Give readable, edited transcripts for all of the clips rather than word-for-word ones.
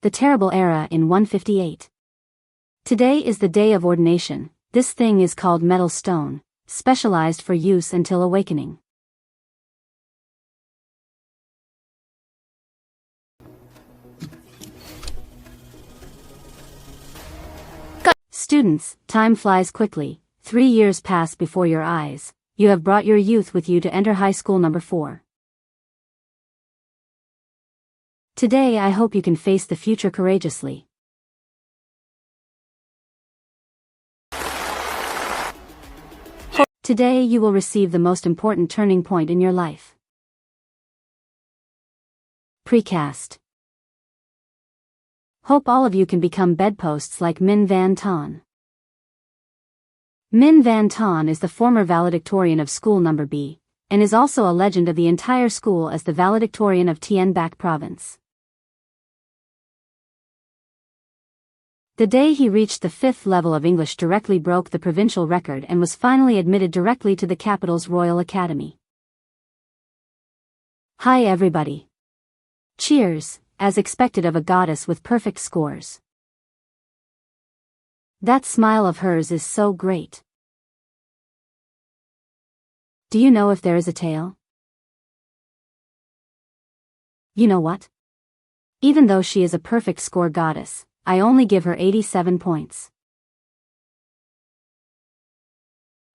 the terrible era in 158. Today is the day of ordination. This thing is called metal stone, specialized for use until awakening. Students, time flies quickly. 3 years pass before your eyes. You have brought your youth with you to enter high school number 4. Today I hope you can face the future courageously. Today you will receive the most important turning point in your life. Precast. Hope all of you can become bedposts like Min Van Ton. Min Van Ton is the former valedictorian of school number B, and is also a legend of the entire school as the valedictorian of Tien Bac province. The day he reached the 5th level of English directly broke the provincial record and was finally admitted directly to the capital's Royal Academy. Hi everybody. Cheers, as expected of a goddess with perfect scores. That smile of hers is so great. Do you know if there is a tail? You know what? Even though she is a perfect score goddess, I only give her 87 points.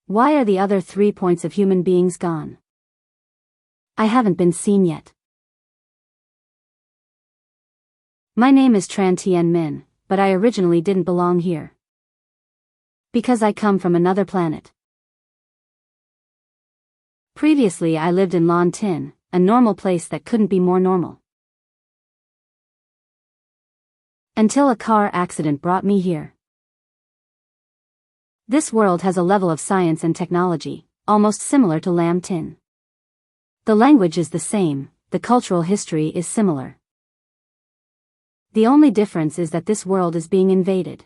Why are the other 3 points of human beings gone? I haven't been seen yet. My name is Tran Tien Min, but I originally didn't belong here. Because I come from another planet. Previously I lived in Lon Tin, a normal place that couldn't be more normal. Until a car accident brought me here. This world has a level of science and technology, almost similar to Lam Tin. The language is the same, the cultural history is similar. The only difference is that this world is being invaded.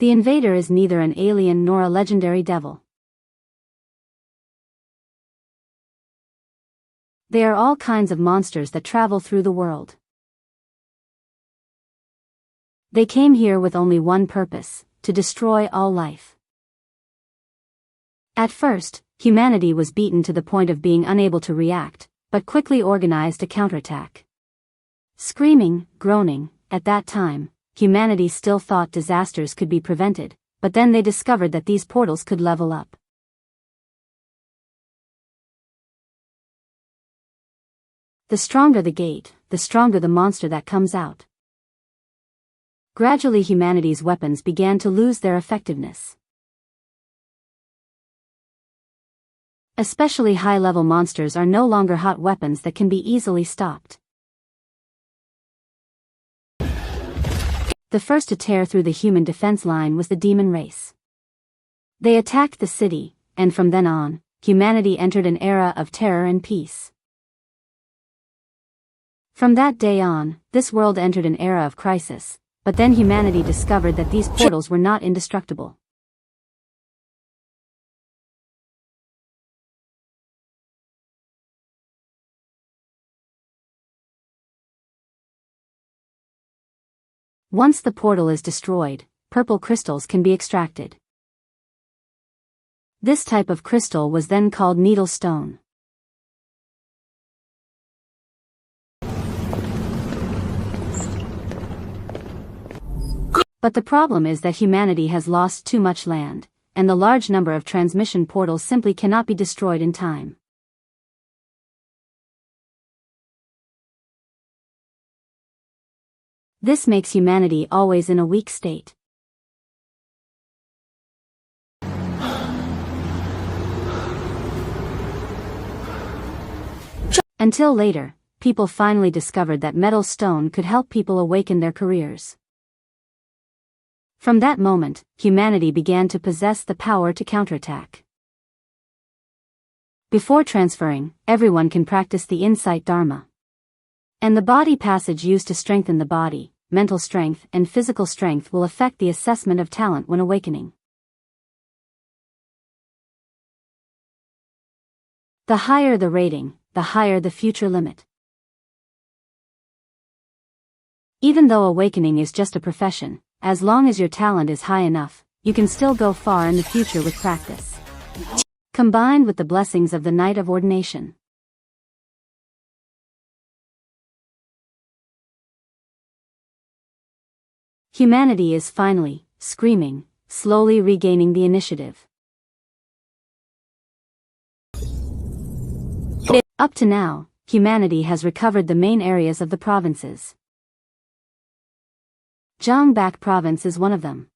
The invader is neither an alien nor a legendary devil. They are all kinds of monsters that travel through the world. They came here with only one purpose, to destroy all life. At first, humanity was beaten to the point of being unable to react, but quickly organized a counterattack. Screaming, groaning, at that time, humanity still thought disasters could be prevented, but then they discovered that these portals could level up. The stronger the gate, the stronger the monster that comes out. Gradually humanity's weapons began to lose their effectiveness. Especially high-level monsters are no longer hot weapons that can be easily stopped. The first to tear through the human defense line was the demon race. They attacked the city, and from then on, humanity entered an era of terror and peace. From that day on, this world entered an era of crisis, but then humanity discovered that these portals were not indestructible. Once the portal is destroyed, purple crystals can be extracted. This type of crystal was then called needle stone. But the problem is that humanity has lost too much land, and the large number of transmission portals simply cannot be destroyed in time. This makes humanity always in a weak state. Until later, people finally discovered that metal stone could help people awaken their careers. From that moment, humanity began to possess the power to counterattack. Before transferring, everyone can practice the insight dharma. And the body passage used to strengthen the body, mental strength and physical strength will affect the assessment of talent when awakening. The higher the rating, the higher the future limit. Even though awakening is just a profession, as long as your talent is high enough, you can still go far in the future with practice. Combined with the blessings of the night of ordination. Humanity is finally, screaming, slowly regaining the initiative. Up to now, humanity has recovered the main areas of the provinces. Zhongbak province is one of them.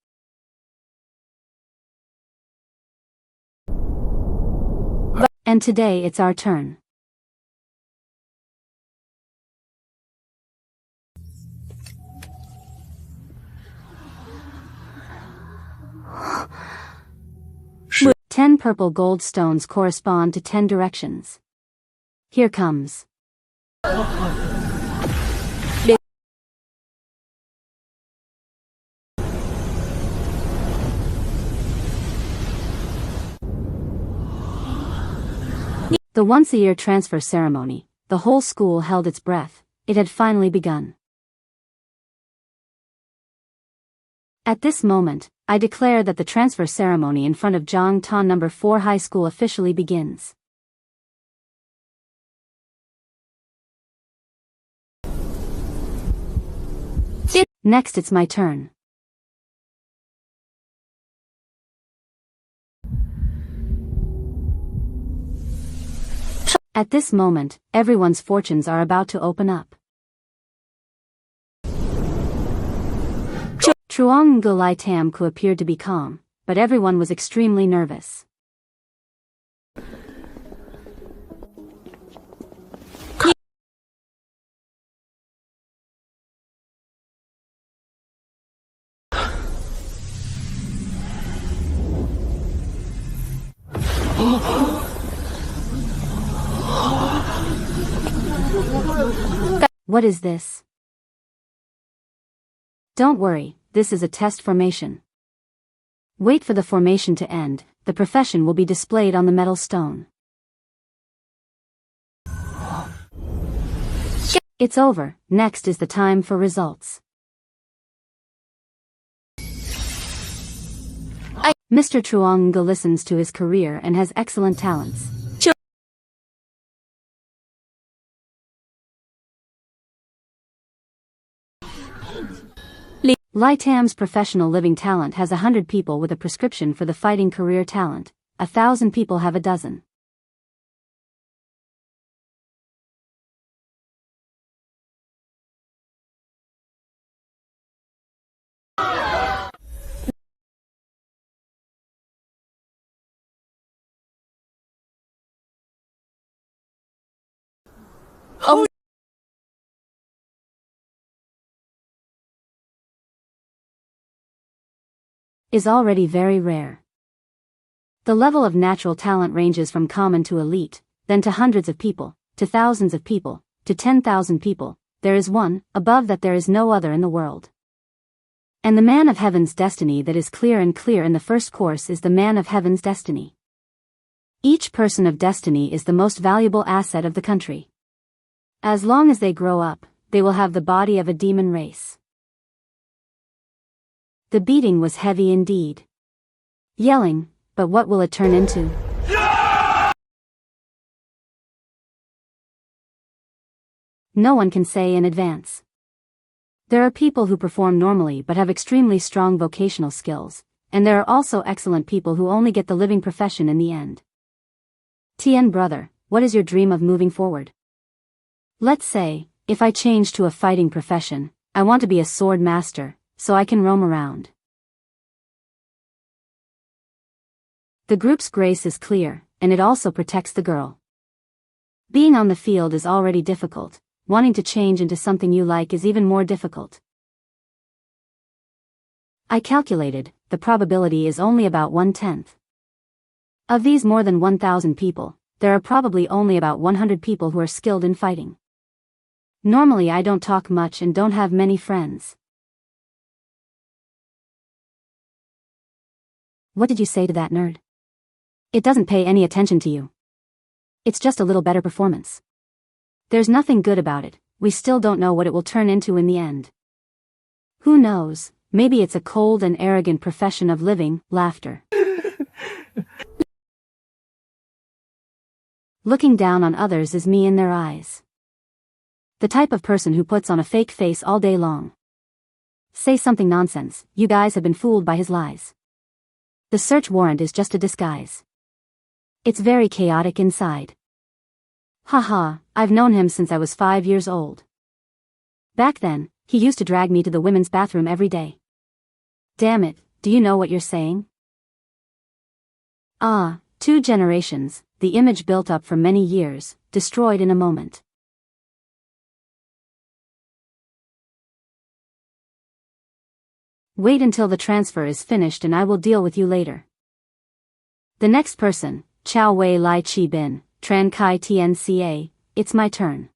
And today it's our turn. Sh 10 purple gold stones correspond to 10 directions. Here comes. The once-a-year transfer ceremony, the whole school held its breath. It had finally begun. At this moment, I declare that the transfer ceremony in front of Zhongtan No. 4 High School officially begins. Next it's my turn. At this moment, everyone's fortunes are about to open up. Truong Gulai Tamku appeared to be calm, but everyone was extremely nervous. What is this? Don't worry, this is a test formation. Wait for the formation to end, the profession will be displayed on the metal stone. It's over, next is the time for results. Mr. Truong listens to his career and has excellent talents. Lai Tam's professional living talent has 100 people with a prescription for the fighting career talent. 1,000 people have a dozen. Oh. Is already very rare. The level of natural talent ranges from common to elite, then to hundreds of people, to thousands of people, to 10,000 people. There is one, above that there is no other in the world. And the man of heaven's destiny that is clear and clear in the first course is the man of heaven's destiny. Each person of destiny is the most valuable asset of the country. As long as they grow up, they will have the body of a demon race. The beating was heavy indeed. Yelling, but what will it turn into? No one can say in advance. There are people who perform normally but have extremely strong vocational skills, and there are also excellent people who only get the living profession in the end. Tien brother, what is your dream of moving forward? Let's say, if I change to a fighting profession, I want to be a sword master, so I can roam around. The group's grace is clear, and it also protects the girl. Being on the field is already difficult, wanting to change into something you like is even more difficult. I calculated, the probability is only about 1/10. Of these more than 1,000 people, there are probably only about 100 people who are skilled in fighting. Normally I don't talk much and don't have many friends. What did you say to that nerd? It doesn't pay any attention to you. It's just a little better performance. There's nothing good about it, we still don't know what it will turn into in the end. Who knows, maybe it's a cold and arrogant profession of living, laughter. Looking down on others is me in their eyes. The type of person who puts on a fake face all day long. Say something nonsense, you guys have been fooled by his lies. The search warrant is just a disguise. It's very chaotic inside. Haha, I've known him since I was 5 years old. Back then, he used to drag me to the women's bathroom every day. Damn it, do you know what you're saying? Ah, 2 generations, the image built up for many years, destroyed in a moment. Wait until the transfer is finished and I will deal with you later. The next person, Chao Wei Lai Chi Bin, Tran Kai Tnca, it's my turn.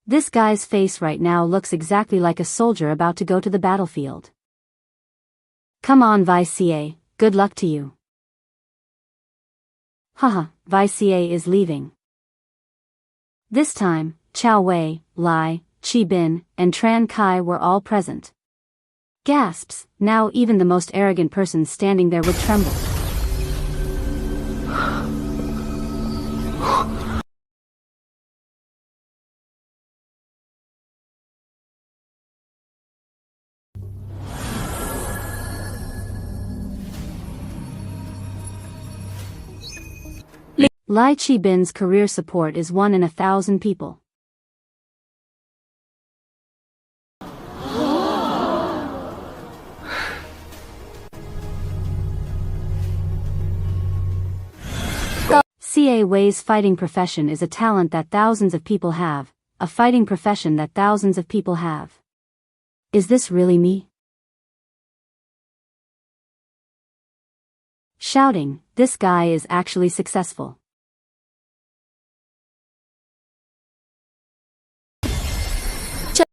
This guy's face right now looks exactly like a soldier about to go to the battlefield. Come on Vice, good luck to you. Haha, Vice is leaving. This time, Chao Wei, Lai, Chi Bin, and Tran Kai were all present. Gasps, now even the most arrogant person standing there would tremble. Lai Chi Bin's career support is 1 in 1,000 people. Ca Wei's fighting profession is a talent that thousands of people have, a fighting profession that thousands of people have. Is this really me? Shouting, this guy is actually successful.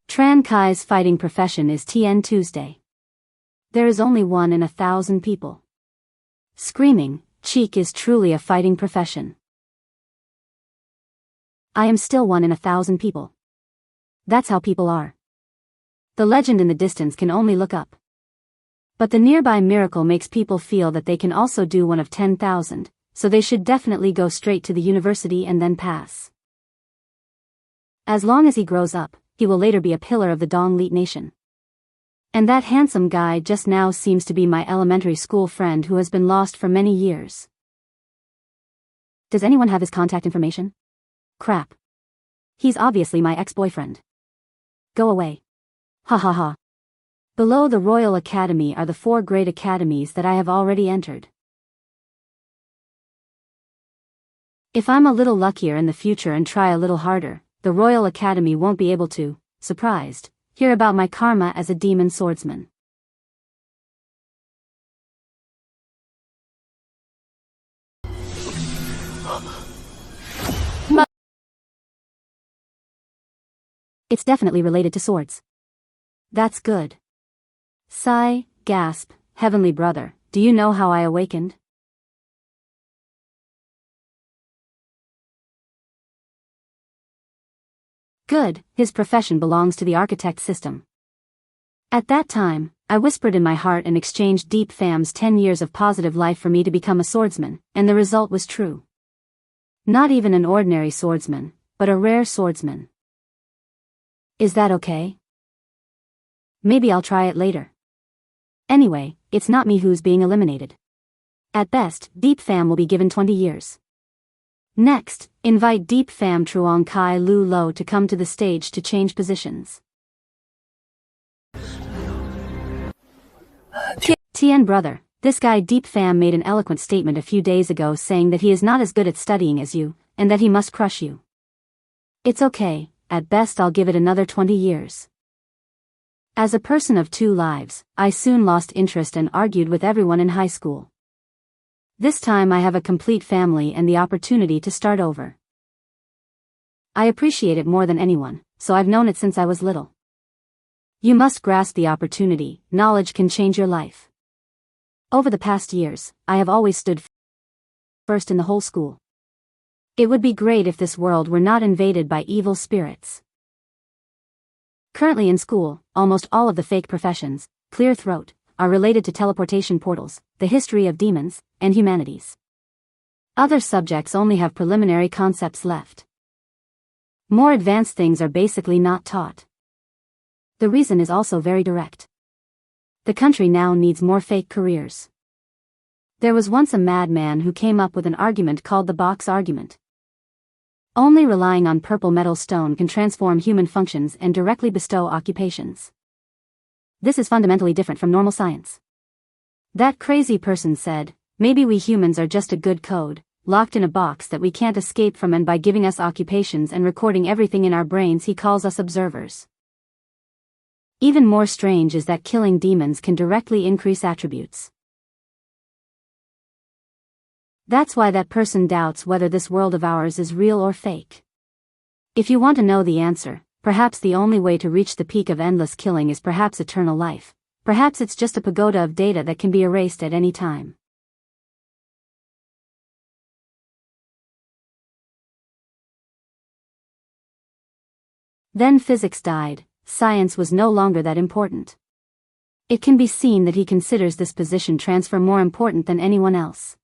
Tran Kai's fighting profession is Tien Tuesday. There is only 1 in 1,000 people. Screaming, cheek is truly a fighting profession. I am still 1 in 1,000 people. That's how people are. The legend in the distance can only look up. But the nearby miracle makes people feel that they can also do 1 of 10,000, so they should definitely go straight to the university and then pass. As long as he grows up, he will later be a pillar of the Dong Leet Nation. And that handsome guy just now seems to be my elementary school friend who has been lost for many years. Does anyone have his contact information? Crap. He's obviously my ex-boyfriend. Go away. Ha ha ha. Below the Royal Academy are the 4 great academies that I have already entered. If I'm a little luckier in the future and try a little harder, the Royal Academy won't be able to, surprised, hear about my karma as a demon swordsman. It's definitely related to swords. That's good. Sigh, gasp, heavenly brother, do you know how I awakened? Good, his profession belongs to the architect system. At that time, I whispered in my heart and exchanged Deep Fam's 10 years of positive life for me to become a swordsman, and the result was true. Not even an ordinary swordsman, but a rare swordsman. Is that okay? Maybe I'll try it later. Anyway, it's not me who's being eliminated. At best, Deep Fam will be given 20 years. Next, invite Deep Fam Truong Kai Lu Lo to come to the stage to change positions. Tien brother, this guy Deep Fam made an eloquent statement a few days ago saying that he is not as good at studying as you, and that he must crush you. It's okay, at best I'll give it another 20 years. As a person of 2 lives, I soon lost interest and argued with everyone in high school. This time I have a complete family and the opportunity to start over. I appreciate it more than anyone, so I've known it since I was little. You must grasp the opportunity, knowledge can change your life. Over the past years, I have always stood first in the whole school. It would be great if this world were not invaded by evil spirits. Currently in school, almost all of the fake professions, clear throat, are related to teleportation portals, the history of demons, and humanities. Other subjects only have preliminary concepts left. More advanced things are basically not taught. The reason is also very direct. The country now needs more fake careers. There was once a madman who came up with an argument called the box argument. Only relying on purple metal stone can transform human functions and directly bestow occupations. This is fundamentally different from normal science. That crazy person said, maybe we humans are just a good code, locked in a box that we can't escape from, and by giving us occupations and recording everything in our brains he calls us observers. Even more strange is that killing demons can directly increase attributes. That's why that person doubts whether this world of ours is real or fake. If you want to know the answer, perhaps the only way to reach the peak of endless killing is perhaps eternal life. Perhaps it's just a pagoda of data that can be erased at any time. Then physics died, science was no longer that important. It can be seen that he considers this position transfer more important than anyone else.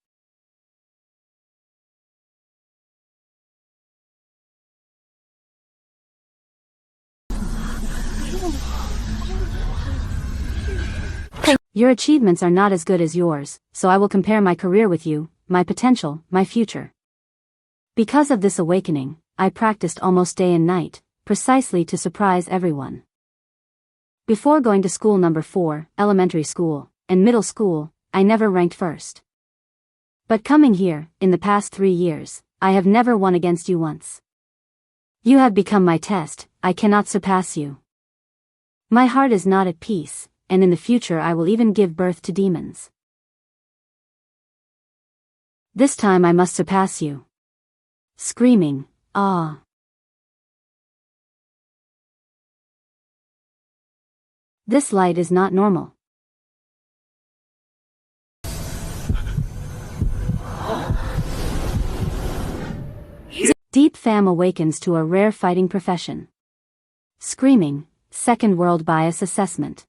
Your achievements are not as good as yours, so I will compare my career with you, my potential, my future. Because of this awakening, I practiced almost day and night, precisely to surprise everyone. Before going to school number 4, elementary school, and middle school, I never ranked first. But coming here, in the past 3 years, I have never won against you once. You have become my test, I cannot surpass you. My heart is not at peace, and in the future I will even give birth to demons. This time I must surpass you. Screaming, ah. This light is not normal. Deep fam awakens to a rare fighting profession. Screaming, second world bias assessment.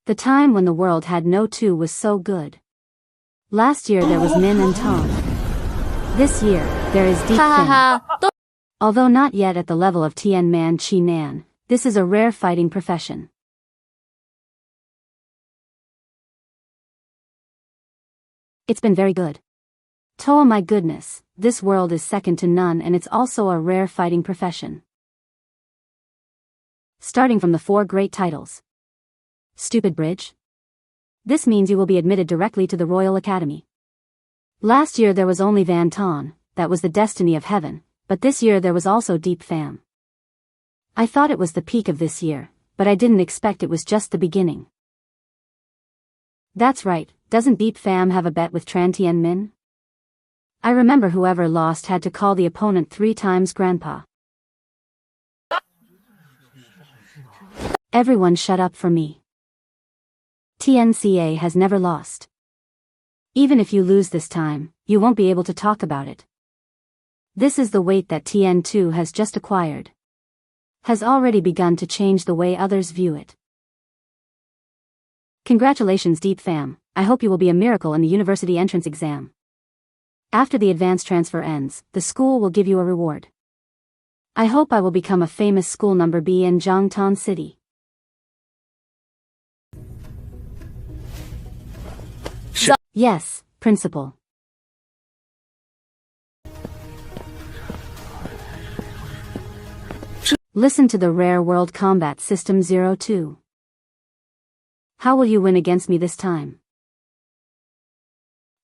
The time when the world had no two was so good. Last year there was Min and Tom. This year, there is Deep Fin. Although not yet at the level of Tien Man Chi Nan, this is a rare fighting profession. It's been very good. Oh my goodness, this world is second to none, and it's also a rare fighting profession. Starting from the 4 great titles. Stupid bridge? This means you will be admitted directly to the Royal Academy. Last year there was only Van Ton, that was the destiny of heaven, but this year there was also Deep Fam. I thought it was the peak of this year, but I didn't expect it was just the beginning. That's right, doesn't Deep Fam have a bet with Tran Tien Min? I remember whoever lost had to call the opponent 3 times grandpa. Everyone shut up for me. TNCA has never lost. Even if you lose this time, you won't be able to talk about it. This is the weight that TN2 has just acquired. Has already begun to change the way others view it. Congratulations Deep Fam, I hope you will be a miracle in the university entrance exam. After the advanced transfer ends, the school will give you a reward. I hope I will become a famous school number B in Jiangtan City. Yes, Principal. Listen to the Rare World Combat System 02. How will you win against me this time?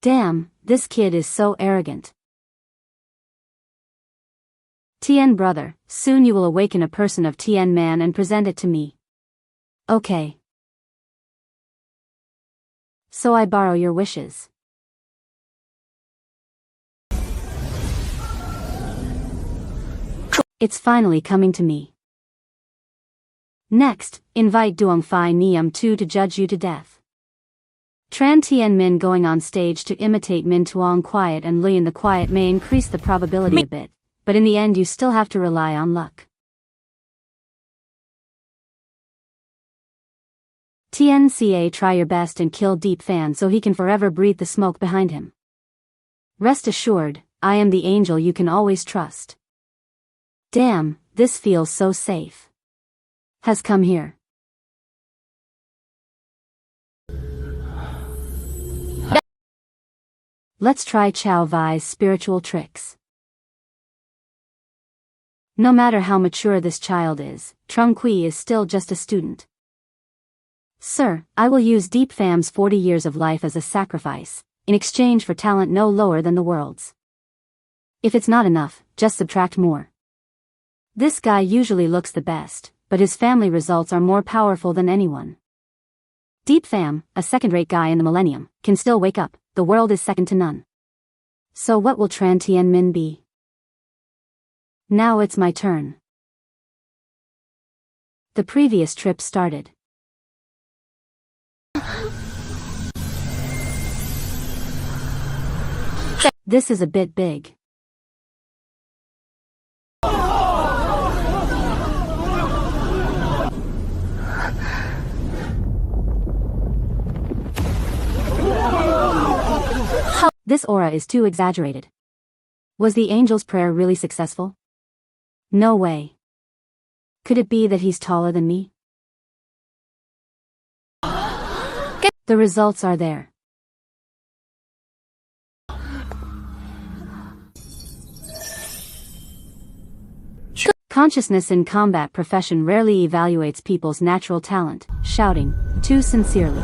Damn, this kid is so arrogant. Tien brother, soon you will awaken a person of Tien Man and present it to me. Okay. So I borrow your wishes. It's finally coming to me. Next, invite Duong Phi Niam Tu to judge you to death. Tran Tien Min going on stage to imitate Min Tuong quiet and Lian the quiet may increase the probability a bit, but in the end you still have to rely on luck. TNCA, try your best and kill Deep Fan so he can forever breathe the smoke behind him. Rest assured, I am the angel you can always trust. Damn, this feels so safe. Has come here. Let's try Chow Vai's spiritual tricks. No matter how mature this child is, Trung Quy is still just a student. Sir, I will use Deep Fam's 40 years of life as a sacrifice, in exchange for talent no lower than the world's. If it's not enough, just subtract more. This guy usually looks the best, but his family results are more powerful than anyone. Deep Fam, a second-rate guy in the millennium, can still wake up, the world is second to none. So what will Tran Tien Min be? Now it's my turn. The previous trip started. This is a bit big. This aura is too exaggerated. Was the angel's prayer really successful? No way. Could it be that he's taller than me? The results are there. Consciousness in combat profession rarely evaluates people's natural talent, shouting too sincerely.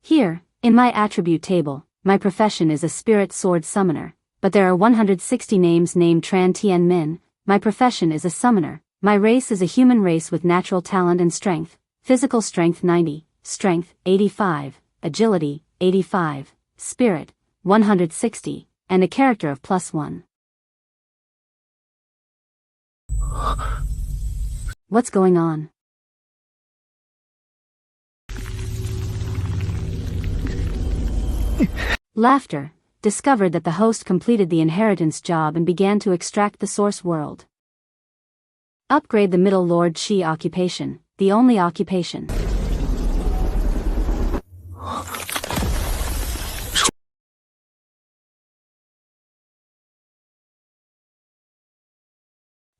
Here, in my attribute table, my profession is a spirit sword summoner, but there are 160 names named Tran Tien Min. My profession is a summoner. My race is a human race with natural talent and strength, physical strength 90, strength 85, agility 85, spirit 160, and a character of +1. What's going on? Laughter discovered that the host completed the inheritance job and began to extract the source world. Upgrade the Middle Lord Shi occupation, the only occupation.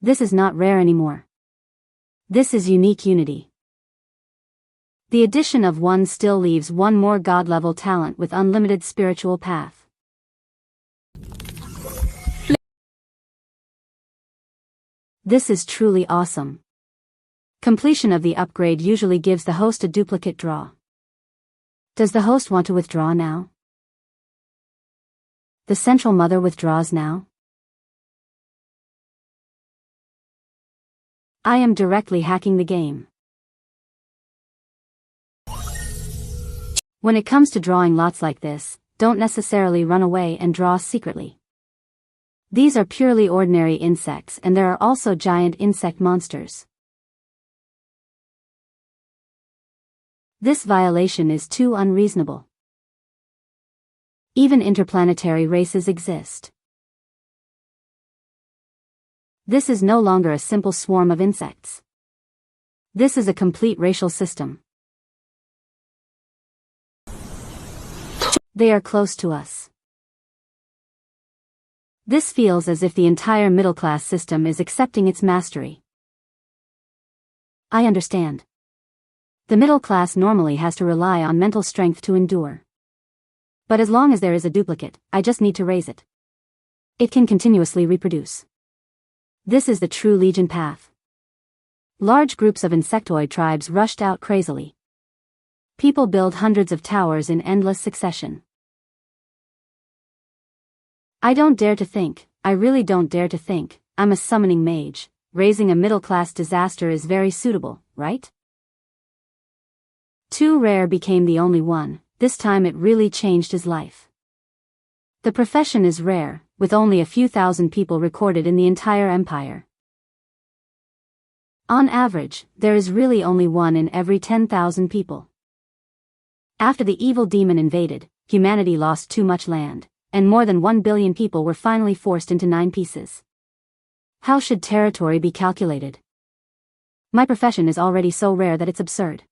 This is not rare anymore. This is unique unity. The addition of one still leaves one more god-level talent with unlimited spiritual path. This is truly awesome. Completion of the upgrade usually gives the host a duplicate draw. Does the host want to withdraw now? The Central Mother withdraws now? I am directly hacking the game. When it comes to drawing lots like this, don't necessarily run away and draw secretly. These are purely ordinary insects, and there are also giant insect monsters. This violation is too unreasonable. Even interplanetary races exist. This is no longer a simple swarm of insects. This is a complete racial system. They are close to us. This feels as if the entire middle-class system is accepting its mastery. I understand. The middle class normally has to rely on mental strength to endure. But as long as there is a duplicate, I just need to raise it. It can continuously reproduce. This is the true Legion path. Large groups of insectoid tribes rushed out crazily. People build hundreds of towers in endless succession. I don't dare to think, I really don't dare to think, I'm a summoning mage. Raising a middle-class disaster is very suitable, right? Too Rare became the only one. This time it really changed his life. The profession is rare, with only a few thousand people recorded in the entire empire. On average, there is really only one in every 10,000 people. After the evil demon invaded, humanity lost too much land, and more than 1 billion people were finally forced into 9 pieces. How should territory be calculated? My profession is already so rare that it's absurd.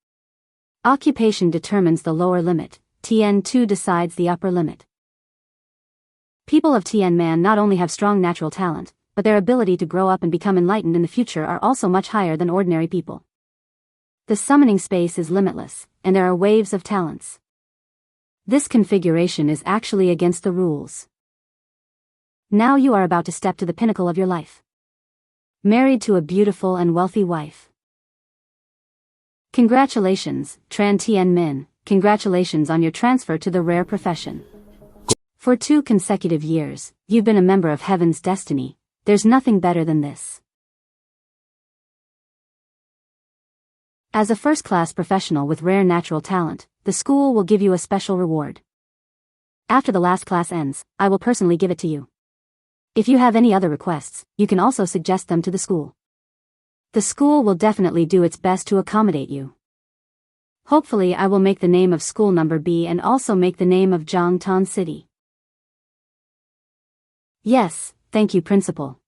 Occupation determines the lower limit, TN2 decides the upper limit. People of Tien Man not only have strong natural talent, but their ability to grow up and become enlightened in the future are also much higher than ordinary people. The summoning space is limitless, and there are waves of talents. This configuration is actually against the rules. Now you are about to step to the pinnacle of your life. Married to a beautiful and wealthy wife. Congratulations, Tran Tien Min, congratulations on your transfer to the rare profession. For 2 consecutive years, you've been a member of Heaven's destiny. There's nothing better than this. As a first-class professional with rare natural talent, the school will give you a special reward. After the last class ends, I will personally give it to you. If you have any other requests, you can also suggest them to the school. The school will definitely do its best to accommodate you. Hopefully I will make the name of school number B and also make the name of Zhangtan City. Yes, thank you, Principal.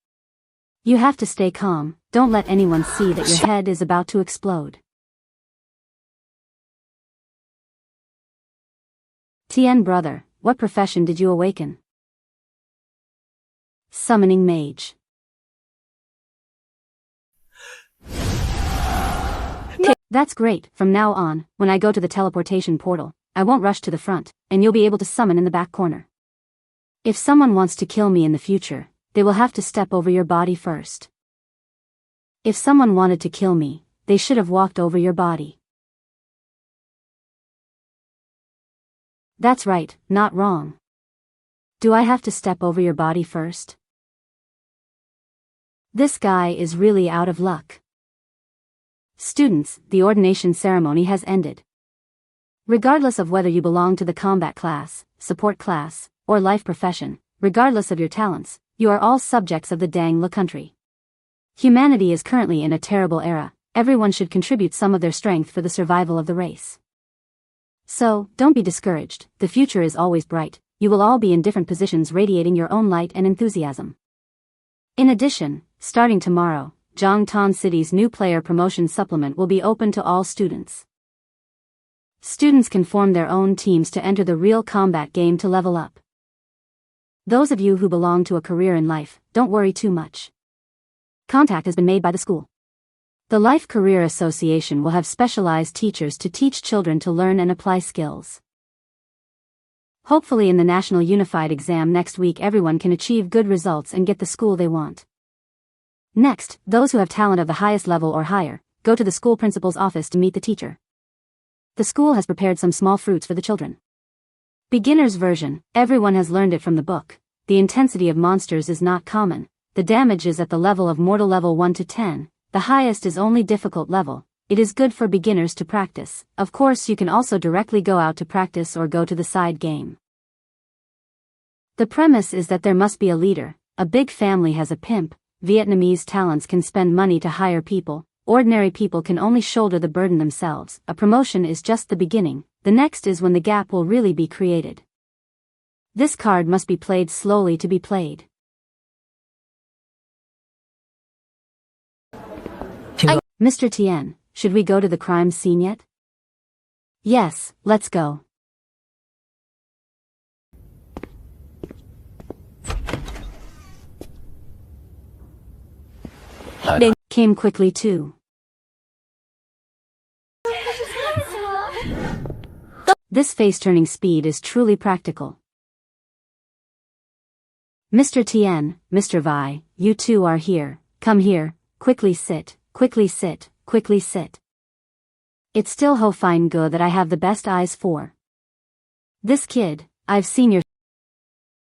You have to stay calm, don't let anyone see that your head is about to explode. Tien brother, what profession did you awaken? Summoning mage. That's great. From now on, when I go to the teleportation portal, I won't rush to the front, and you'll be able to summon in the back corner. If someone wants to kill me in the future, they will have to step over your body first. If someone wanted to kill me, they should have walked over your body. That's right, not wrong. Do I have to step over your body first? This guy is really out of luck. Students, the ordination ceremony has ended. Regardless of whether you belong to the combat class, support class, or life profession, regardless of your talents, you are all subjects of the Dangla country. Humanity is currently in a terrible era. Everyone should contribute some of their strength for the survival of the race. So, don't be discouraged, the future is always bright. You will all be in different positions radiating your own light and enthusiasm. In addition, starting tomorrow, Zhangtan City's new player promotion supplement will be open to all students. Students can form their own teams to enter the real combat game to level up. Those of you who belong to a career in life, don't worry too much. Contact has been made by the school. The Life Career Association will have specialized teachers to teach children to learn and apply skills. Hopefully in the National Unified Exam next week everyone can achieve good results and get the school they want. Next, those who have talent of the highest level or higher, go to the school principal's office to meet the teacher. The school has prepared some small fruits for the children. Beginner's version, everyone has learned it from the book. The intensity of monsters is not common. The damage is at the level of mortal level 1 to 10. The highest is only difficult level. It is good for beginners to practice. Of course you can also directly go out to practice or go to the side game. The premise is that there must be a leader. A big family has a pimp. Vietnamese talents can spend money to hire people. Ordinary people can only shoulder the burden themselves. A promotion is just the beginning. The next is when the gap will really be created. This card must be played slowly to be played. Mr. Tien, should we go to the crime scene yet? Yes, let's go. They came quickly too. This face-turning speed is truly practical. Mr. Tien, Mr. Vi, you two are here. Come here, quickly sit, quickly sit, quickly sit. It's still Ho Fine Go that I have the best eyes for. This kid, I've seen your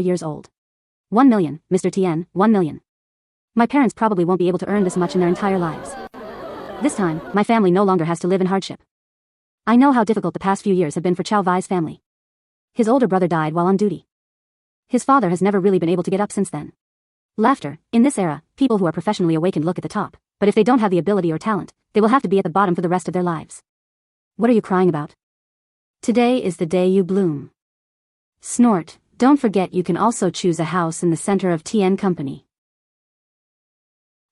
years old. 1 million, Mr. Tien, 1 million. My parents probably won't be able to earn this much in their entire lives. This time, my family no longer has to live in hardship. I know how difficult the past few years have been for Chow Vai's family. His older brother died while on duty. His father has never really been able to get up since then. Laughter. In this era, people who are professionally awakened look at the top, but if they don't have the ability or talent, they will have to be at the bottom for the rest of their lives. What are you crying about? Today is the day you bloom. Snort. Don't forget you can also choose a house in the center of Tien Company.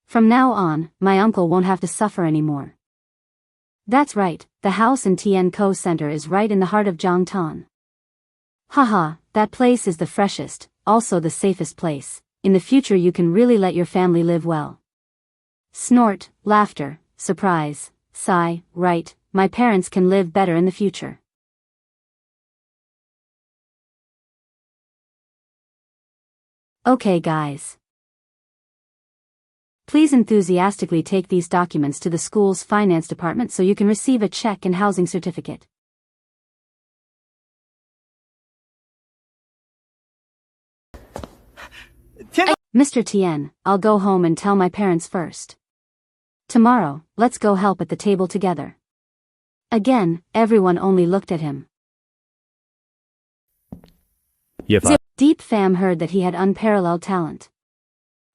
From now on, my uncle won't have to suffer anymore. That's right, the house in Tien Co Center is right in the heart of Jiangtan. Haha, that place is the freshest, also the safest place. In the future you can really let your family live well. Snort, laughter, surprise, sigh, right, my parents can live better in the future. Okay guys. Please enthusiastically take these documents to the school's finance department so you can receive a check and housing certificate. Mr. Tien, I'll go home and tell my parents first. Tomorrow, let's go help at the table together. Again, everyone only looked at him. Deep Pham heard that he had unparalleled talent.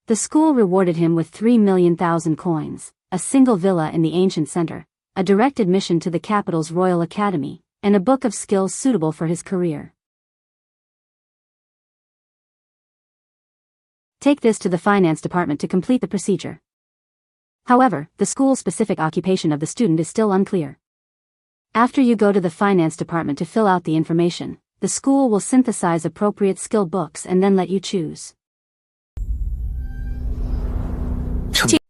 The school rewarded him with 3,000,000 coins, a single villa in the ancient center, a direct admission to the capital's Royal Academy, and a book of skills suitable for his career. Take this to the finance department to complete the procedure. However, the school-specific occupation of the student is still unclear. After you go to the finance department to fill out the information, the school will synthesize appropriate skill books and then let you choose.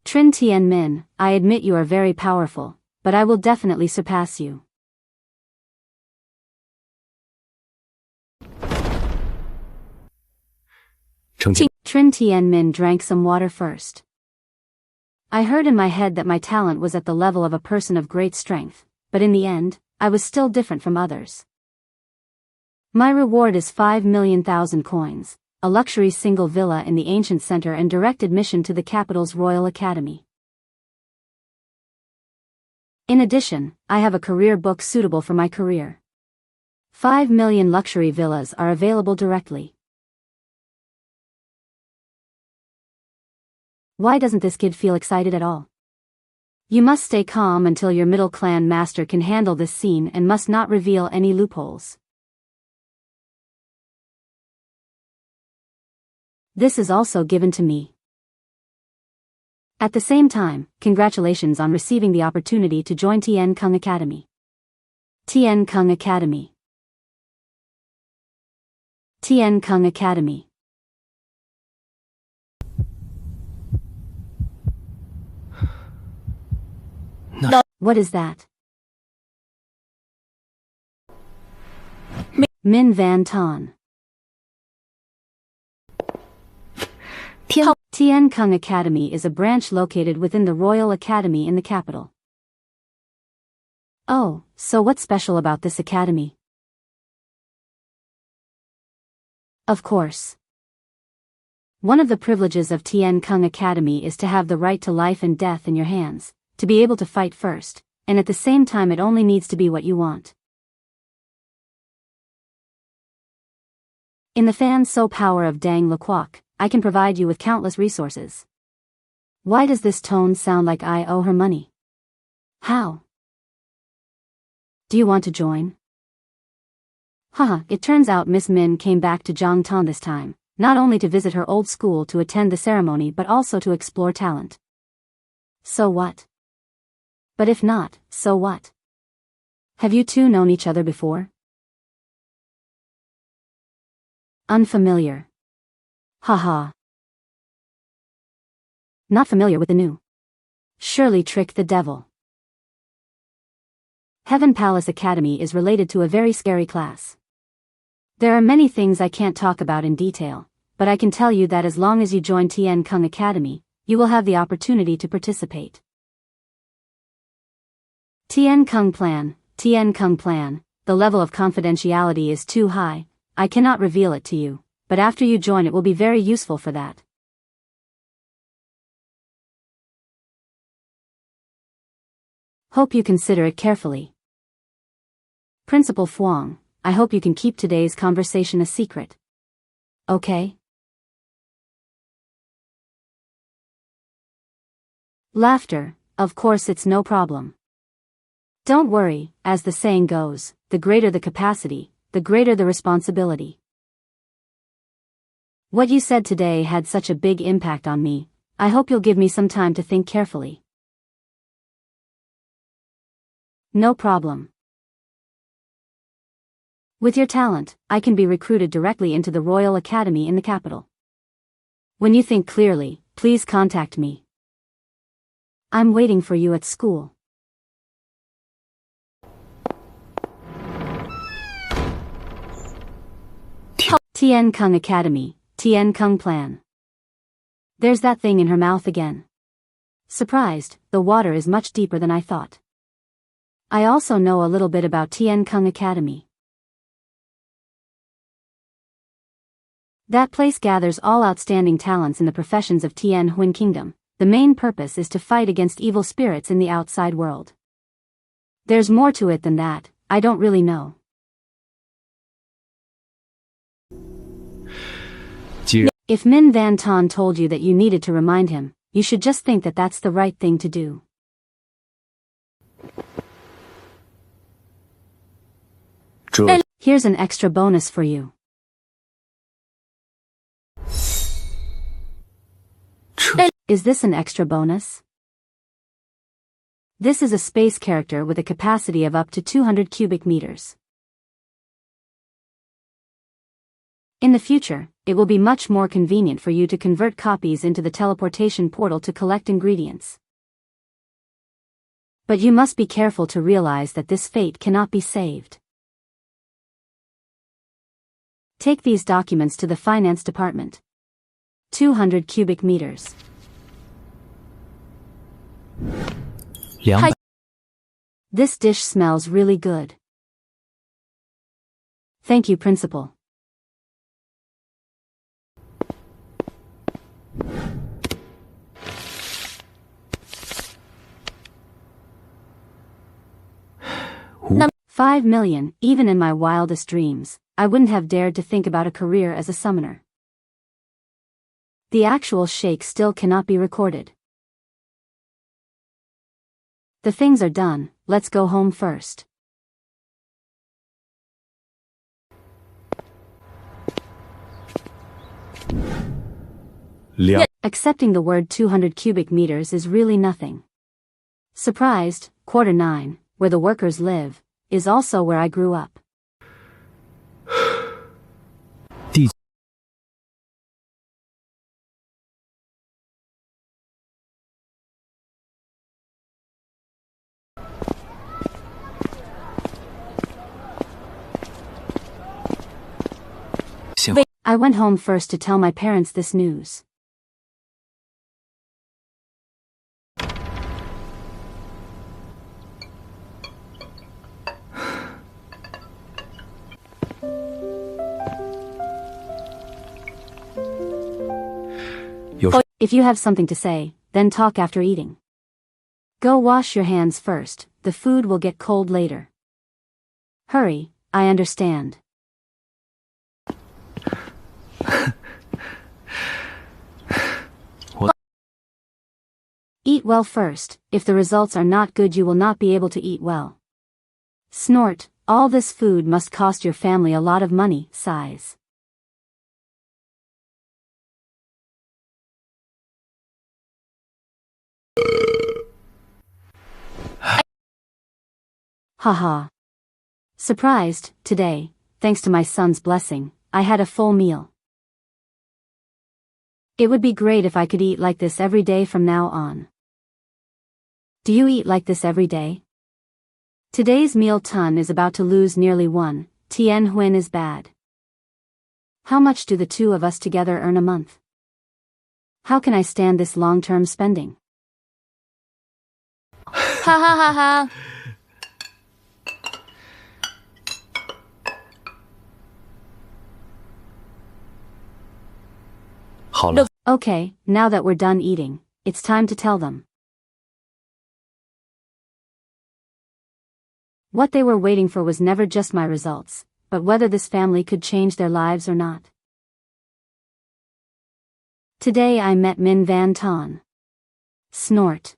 Trin Tien Min, I admit you are very powerful, but I will definitely surpass you. Trin Tien Min drank some water first. I heard in my head that my talent was at the level of a person of great strength, but in the end, I was still different from others. My reward is 5,000,000 coins, a luxury single villa in the ancient center and direct admission to the capital's Royal Academy. In addition, I have a career book suitable for my career. 5 million luxury villas are available directly. Why doesn't this kid feel excited at all? You must stay calm until your middle clan master can handle this scene and must not reveal any loopholes. This is also given to me. At the same time, congratulations on receiving the opportunity to join Tien Kung Academy. Tien Kung Academy. Tien Kung Academy. No. What is that? Min Van Ton. Tien Kung Academy is a branch located within the Royal Academy in the capital. Oh, so what's special about this academy? Of course. One of the privileges of Tien Kung Academy is to have the right to life and death in your hands, to be able to fight first, and at the same time it only needs to be what you want. In the fan so power of Dang Lequoc, I can provide you with countless resources. Why does this tone sound like I owe her money? How? Do you want to join? Haha, it turns out Miss Min came back to Zhangtan this time, not only to visit her old school to attend the ceremony but also to explore talent. So what? But if not, so what? Have you two known each other before? Unfamiliar. Haha. Not familiar with the new. Surely trick the devil. Heaven Palace Academy is related to a very scary class. There are many things I can't talk about in detail, but I can tell you that as long as you join Tian Kung Academy, you will have the opportunity to participate. Tian Kung Plan, the level of confidentiality is too high, I cannot reveal it to you, but after you join it will be very useful for that. Hope you consider it carefully. Principal Fuang, I hope you can keep today's conversation a secret. Okay? Laughter, of course it's no problem. Don't worry, as the saying goes, the greater the capacity, the greater the responsibility. What you said today had such a big impact on me, I hope you'll give me some time to think carefully. No problem. With your talent, I can be recruited directly into the Royal Academy in the capital. When you think clearly, please contact me. I'm waiting for you at school. Tian Kung Academy, Tian Kung Plan. There's that thing in her mouth again. Surprised, the water is much deeper than I thought. I also know a little bit about Tian Kung Academy. That place gathers all outstanding talents in the professions of Tian Huin Kingdom. The main purpose is to fight against evil spirits in the outside world. There's more to it than that, I don't really know. If Min Van Ton told you that you needed to remind him, you should just think that that's the right thing to do. Here's an extra bonus for you. Is this an extra bonus? This is a space character with a capacity of up to 200 cubic meters. In the future, it will be much more convenient for you to convert copies into the teleportation portal to collect ingredients. But you must be careful to realize that this fate cannot be saved. Take these documents to the finance department. 200 cubic meters. This dish smells really good. Thank you, Principal. $5 million, even in my wildest dreams, I wouldn't have dared to think about a career as a summoner. The actual shake still cannot be recorded. The things are done, let's go home first. Accepting the word 200 cubic meters is really nothing. Surprised, quarter 9, where the workers live, is also where I grew up. I went home first to tell my parents this news. If you have something to say, then talk after eating. Go wash your hands first, the food will get cold later. Hurry, I understand. Eat well first, if the results are not good you will not be able to eat well. Snort, all this food must cost your family a lot of money, sighs. Haha. Surprised, today, thanks to my son's blessing, I had a full meal. It would be great if I could eat like this every day from now on. Do you eat like this every day? Today's meal ton is about to lose nearly 1 Tien Huynh is bad. How much do the two of us together earn a month? How can I stand this long-term spending? Ha ha ha ha. Okay, now that we're done eating, it's time to tell them. What they were waiting for was never just my results, but whether this family could change their lives or not. Today I met Min Van Ton. Snort.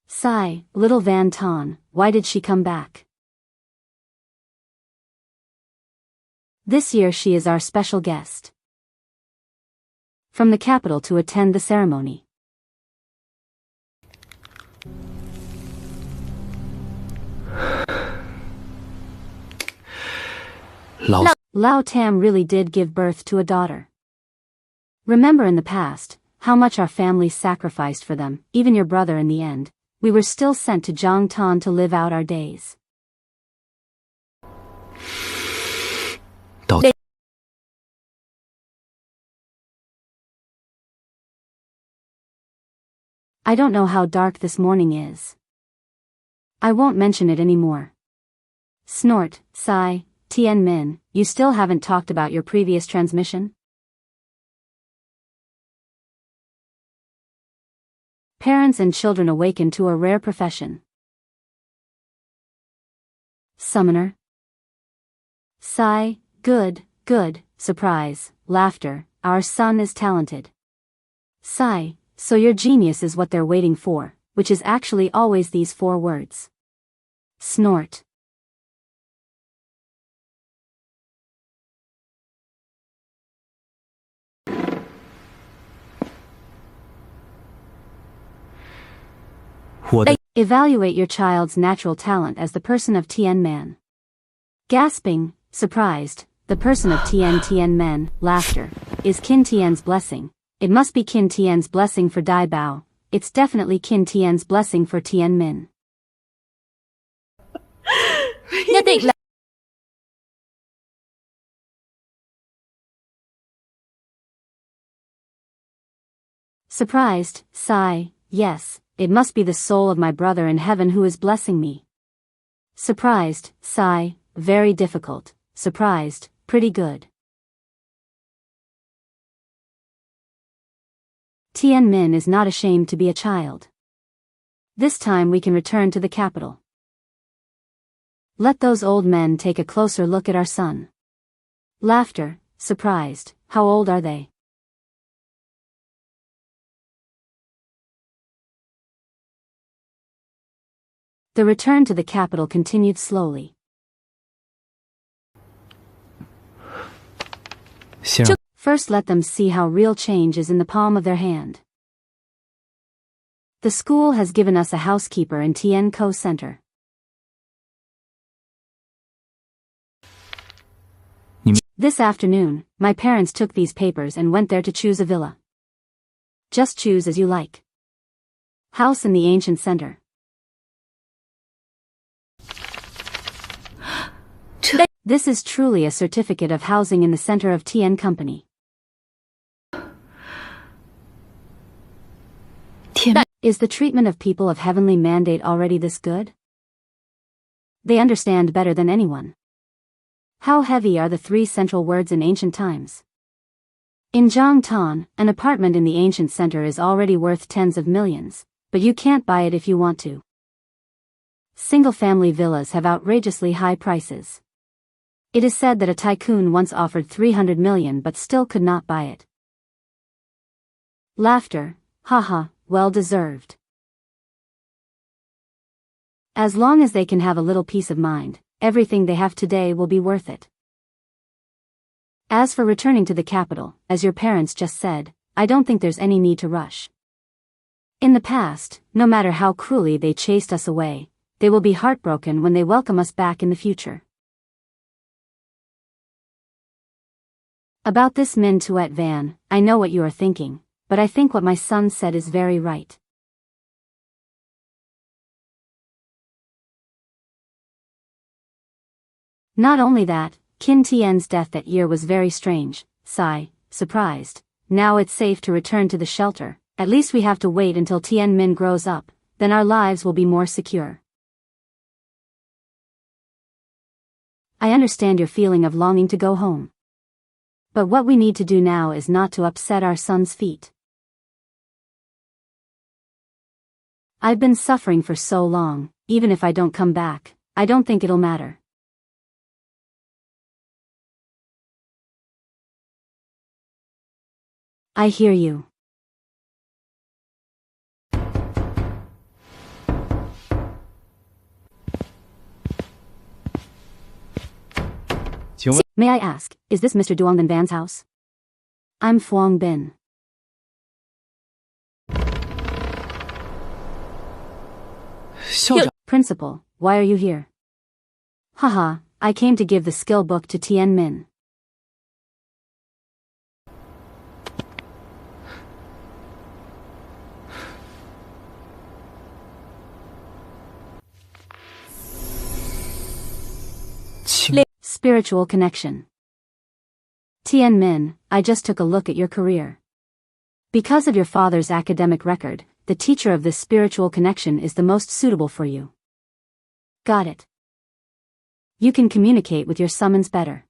Sigh, little Van Ton, why did she come back? This year she is our special guest. From the capital to attend the ceremony. Lao Tam really did give birth to a daughter. Remember in the past, how much our family sacrificed for them, even your brother in the end. We were still sent to Zhangtan to live out our days. I don't know how dark this morning is. I won't mention it anymore. Snort, sigh, Tien Min, you still haven't talked about your previous transmission? Parents and children awaken to a rare profession. Summoner. Sigh, good, good, surprise, laughter, our son is talented. Sigh, so your genius is what they're waiting for, which is actually always these 4 words. Snort. Evaluate your child's natural talent as the person of Tien Man. Gasping, surprised, the person of Tien Men, laughter, is Qin Tian's blessing. It must be Qin Tian's blessing for Dai Bao. It's definitely Qin Tian's blessing for Tien Min. Nhất định là Surprised, sigh, yes, it must be the soul of my brother in heaven who is blessing me. Surprised, sigh, very difficult, surprised, pretty good. Tien Min is not ashamed to be a child. This time we can return to the capital. Let those old men take a closer look at our son. Laughter, surprised, how old are they? The return to the capital continued slowly. First let them see how real change is in the palm of their hand. The school has given us a housekeeper in Tien Co Center. This afternoon, my parents took these papers and went there to choose a villa. Just choose as you like. House in the ancient center. This is truly a certificate of housing in the center of Tien Company. Is the treatment of people of heavenly mandate already this good? They understand better than anyone. How heavy are the 3 central words in ancient times? In Zhangtan, an apartment in the ancient center is already worth tens of millions, but you can't buy it if you want to. Single-family villas have outrageously high prices. It is said that a tycoon once offered 300 million but still could not buy it. Laughter, haha, well deserved. As long as they can have a little peace of mind, everything they have today will be worth it. As for returning to the capital, as your parents just said, I don't think there's any need to rush. In the past, no matter how cruelly they chased us away, they will be heartbroken when they welcome us back in the future. About this Minh Tuet van, I know what you are thinking, but I think what my son said is very right. Not only that, Kin Tien's death that year was very strange, sigh, surprised. Now it's safe to return to the shelter, at least we have to wait until Tien Minh grows up, then our lives will be more secure. I understand your feeling of longing to go home. But what we need to do now is not to upset our son's feet. I've been suffering for so long, even if I don't come back, I don't think it'll matter. I hear you. May I ask, is this Mr. Duong Bin Van's house? I'm Phuong Bin. Principal, why are you here? Haha, I came to give the skill book to Tien Minh. Spiritual connection. Tien Minh, I just took a look at your career. Because of your father's academic record, the teacher of this spiritual connection is the most suitable for you. Got it. You can communicate with your summons better.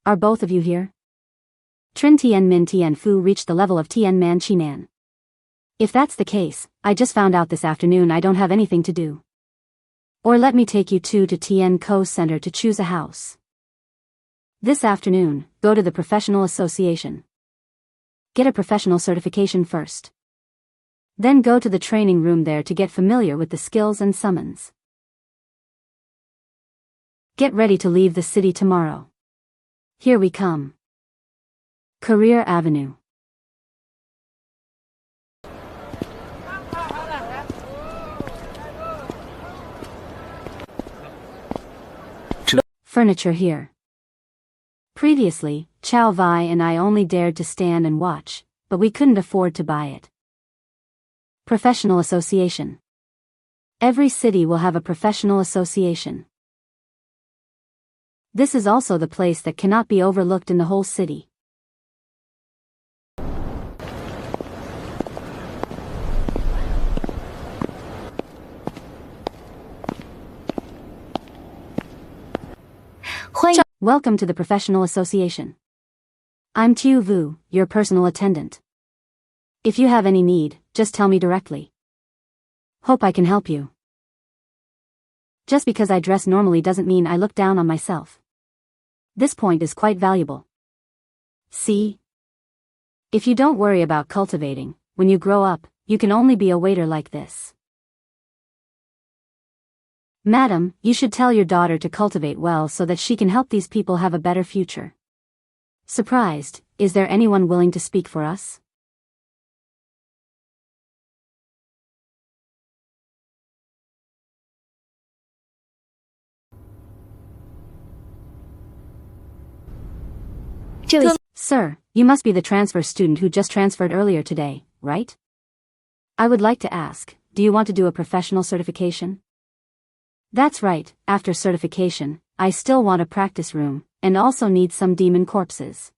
Are both of you here? Trin Tien Minh Tien Phu reached the level of Tien Man Chinan. If that's the case, I just found out this afternoon I don't have anything to do. Or let me take you two to Tien Co Center to choose a house. This afternoon, go to the professional association. Get a professional certification first. Then go to the training room there to get familiar with the skills and summons. Get ready to leave the city tomorrow. Here we come. Career Avenue. Furniture here. Previously, Chow Vai and I only dared to stand and watch, but we couldn't afford to buy it. Professional association. Every city will have a professional association. This is also the place that cannot be overlooked in the whole city. Welcome to the Professional Association. I'm Tiu Vu, your personal attendant. If you have any need, just tell me directly. Hope I can help you. Just because I dress normally doesn't mean I look down on myself. This point is quite valuable. See? If you don't worry about cultivating, when you grow up, you can only be a waiter like this. Madam, you should tell your daughter to cultivate well so that she can help these people have a better future. Surprised, is there anyone willing to speak for us? Sir, you must be the transfer student who just transferred earlier today, right? I would like to ask, do you want to do a professional certification? That's right, after certification, I still want a practice room, and also need some demon corpses.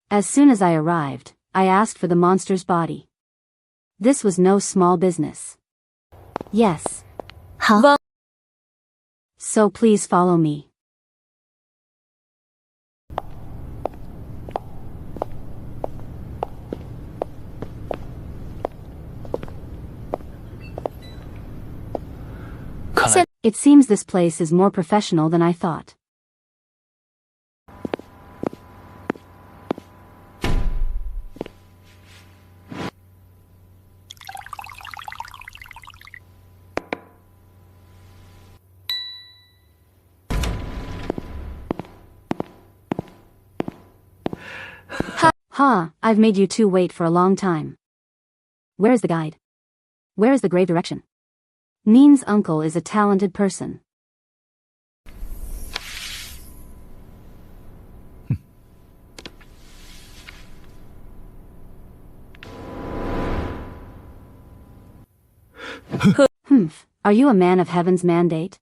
As soon as I arrived, I asked for the monster's body. This was no small business. Yes. Huh? So please follow me. It seems this place is more professional than I thought. Ha, I've made you two wait for a long time. Where is the guide? Where is the grave direction? Neen's uncle is a talented person. Humph, are you a man of heaven's mandate?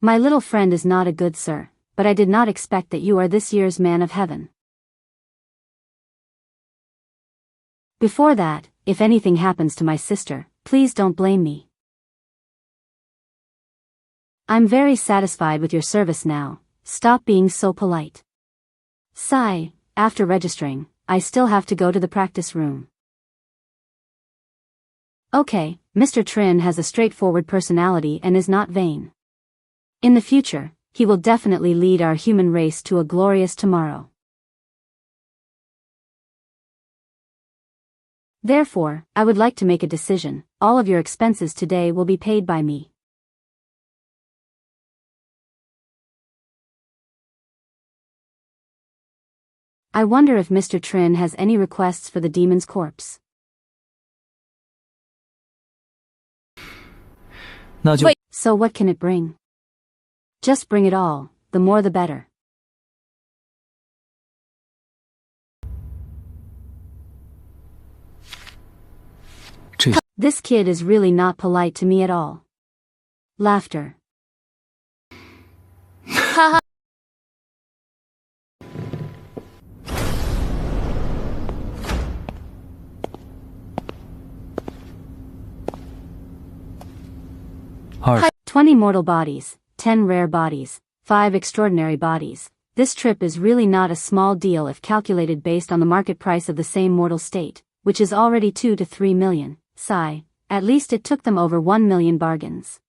My little friend is not a good sir, but I did not expect that you are this year's man of heaven. Before that, if anything happens to my sister, please don't blame me. I'm very satisfied with your service now, stop being so polite. Sigh, after registering, I still have to go to the practice room. Okay, Mr. Trin has a straightforward personality and is not vain. In the future, he will definitely lead our human race to a glorious tomorrow. Therefore, I would like to make a decision. All of your expenses today will be paid by me. I wonder if Mr. Trin has any requests for the demon's corpse. Wait. So what can it bring? Just bring it all, the more the better. This kid is really not polite to me at all. Laughter. Haha. Hard. 20 mortal bodies, 10 rare bodies, 5 extraordinary bodies. This trip is really not a small deal if calculated based on the market price of the same mortal state, which is already 2 to 3 million. Sigh, at least it took them over 1 million bargains.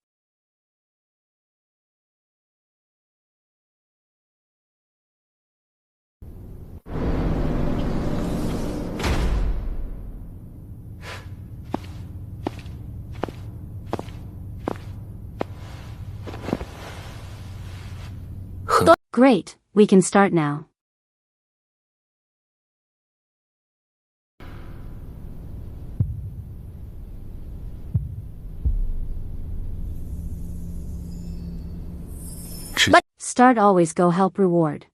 Great, we can start now. Start always go help reward.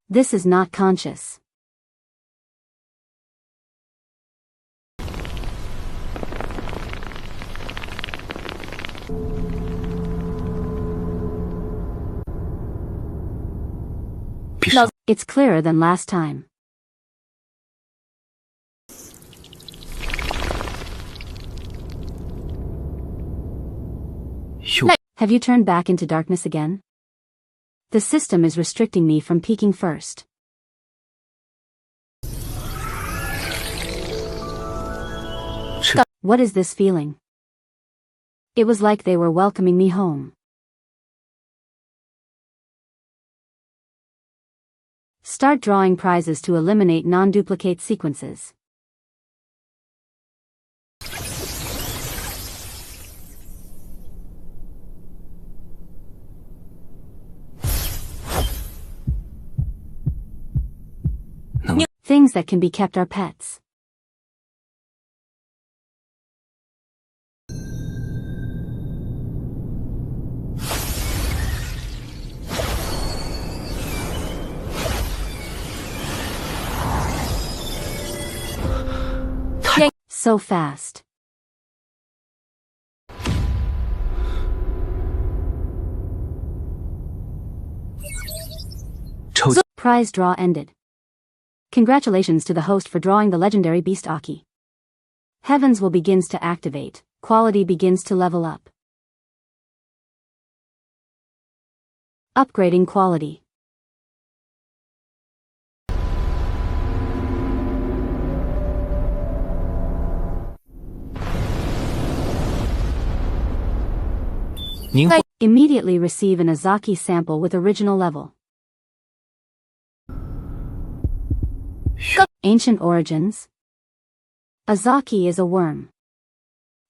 This is not conscious. No. It's clearer than last time. Have you turned back into darkness again? The system is restricting me from peeking first. What is this feeling? It was like they were welcoming me home. Start drawing prizes to eliminate non-duplicate sequences. Things that can be kept are pets. So fast. Prize draw ended. Congratulations to the host for drawing the legendary beast Aki. Heavens will begins to activate, quality begins to level up. Upgrading quality. Immediately receive an Azaki sample with original level. Ancient origins. Azaki is a worm.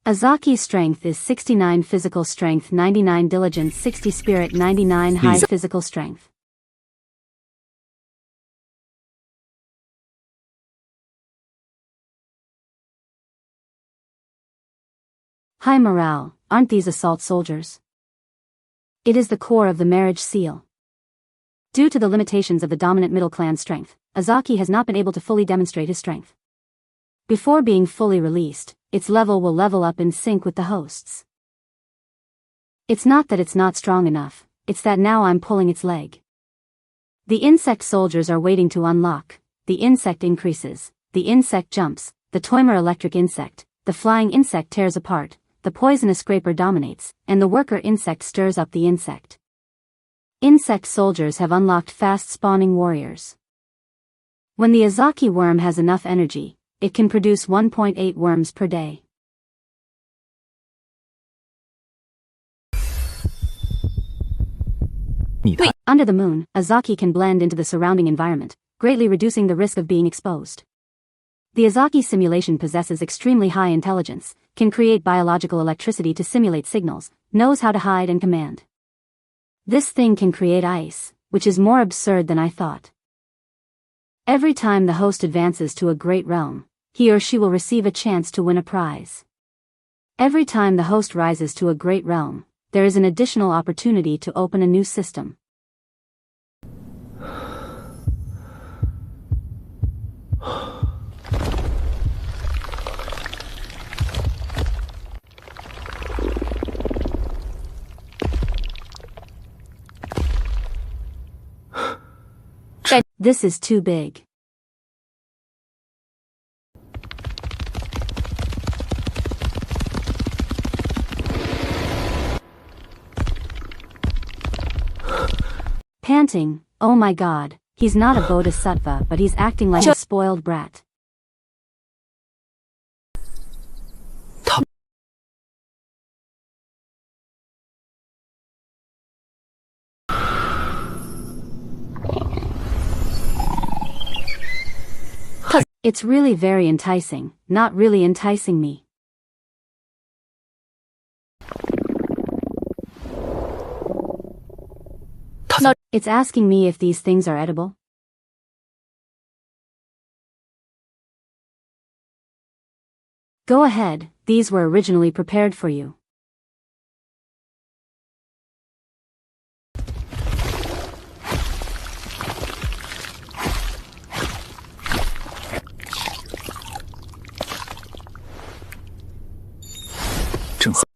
Azaki's strength is 69 physical strength, 99 diligence, 60 spirit, 99 high physical strength. High morale, aren't these assault soldiers? It is the core of the marriage seal. Due to the limitations of the dominant middle clan strength, Azaki has not been able to fully demonstrate his strength. Before being fully released, its level will level up in sync with the host's. It's not that it's not strong enough, it's that now I'm pulling its leg. The insect soldiers are waiting to unlock. The insect increases, the insect jumps, the Toimer electric insect, the flying insect tears apart, the poisonous scraper dominates, and the worker insect stirs up the insect. Insect soldiers have unlocked fast-spawning warriors. When the Azaki worm has enough energy, it can produce 1.8 worms per day. Under the moon, Azaki can blend into the surrounding environment, greatly reducing the risk of being exposed. The Azaki simulation possesses extremely high intelligence, can create biological electricity to simulate signals, knows how to hide and command. This thing can create ice, which is more absurd than I thought. Every time the host advances to a great realm, he or she will receive a chance to win a prize. Every time the host rises to a great realm, there is an additional opportunity to open a new system. This is too big. Panting, oh my god, he's not a bodhisattva but he's acting like a spoiled brat. It's really very enticing, not really enticing me. It's asking me if these things are edible. Go ahead, these were originally prepared for you.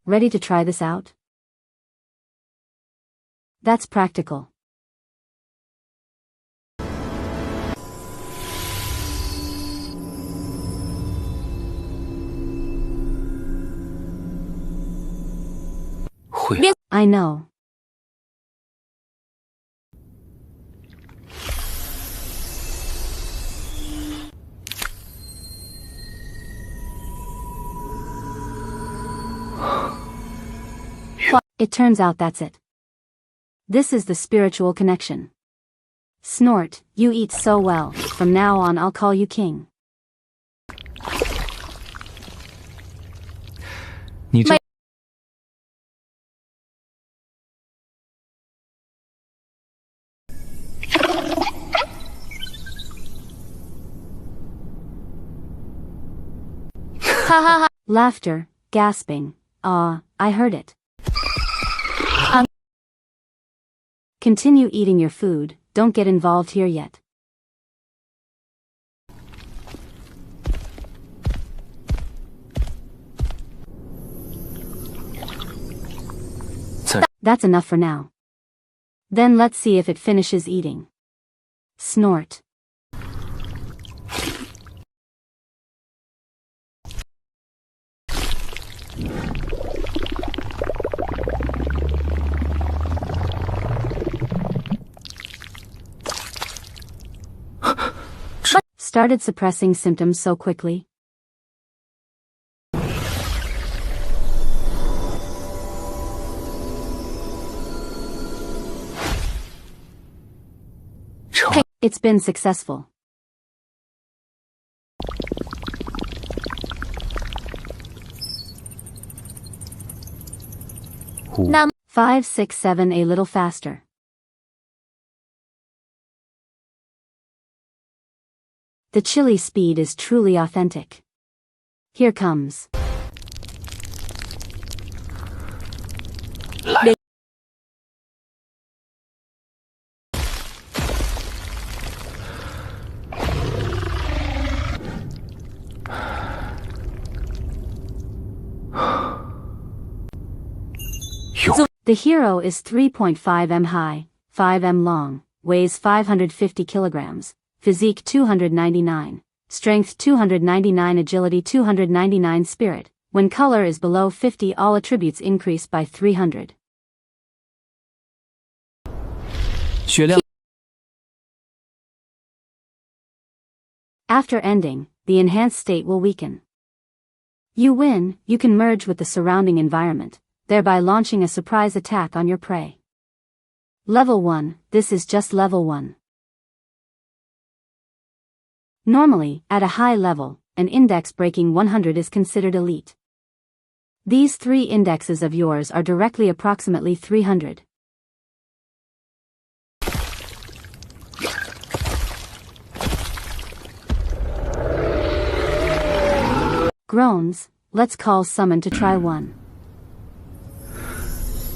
Ready to try this out? That's practical. I know. It turns out that's it. This is the spiritual connection. Snort, you eat so well, from now on I'll call you king. Laughter, gasping, I heard it. Continue eating your food, don't get involved here yet. That's enough for now. Then let's see if it finishes eating. Snort. started suppressing symptoms so quickly? It's been successful. 5, 6, 7 a little faster. The chili speed is truly authentic. Here comes. The hero is 3.5 m high, 5 m long, weighs 550 kilograms, physique 299, strength 299, agility 299, spirit. When color is below 50, all attributes increase by 300. 血量 After ending, the enhanced state will weaken. You win, you can merge with the surrounding environment, thereby launching a surprise attack on your prey. Level 1, this is just level 1. Normally, at a high level, an index breaking 100 is considered elite. These 3 indexes of yours are directly approximately 300. Groans, let's call summon to try one.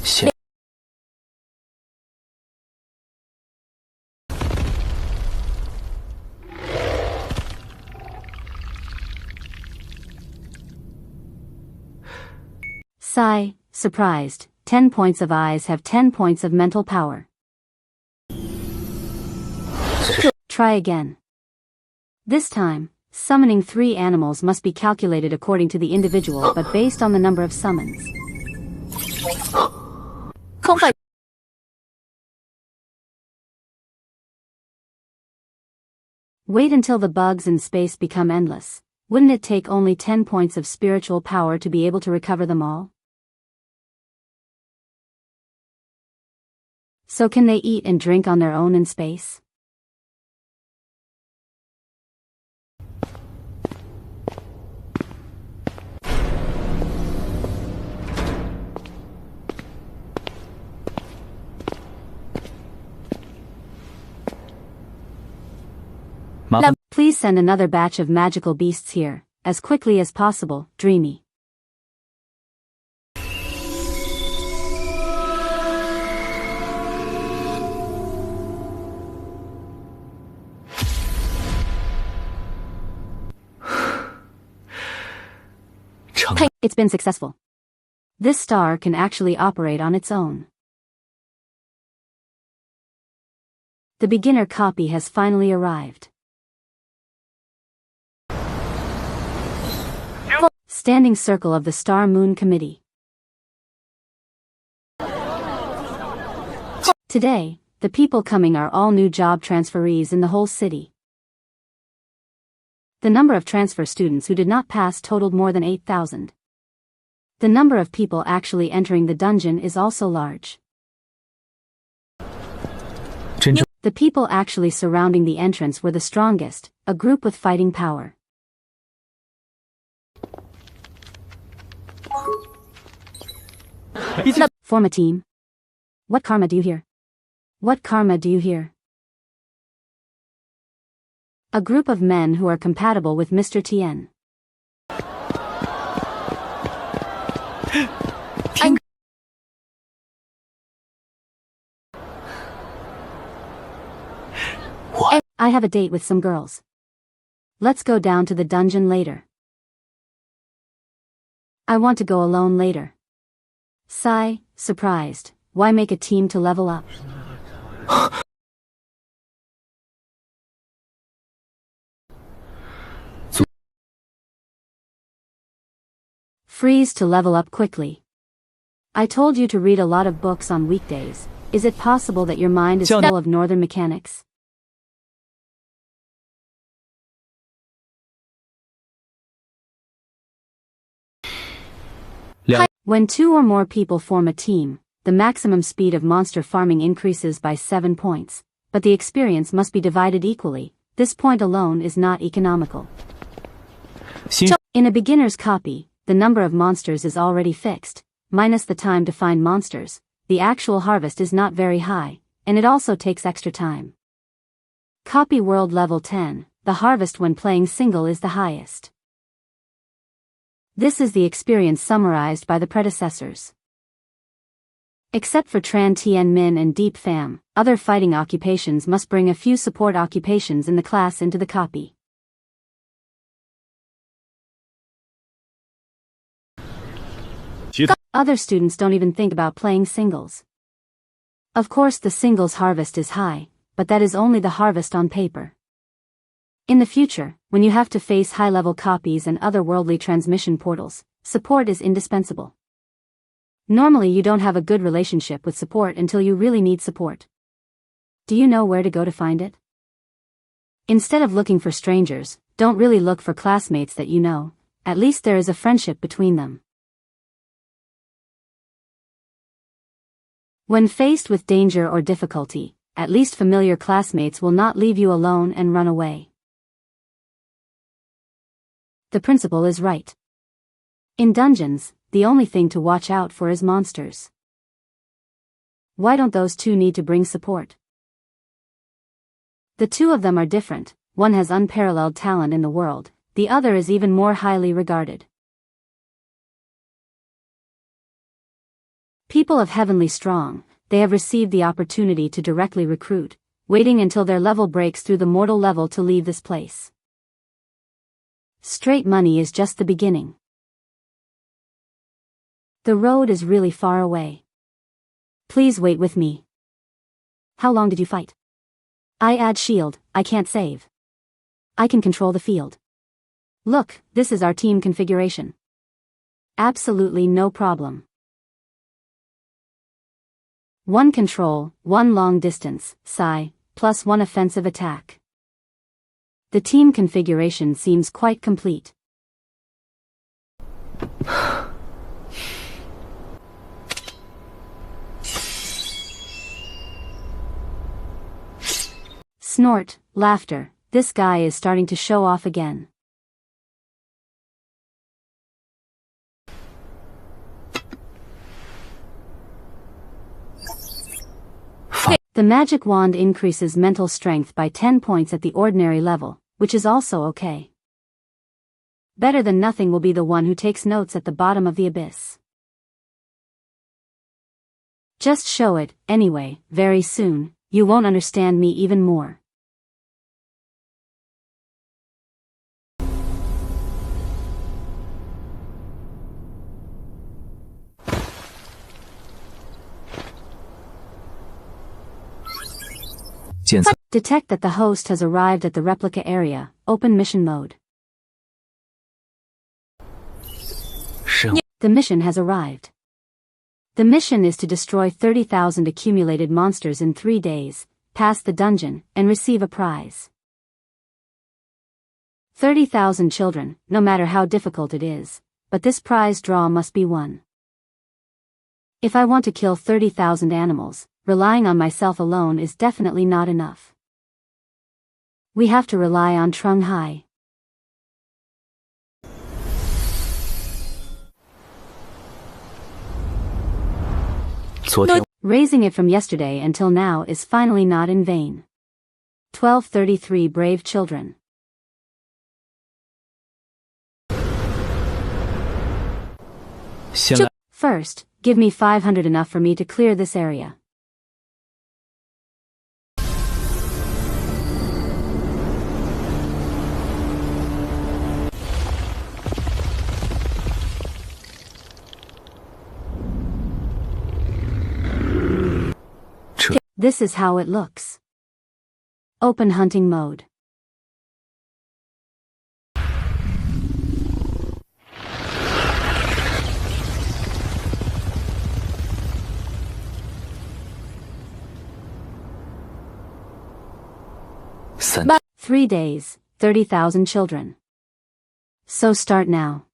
血 Sigh, surprised, 10 points of eyes have 10 points of mental power. Try again. This time, summoning 3 animals must be calculated according to the individual but based on the number of summons. Không phải. Wait until the bugs in space become endless. Wouldn't it take only 10 points of spiritual power to be able to recover them all? So can they eat and drink on their own in space? Please send another batch of magical beasts here, as quickly as possible, Dreamy. It's been successful. This star can actually operate on its own. The beginner copy has finally arrived. Standing circle of the Star Moon Committee. Today, the people coming are all new job transferees in the whole city. The number of transfer students who did not pass totaled more than 8,000. The number of people actually entering the dungeon is also large. The people actually surrounding the entrance were the strongest, a group with fighting power. Form a team. What karma do you hear? What karma do you hear? A group of men who are compatible with Mr. Tien. What? I have a date with some girls. Let's go down to the dungeon later. I want to go alone later. Sigh, surprised. Why make a team to level up? Freeze to level up quickly. I told you to read a lot of books on weekdays. Is it possible that your mind is full of northern mechanics? When 2 or more people form a team, the maximum speed of monster farming increases by 7 points, but the experience must be divided equally. This point alone is not economical. In a beginner's copy, the number of monsters is already fixed, minus the time to find monsters. The actual harvest is not very high, and it also takes extra time. Copy World Level 10, the harvest when playing single is the highest. This is the experience summarized by the predecessors. Except for Tran Tien Min and Deep Fam, other fighting occupations must bring a few support occupations in the class into the copy. Other students don't even think about playing singles. Of course the singles harvest is high, but that is only the harvest on paper. In the future, when you have to face high-level copies and otherworldly transmission portals, support is indispensable. Normally you don't have a good relationship with support until you really need support. Do you know where to go to find it? Instead of looking for strangers, don't really look for classmates that you know, at least there is a friendship between them. When faced with danger or difficulty, at least familiar classmates will not leave you alone and run away. The principal is right. In dungeons, the only thing to watch out for is monsters. Why don't those two need to bring support? The two of them are different, one has unparalleled talent in the world, the other is even more highly regarded. People of Heavenly Strong, they have received the opportunity to directly recruit, waiting until their level breaks through the mortal level to leave this place. Straight money is just the beginning. The road is really far away. Please wait with me. How long did you fight? I add shield, I can't save. I can control the field. Look, this is our team configuration. Absolutely no problem. 1 control, 1 long distance, psi, plus 1 offensive attack. The team configuration seems quite complete. Snort, laughter, this guy is starting to show off again. The magic wand increases mental strength by 10 points at the ordinary level, which is also okay. Better than nothing will be the one who takes notes at the bottom of the abyss. Just show it, anyway, very soon, you won't understand me even more. Detect that the host has arrived at the replica area, open mission mode. The mission has arrived. The mission is to destroy 30,000 accumulated monsters in 3 days, pass the dungeon, and receive a prize. 30,000 children, no matter how difficult it is, but this prize draw must be won. If I want to kill 30,000 animals, relying on myself alone is definitely not enough. We have to rely on Trung Hai. Raising it from yesterday until now is finally not in vain. 1233 brave children. First, give me 500 enough for me to clear this area. This is how it looks. Open hunting mode. But 3 days, 30,000 children. So start now.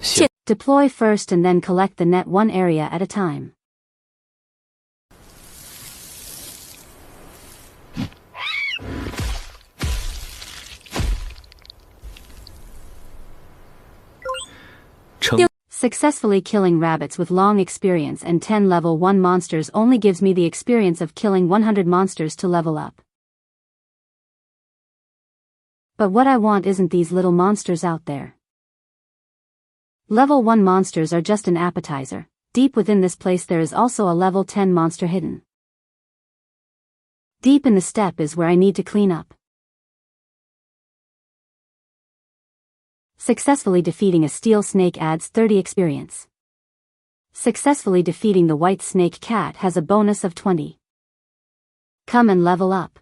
行， Deploy first and then collect the net one area at a time. Successfully killing rabbits with long experience and 10 level 1 monsters only gives me the experience of killing 100 monsters to level up. But what I want isn't these little monsters out there. Level 1 monsters are just an appetizer. Deep within this place there is also a level 10 monster hidden. Deep in the steppe is where I need to clean up. Successfully defeating a steel snake adds 30 experience. Successfully defeating the white snake cat has a bonus of 20. Come and level up.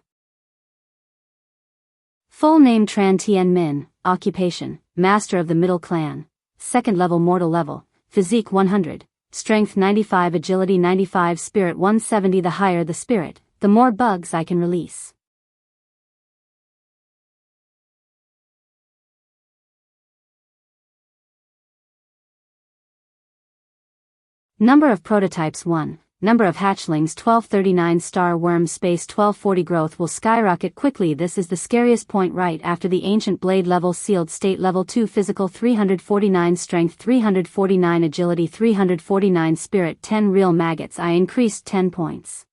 Full name Tran Tien Min, occupation, Master of the Middle Clan, 2nd level mortal level, physique 100, strength 95 agility 95 spirit 170 The higher the spirit, the more bugs I can release. Number of prototypes 1, number of hatchlings 1239 star worm space 1240 growth will skyrocket quickly. This is the scariest point right after the ancient blade level sealed state level 2 physical 349 strength 349 agility 349 spirit 10 real maggots I increased 10 points.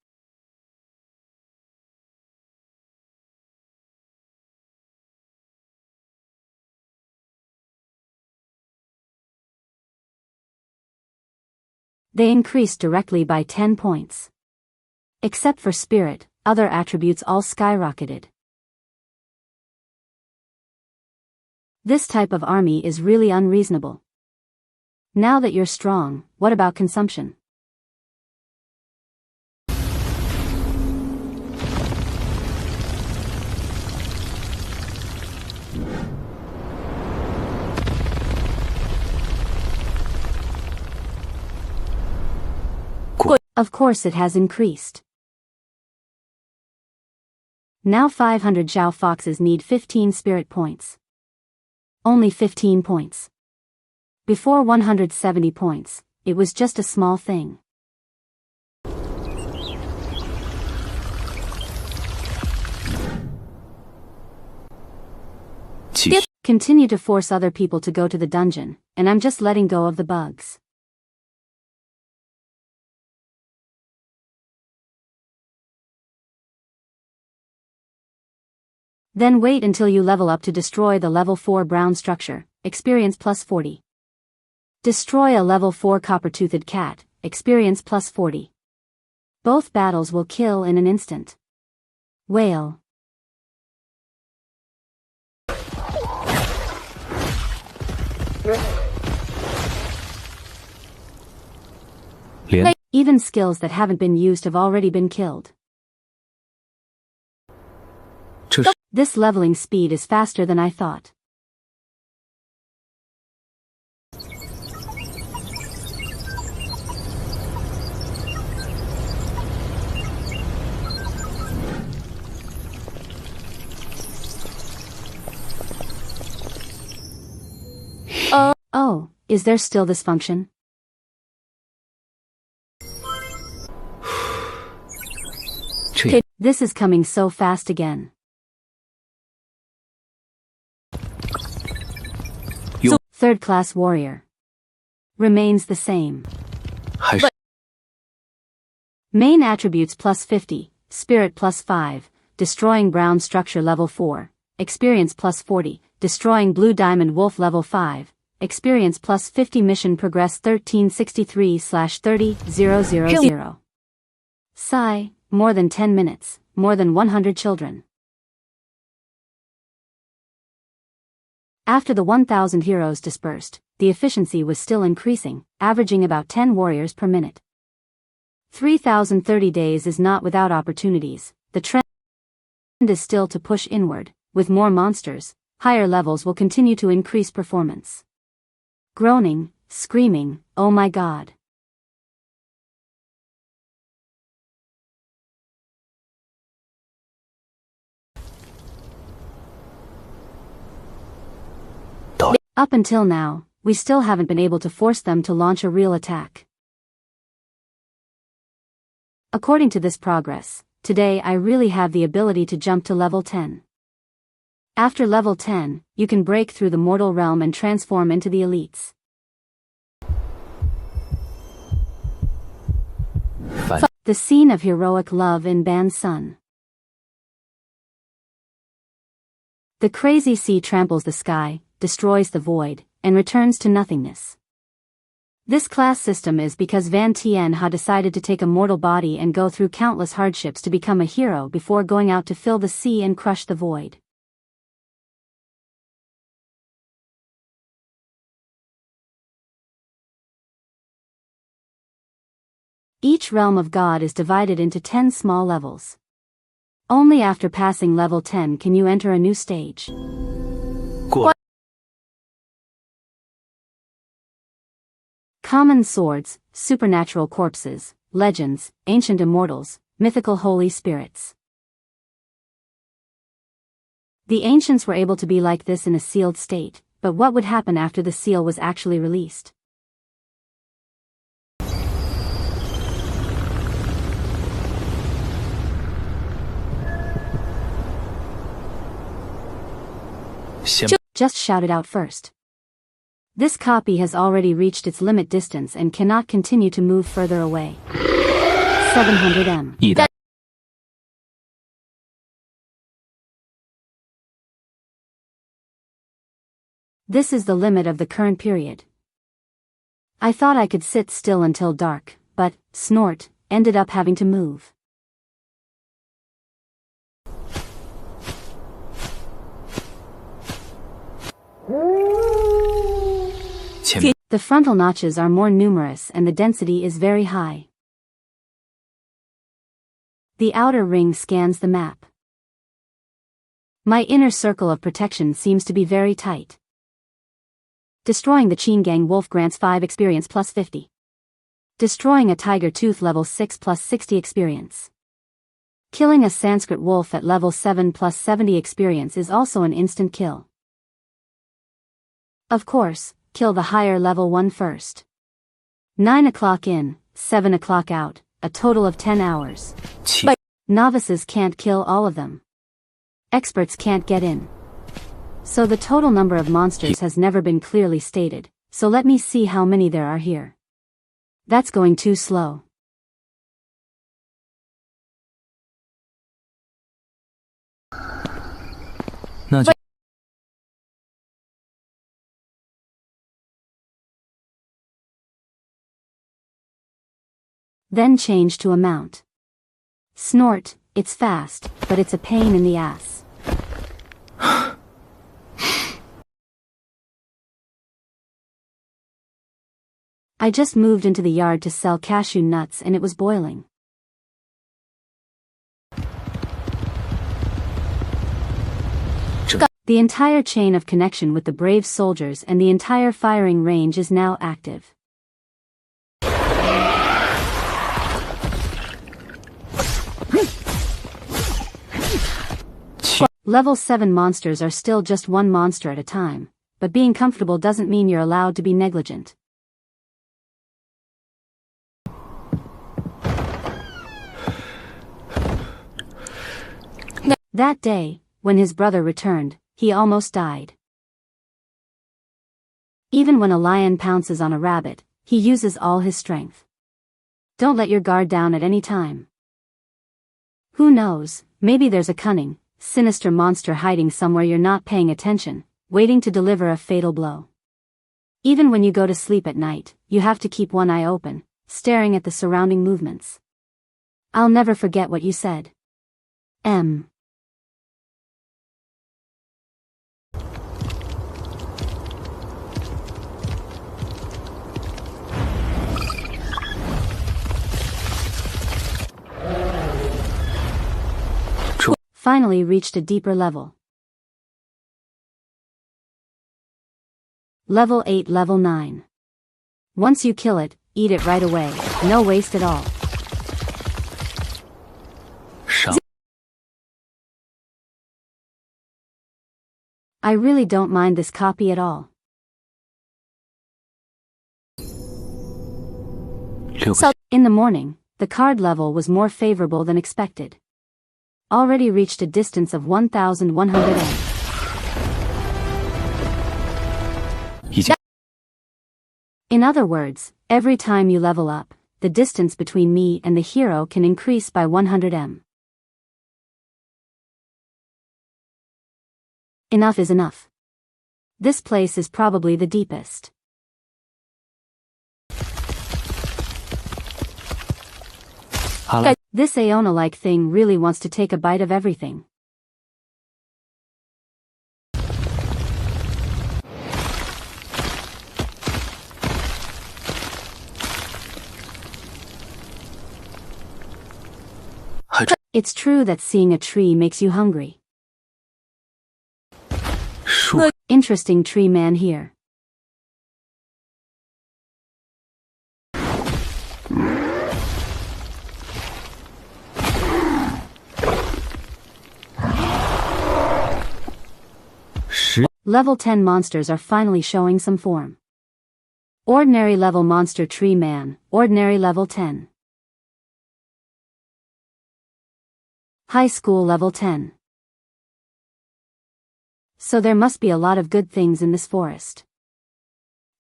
They increased directly by 10 points. Except for spirit, other attributes all skyrocketed. This type of army is really unreasonable. Now that you're strong, what about consumption? Of course it has increased. Now 500 Zhao foxes need 15 spirit points. Only 15 points. Before 170 points, it was just a small thing. Continue to force other people to go to the dungeon, and I'm just letting go of the bugs. Then wait until you level up to destroy the level 4 brown structure, experience plus 40. Destroy a level 4 copper-toothed cat, experience plus 40. Both battles will kill in an instant. Whale. Even skills that haven't been used have already been killed. This leveling speed is faster than I thought. Oh, is there still this function? This is coming so fast again. Third-class warrior. Remains the same. Main attributes plus 50, spirit plus 5, destroying brown structure level 4, experience plus 40, destroying blue diamond wolf level 5, experience plus 50 mission progress 1363/30,000. Sigh, more than 10 minutes, more than 100 children. After the 1,000 heroes dispersed, the efficiency was still increasing, averaging about 10 warriors per minute. 3,030 days is not without opportunities. The trend is still to push inward. With more monsters, higher levels will continue to increase performance. Groaning, screaming, oh my god. Up until now, we still haven't been able to force them to launch a real attack. According to this progress, today I really have the ability to jump to level 10. After level 10, you can break through the mortal realm and transform into the elites. The scene of heroic love in Ban's Sun. The crazy sea tramples the sky, destroys the void, and returns to nothingness. This class system is because Van Tien Ha decided to take a mortal body and go through countless hardships to become a hero before going out to fill the sea and crush the void. Each realm of God is divided into 10 small levels. Only after passing level 10 can you enter a new stage. Common swords, supernatural corpses, legends, ancient immortals, mythical holy spirits. The ancients were able to be like this in a sealed state, but what would happen after the seal was actually released? Just shout it out first. This copy has already reached its limit distance and cannot continue to move further away. 700 m. This is the limit of the current period. I thought I could sit still until dark, but, snort, ended up having to move. The frontal notches are more numerous and the density is very high. The outer ring scans the map. My inner circle of protection seems to be very tight. Destroying the Qin Gang Wolf grants 5 experience plus 50. Destroying a Tiger Tooth level 6 plus 60 experience. Killing a Sanskrit Wolf at level 7 plus 70 experience is also an instant kill. Of course, kill the higher level one first. 9 o'clock in, 7 o'clock out, a total of 10 hours. But novices can't kill all of them. Experts can't get in. So the total number of monsters has never been clearly stated, so let me see how many there are here. That's going too slow. Then change to a mount. Snort, it's fast, but it's a pain in the ass. I just moved into the yard to sell cashew nuts and it was boiling. The entire chain of connection with the brave soldiers and the entire firing range is now active. Level 7 monsters are still just one monster at a time, but being comfortable doesn't mean you're allowed to be negligent. That day, when his brother returned, he almost died. Even when a lion pounces on a rabbit, he uses all his strength. Don't let your guard down at any time. Who knows, maybe there's a cunning, sinister monster hiding somewhere you're not paying attention, waiting to deliver a fatal blow. Even when you go to sleep at night, you have to keep one eye open, staring at the surrounding movements. I'll never forget what you said. M. Finally reached a deeper level. Level 8, level 9. Once you kill it, eat it right away, no waste at all. I really don't mind this copy at all. In the morning, the card level was more favorable than expected. Already reached a distance of 1,100 m. In other words, every time you level up, the distance between me and the hero can increase by 100 m. Enough is enough. This place is probably the deepest. This Aeona-like thing really wants to take a bite of everything. It's true that seeing a tree makes you hungry. Interesting tree man here. Level 10 monsters are finally showing some form. Ordinary level monster tree man, ordinary level 10. High school level 10. So there must be a lot of good things in this forest.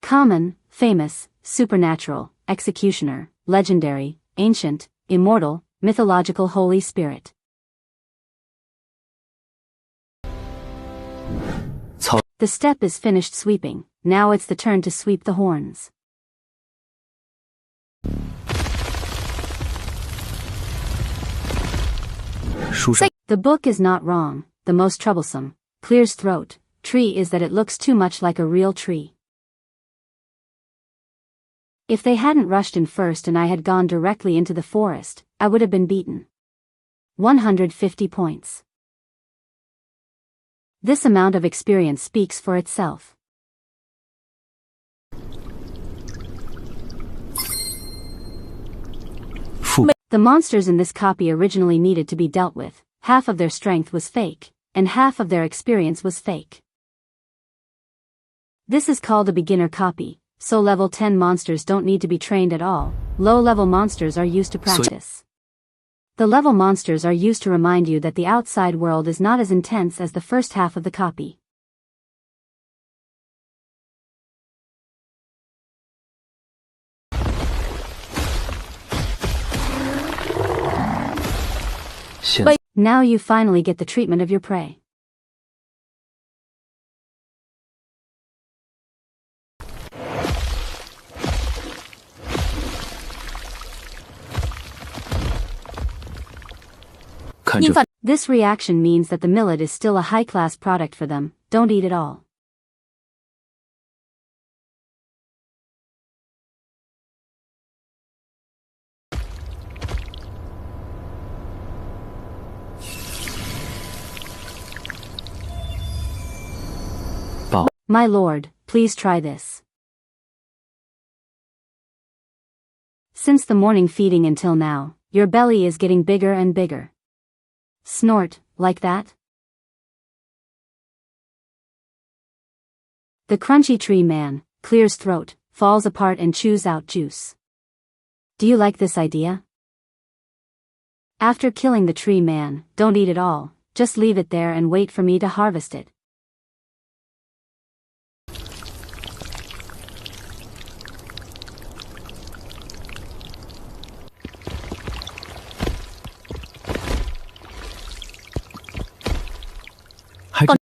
Common, famous, supernatural, executioner, legendary, ancient, immortal, mythological holy spirit. The steppe is finished sweeping, now it's the turn to sweep the horns. The book is not wrong, the most troublesome, clears throat, tree is that it looks too much like a real tree. If they hadn't rushed in first and I had gone directly into the forest, I would have been beaten. 150 points. This amount of experience speaks for itself. The monsters in this copy originally needed to be dealt with, half of their strength was fake, and half of their experience was fake. This is called a beginner copy, so level 10 monsters don't need to be trained at all, low-level monsters are used to practice. The level monsters are used to remind you that the outside world is not as intense as the first half of the copy. Now you finally get the treatment of your prey. This reaction means that the millet is still a high-class product for them, don't eat it all. My lord, please try this. Since the morning feeding until now, your belly is getting bigger and bigger. Snort, like that? The crunchy tree man, clears throat, falls apart and chews out juice. Do you like this idea? After killing the tree man, don't eat it all, just leave it there and wait for me to harvest it.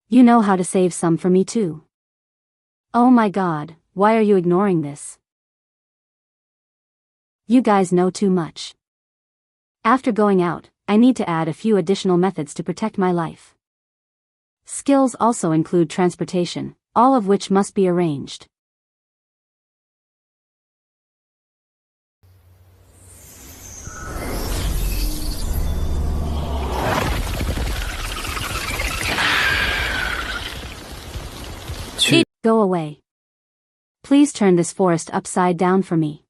You know how to save some for me too. Oh my god, why are you ignoring this? You guys know too much. After going out, I need to add a few additional methods to protect my life. Skills also include transportation, all of which must be arranged. Go away. Please turn this forest upside down for me.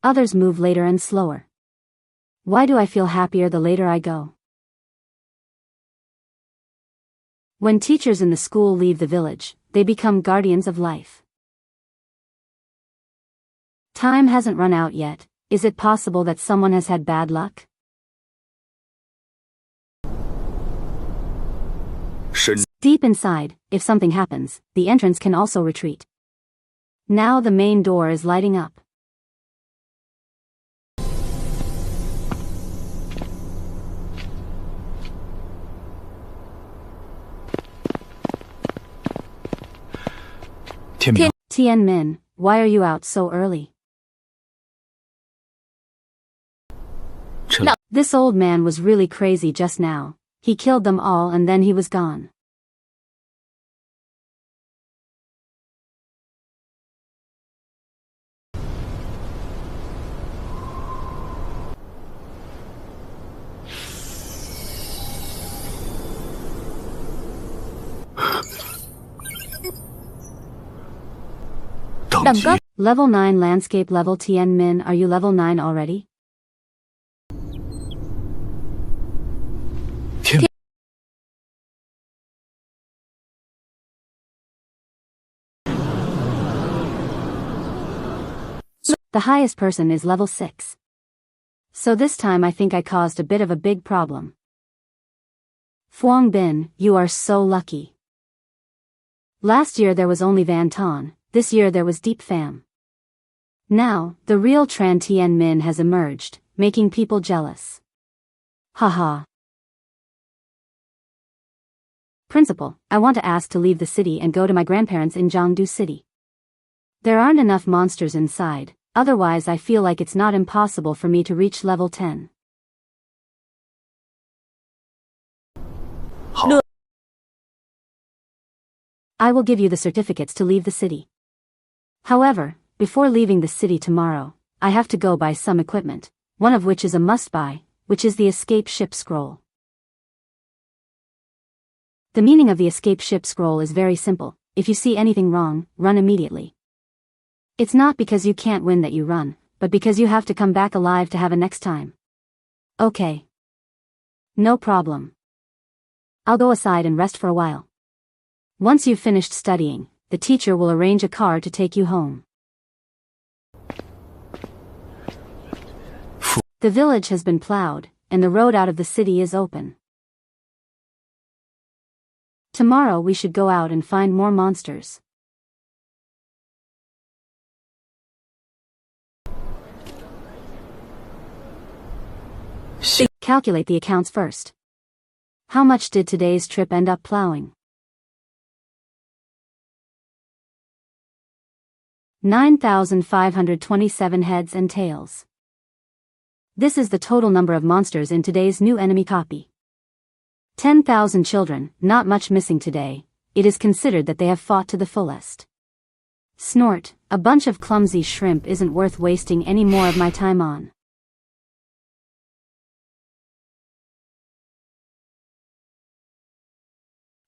Others move later and slower. Why do I feel happier the later I go? When teachers in the school leave the village, they become guardians of life. Time hasn't run out yet. Is it possible that someone has had bad luck? Deep inside, if something happens, the entrance can also retreat. Now the main door is lighting up. Tianmin, why are you out so early? This old man was really crazy just now. He killed them all and then he was gone. Đẳng cấp. Level 9 landscape level Tianmin, are you level 9 already? The highest person is level 6. So this time I think I caused a bit of a big problem. Phuong Bin, you are so lucky. Last year there was only Van Ton, this year there was Deep Pham. Now, the real Tran Tianmin has emerged, making people jealous. Haha. Principal, I want to ask to leave the city and go to my grandparents in Jiangdu City. There aren't enough monsters inside, otherwise I feel like it's not impossible for me to reach level 10. I will give you the certificates to leave the city. However, before leaving the city tomorrow, I have to go buy some equipment, one of which is a must-buy, which is the escape ship scroll. The meaning of the escape ship scroll is very simple. If you see anything wrong, run immediately. It's not because you can't win that you run, but because you have to come back alive to have a next time. Okay. No problem. I'll go aside and rest for a while. Once you've finished studying, the teacher will arrange a car to take you home. The village has been plowed, and the road out of the city is open. Tomorrow we should go out and find more monsters. Calculate the accounts first. How much did today's trip end up plowing? 9,527 heads and tails. This is the total number of monsters in today's new enemy copy. 10,000 children, not much missing today. It is considered that they have fought to the fullest. Snort, a bunch of clumsy shrimp isn't worth wasting any more of my time on.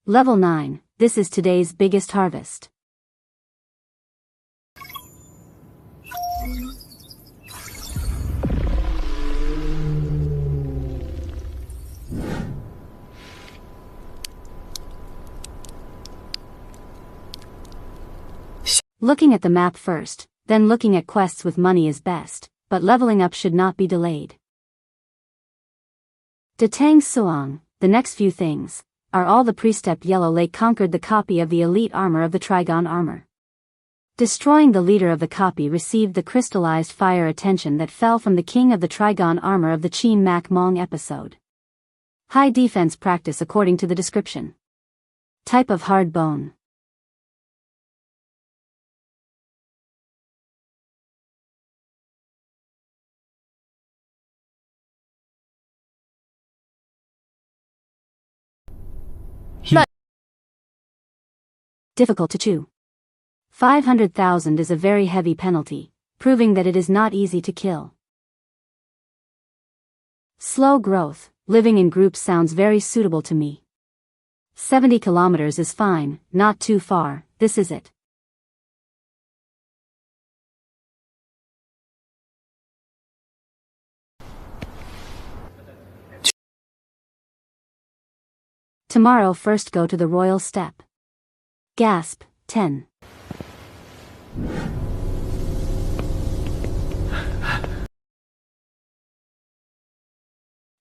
Level 9, this is today's biggest harvest. Looking at the map first, then looking at quests with money is best, but leveling up should not be delayed. Detang Suang, the next few things, are all the Prestep Yellow Lake conquered the copy of the elite armor of the Trigon armor. Destroying the leader of the copy received the crystallized fire attention that fell from the king of the Trigon armor of the Chin Mak Mong episode. High defense practice according to the description. Type of hard bone. Difficult to chew. 500,000 is a very heavy penalty, proving that it is not easy to kill. Slow growth, living in groups sounds very suitable to me. 70 kilometers is fine, not too far, this is it. Tomorrow first go to the royal step. Gasp, 10.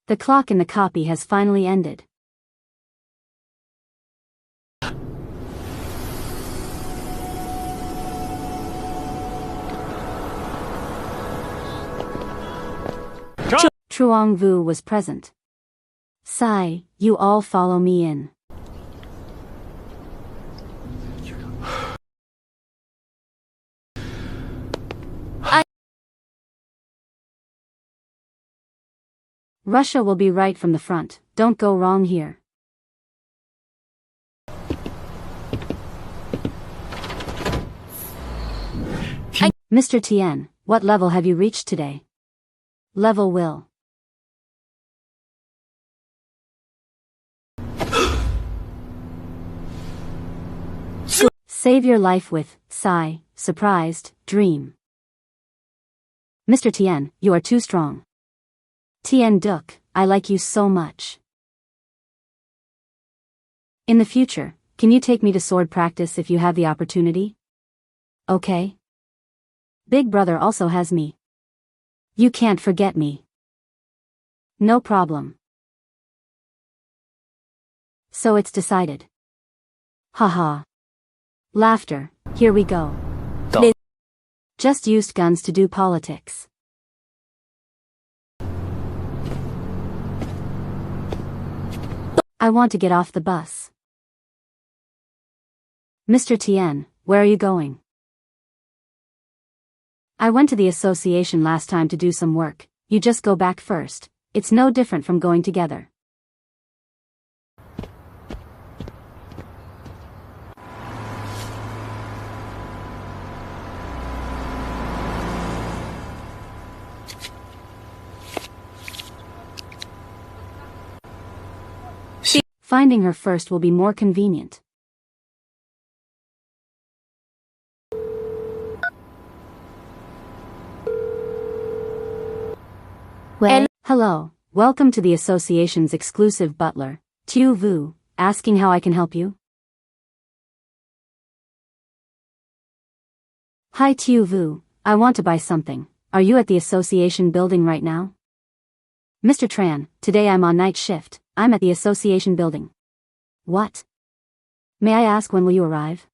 The clock in the copy has finally ended. Truong Vu was present. Sigh, you all follow me in. Russia will be right from the front, don't go wrong here. Mr. Tien, what level have you reached today? Level will. Save your life with, sigh, surprised, dream. Mr. Tien, you are too strong. Tien Duc, I like you so much. In the future, can you take me to sword practice if you have the opportunity? Okay. Big brother also has me. You can't forget me. No problem. So it's decided. Haha. Laughter, here we go. Just used guns to do politics. I want to get off the bus. Mr. Tien, where are you going? I went to the association last time to do some work, you just go back first, it's no different from going together. Finding her first will be more convenient. Well, hello, welcome to the association's exclusive butler, Thieu Vu, asking how I can help you? Hi Thieu Vu, I want to buy something, are you at the association building right now? Mr. Tran, today I'm on night shift, I'm at the association building. What? May I ask when will you arrive?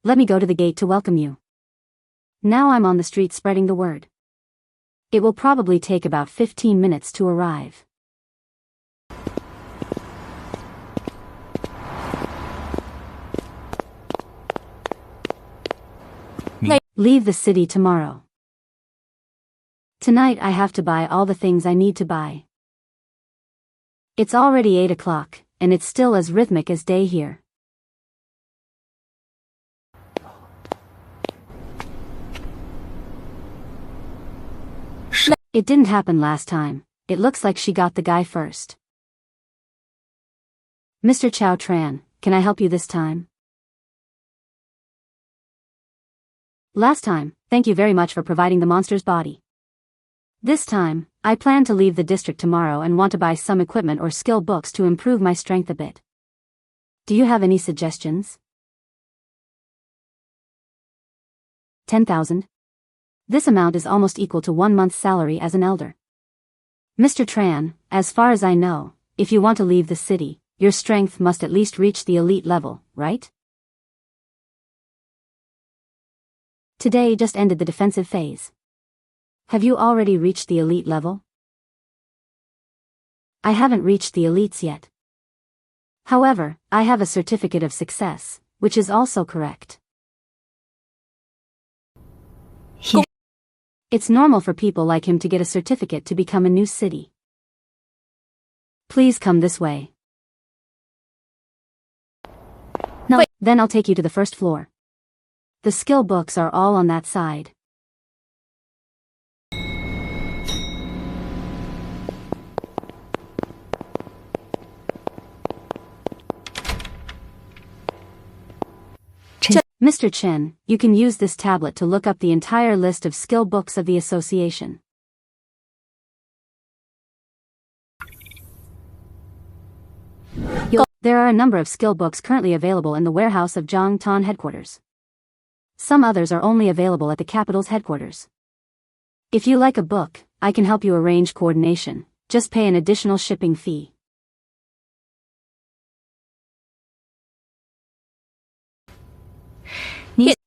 Let me go to the gate to welcome you. Now I'm on the street spreading the word. It will probably take about 15 minutes to arrive. Leave the city tomorrow. Tonight I have to buy all the things I need to buy. It's already 8 o'clock, and it's still as rhythmic as day here. It didn't happen last time, it looks like she got the guy first. Mr. Chao Tran, can I help you this time? Last time, thank you very much for providing the monster's body. This time, I plan to leave the district tomorrow and want to buy some equipment or skill books to improve my strength a bit. Do you have any suggestions? 10,000. This amount is almost equal to 1 month's salary as an elder. Mr. Tran, as far as I know, if you want to leave the city, your strength must at least reach the elite level, right? Today just ended the defensive phase. Have you already reached the elite level? I haven't reached the elites yet. However, I have a certificate of success, which is also correct. It's normal for people like him to get a certificate to become a new city. Please come this way. No, then I'll take you to the first floor. The skill books are all on that side. Mr. Chen, you can use this tablet to look up the entire list of skill books of the association. There are a number of skill books currently available in the warehouse of Zhangtan headquarters. Some others are only available at the capital's headquarters. If you like a book, I can help you arrange coordination. Just pay an additional shipping fee.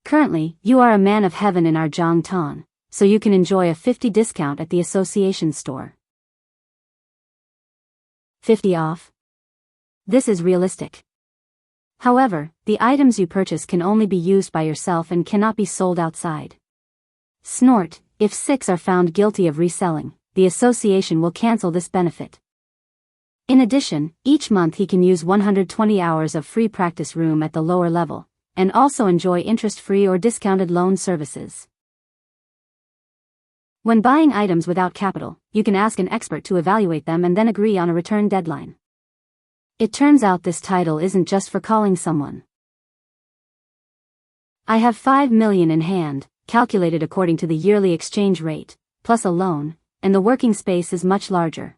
Currently, you are a man of heaven in our Zhangtan, so you can enjoy a 50% discount at the association store. 50 off? This is realistic. However, the items you purchase can only be used by yourself and cannot be sold outside. Snort, if 6 are found guilty of reselling, the association will cancel this benefit. In addition, each month he can use 120 hours of free practice room at the lower level, and also enjoy interest-free or discounted loan services. When buying items without capital, you can ask an expert to evaluate them and then agree on a return deadline. It turns out this title isn't just for calling someone. I have 5 million in hand, calculated according to the yearly exchange rate, plus a loan, and the working space is much larger.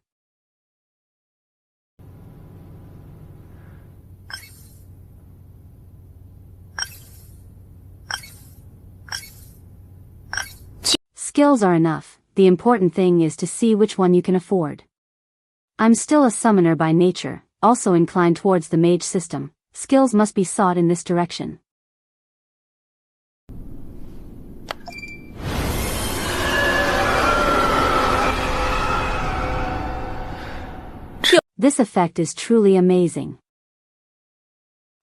Skills are enough, the important thing is to see which one you can afford. I'm still a summoner by nature, also inclined towards the mage system. Skills must be sought in this direction. This effect is truly amazing.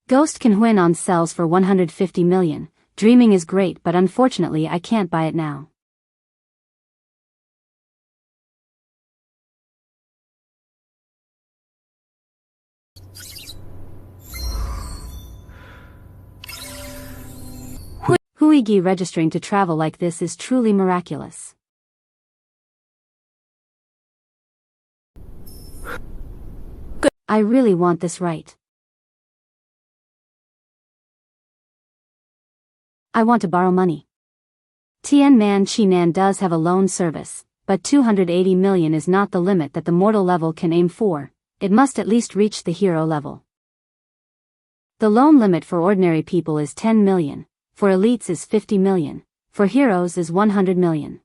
Ghost can win on cells for 150 million. Dreaming is great, but unfortunately I can't buy it now. Huigi registering to travel like this is truly miraculous. I really want this right. I want to borrow money. Tianman Chinan does have a loan service, but 280 million is not the limit that the mortal level can aim for. It must at least reach the hero level. The loan limit for ordinary people is 10 million. For elites is 50 million, for heroes is 100 million.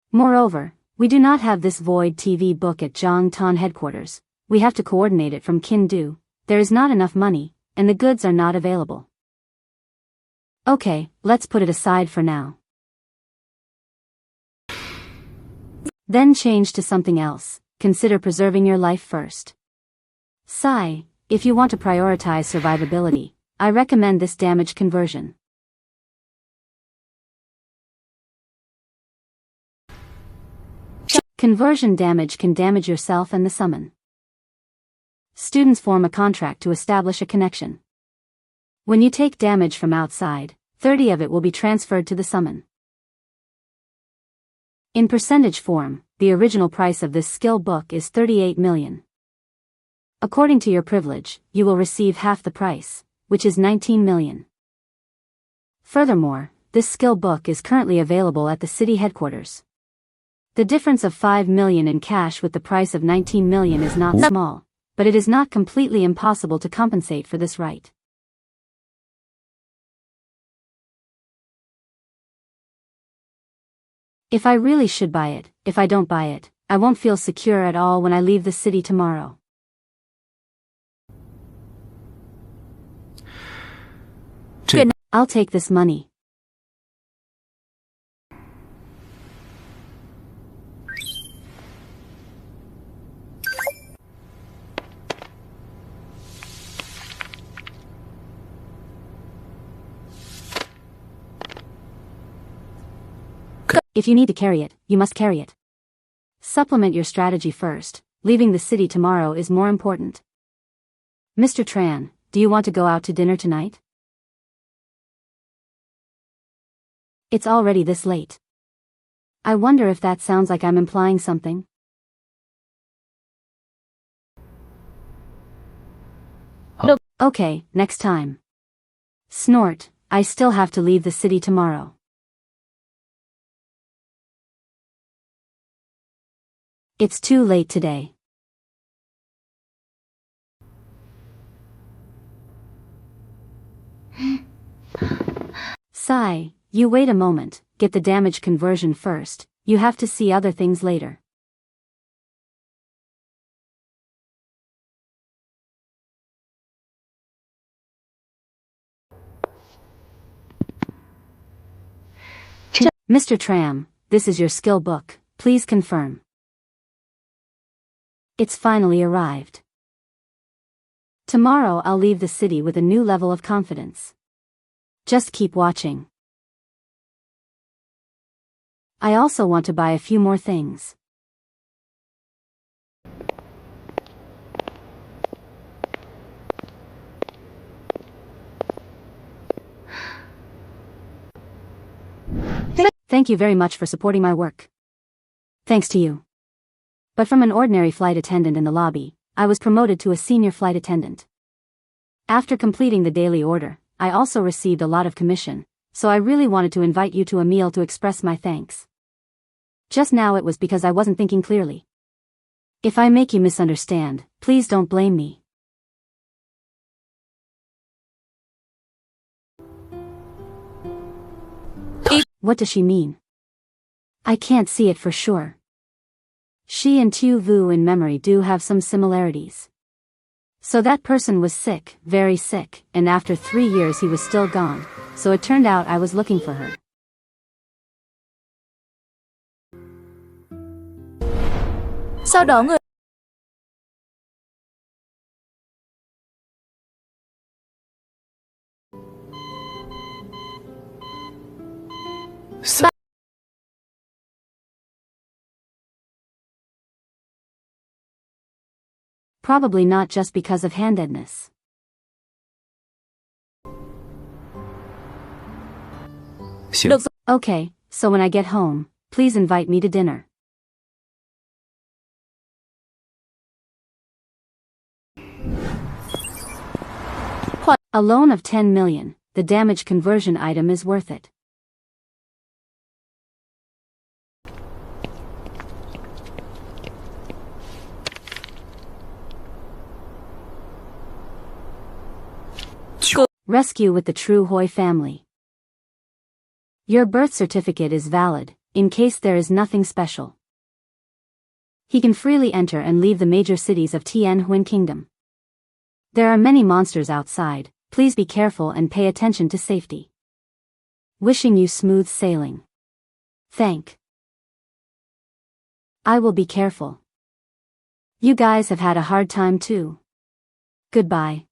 Moreover, we do not have this void TV book at Zhangtan headquarters. We have to coordinate it from Kindu. There is not enough money, and the goods are not available. Okay, let's put it aside for now. Then change to something else. Consider preserving your life first. Sai, if you want to prioritize survivability, I recommend this damage conversion. Conversion damage can damage yourself and the summon. Students form a contract to establish a connection. When you take damage from outside, 30 of it will be transferred to the summon. In percentage form, the original price of this skill book is 38 million. According to your privilege, you will receive half the price, which is 19 million. Furthermore, this skill book is currently available at the city headquarters. The difference of 5 million in cash with the price of 19 million is not small, but it is not completely impossible to compensate for this right. If I really should buy it, if I don't buy it, I won't feel secure at all when I leave the city tomorrow. I'll take this money. If you need to carry it, you must carry it. Supplement your strategy first. Leaving the city tomorrow is more important. Mr. Tran, do you want to go out to dinner tonight? It's already this late. I wonder if that sounds like I'm implying something. Huh? Okay, next time. Snort, I still have to leave the city tomorrow. It's too late today. Sigh, you wait a moment, get the damage conversion first, you have to see other things later. Mr. Tram, this is your skill book, please confirm. It's finally arrived. Tomorrow I'll leave the city with a new level of confidence. Just keep watching. I also want to buy a few more things. Thank you very much for supporting my work. Thanks to you. But from an ordinary flight attendant in the lobby, I was promoted to a senior flight attendant. After completing the daily order, I also received a lot of commission, so I really wanted to invite you to a meal to express my thanks. Just now it was because I wasn't thinking clearly. If I make you misunderstand, please don't blame me. What does she mean? I can't see it for sure. She and Tu Vu in memory do have some similarities. So that person was sick, very sick, and after 3 years he was still gone, so it turned out I was looking for her. Sau đó người Probably not just because of handedness. Được rồi. Okay, so when I get home, please invite me to dinner. A loan of 10 million, the damage conversion item is worth it. Rescue with the True Hoi family. Your birth certificate is valid, in case there is nothing special. He can freely enter and leave the major cities of Tien Huynh Kingdom. There are many monsters outside, please be careful and pay attention to safety. Wishing you smooth sailing. Thank. I will be careful. You guys have had a hard time too. Goodbye.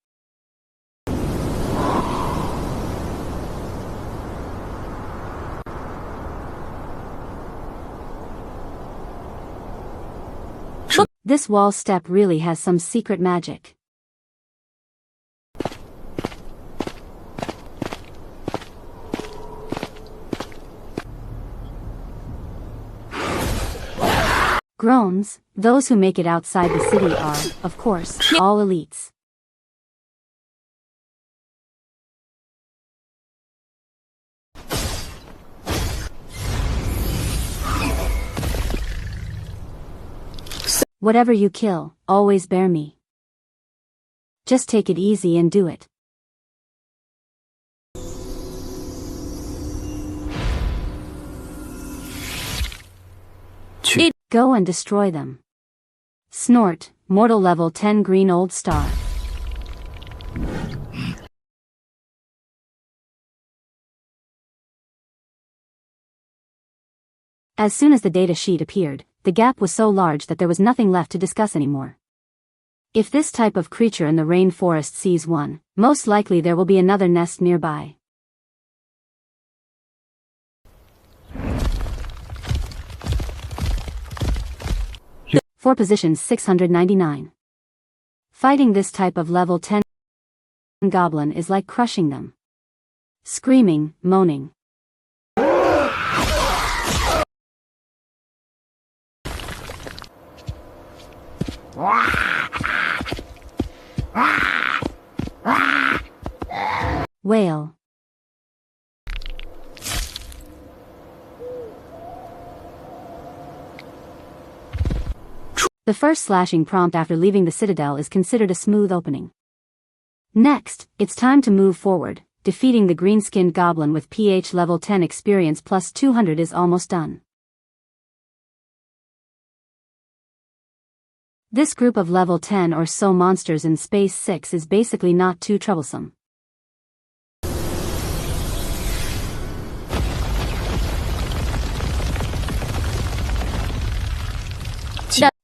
This wall step really has some secret magic. Groans, those who make it outside the city are, of course, all elites. Whatever you kill, always bear me. Just take it easy and do it. Go and destroy them. Snort, mortal level 10 green old star. As soon as the data sheet appeared, the gap was so large that there was nothing left to discuss anymore. If this type of creature in the rainforest sees one, most likely there will be another nest nearby. For position 699. Fighting this type of level 10 goblin is like crushing them. Screaming, moaning. Wail. The first slashing prompt after leaving the citadel is considered a smooth opening. Next, it's time to move forward, defeating the green-skinned goblin with PH level 10 experience plus 200 is almost done. This group of level 10 or so monsters in Space 6 is basically not too troublesome.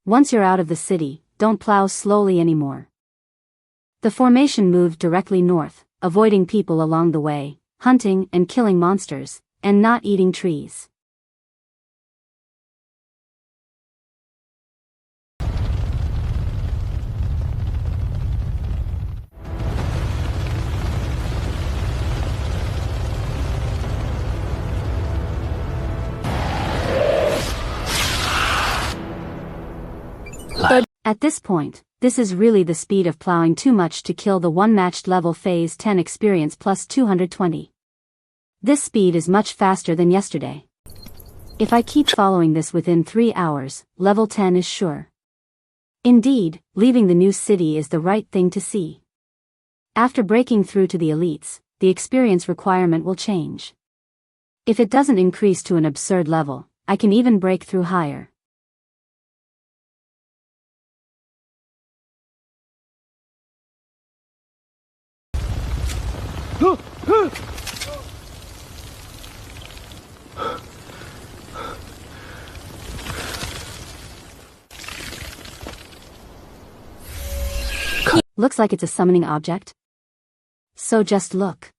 Once you're out of the city, don't plow slowly anymore. The formation moved directly north, avoiding people along the way, hunting and killing monsters, and not eating trees. At this point, this is really the speed of plowing too much to kill the one matched level phase 10 experience plus 220. This speed is much faster than yesterday. If I keep following this within 3 hours, level 10 is sure. Indeed, leaving the new city is the right thing to see. After breaking through to the elites, the experience requirement will change. If it doesn't increase to an absurd level, I can even break through higher. Looks like it's a summoning object. So just look.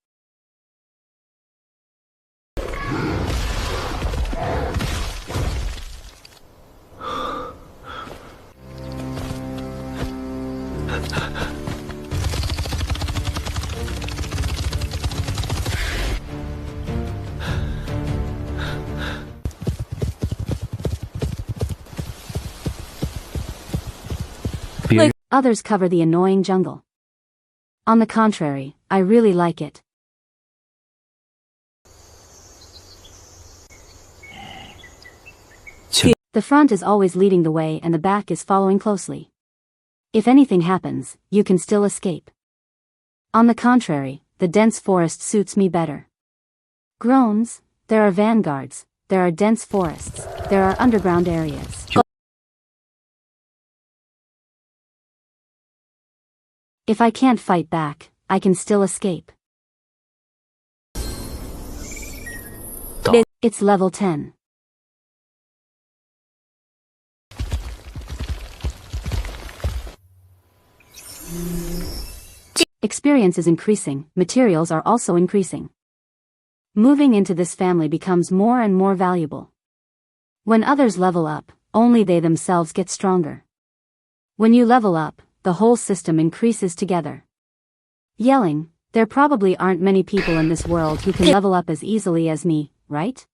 Others cover the annoying jungle. On the contrary, I really like it. The front is always leading the way and the back is following closely. If anything happens, you can still escape. On the contrary, the dense forest suits me better. Groans, there are vanguards, there are dense forests, there are underground areas. If I can't fight back, I can still escape. It's level 10. Experience is increasing, materials are also increasing. Moving into this family becomes more and more valuable. When others level up, only they themselves get stronger. When you level up, the whole system increases together. Yelling, there probably aren't many people in this world who can level up as easily as me, right?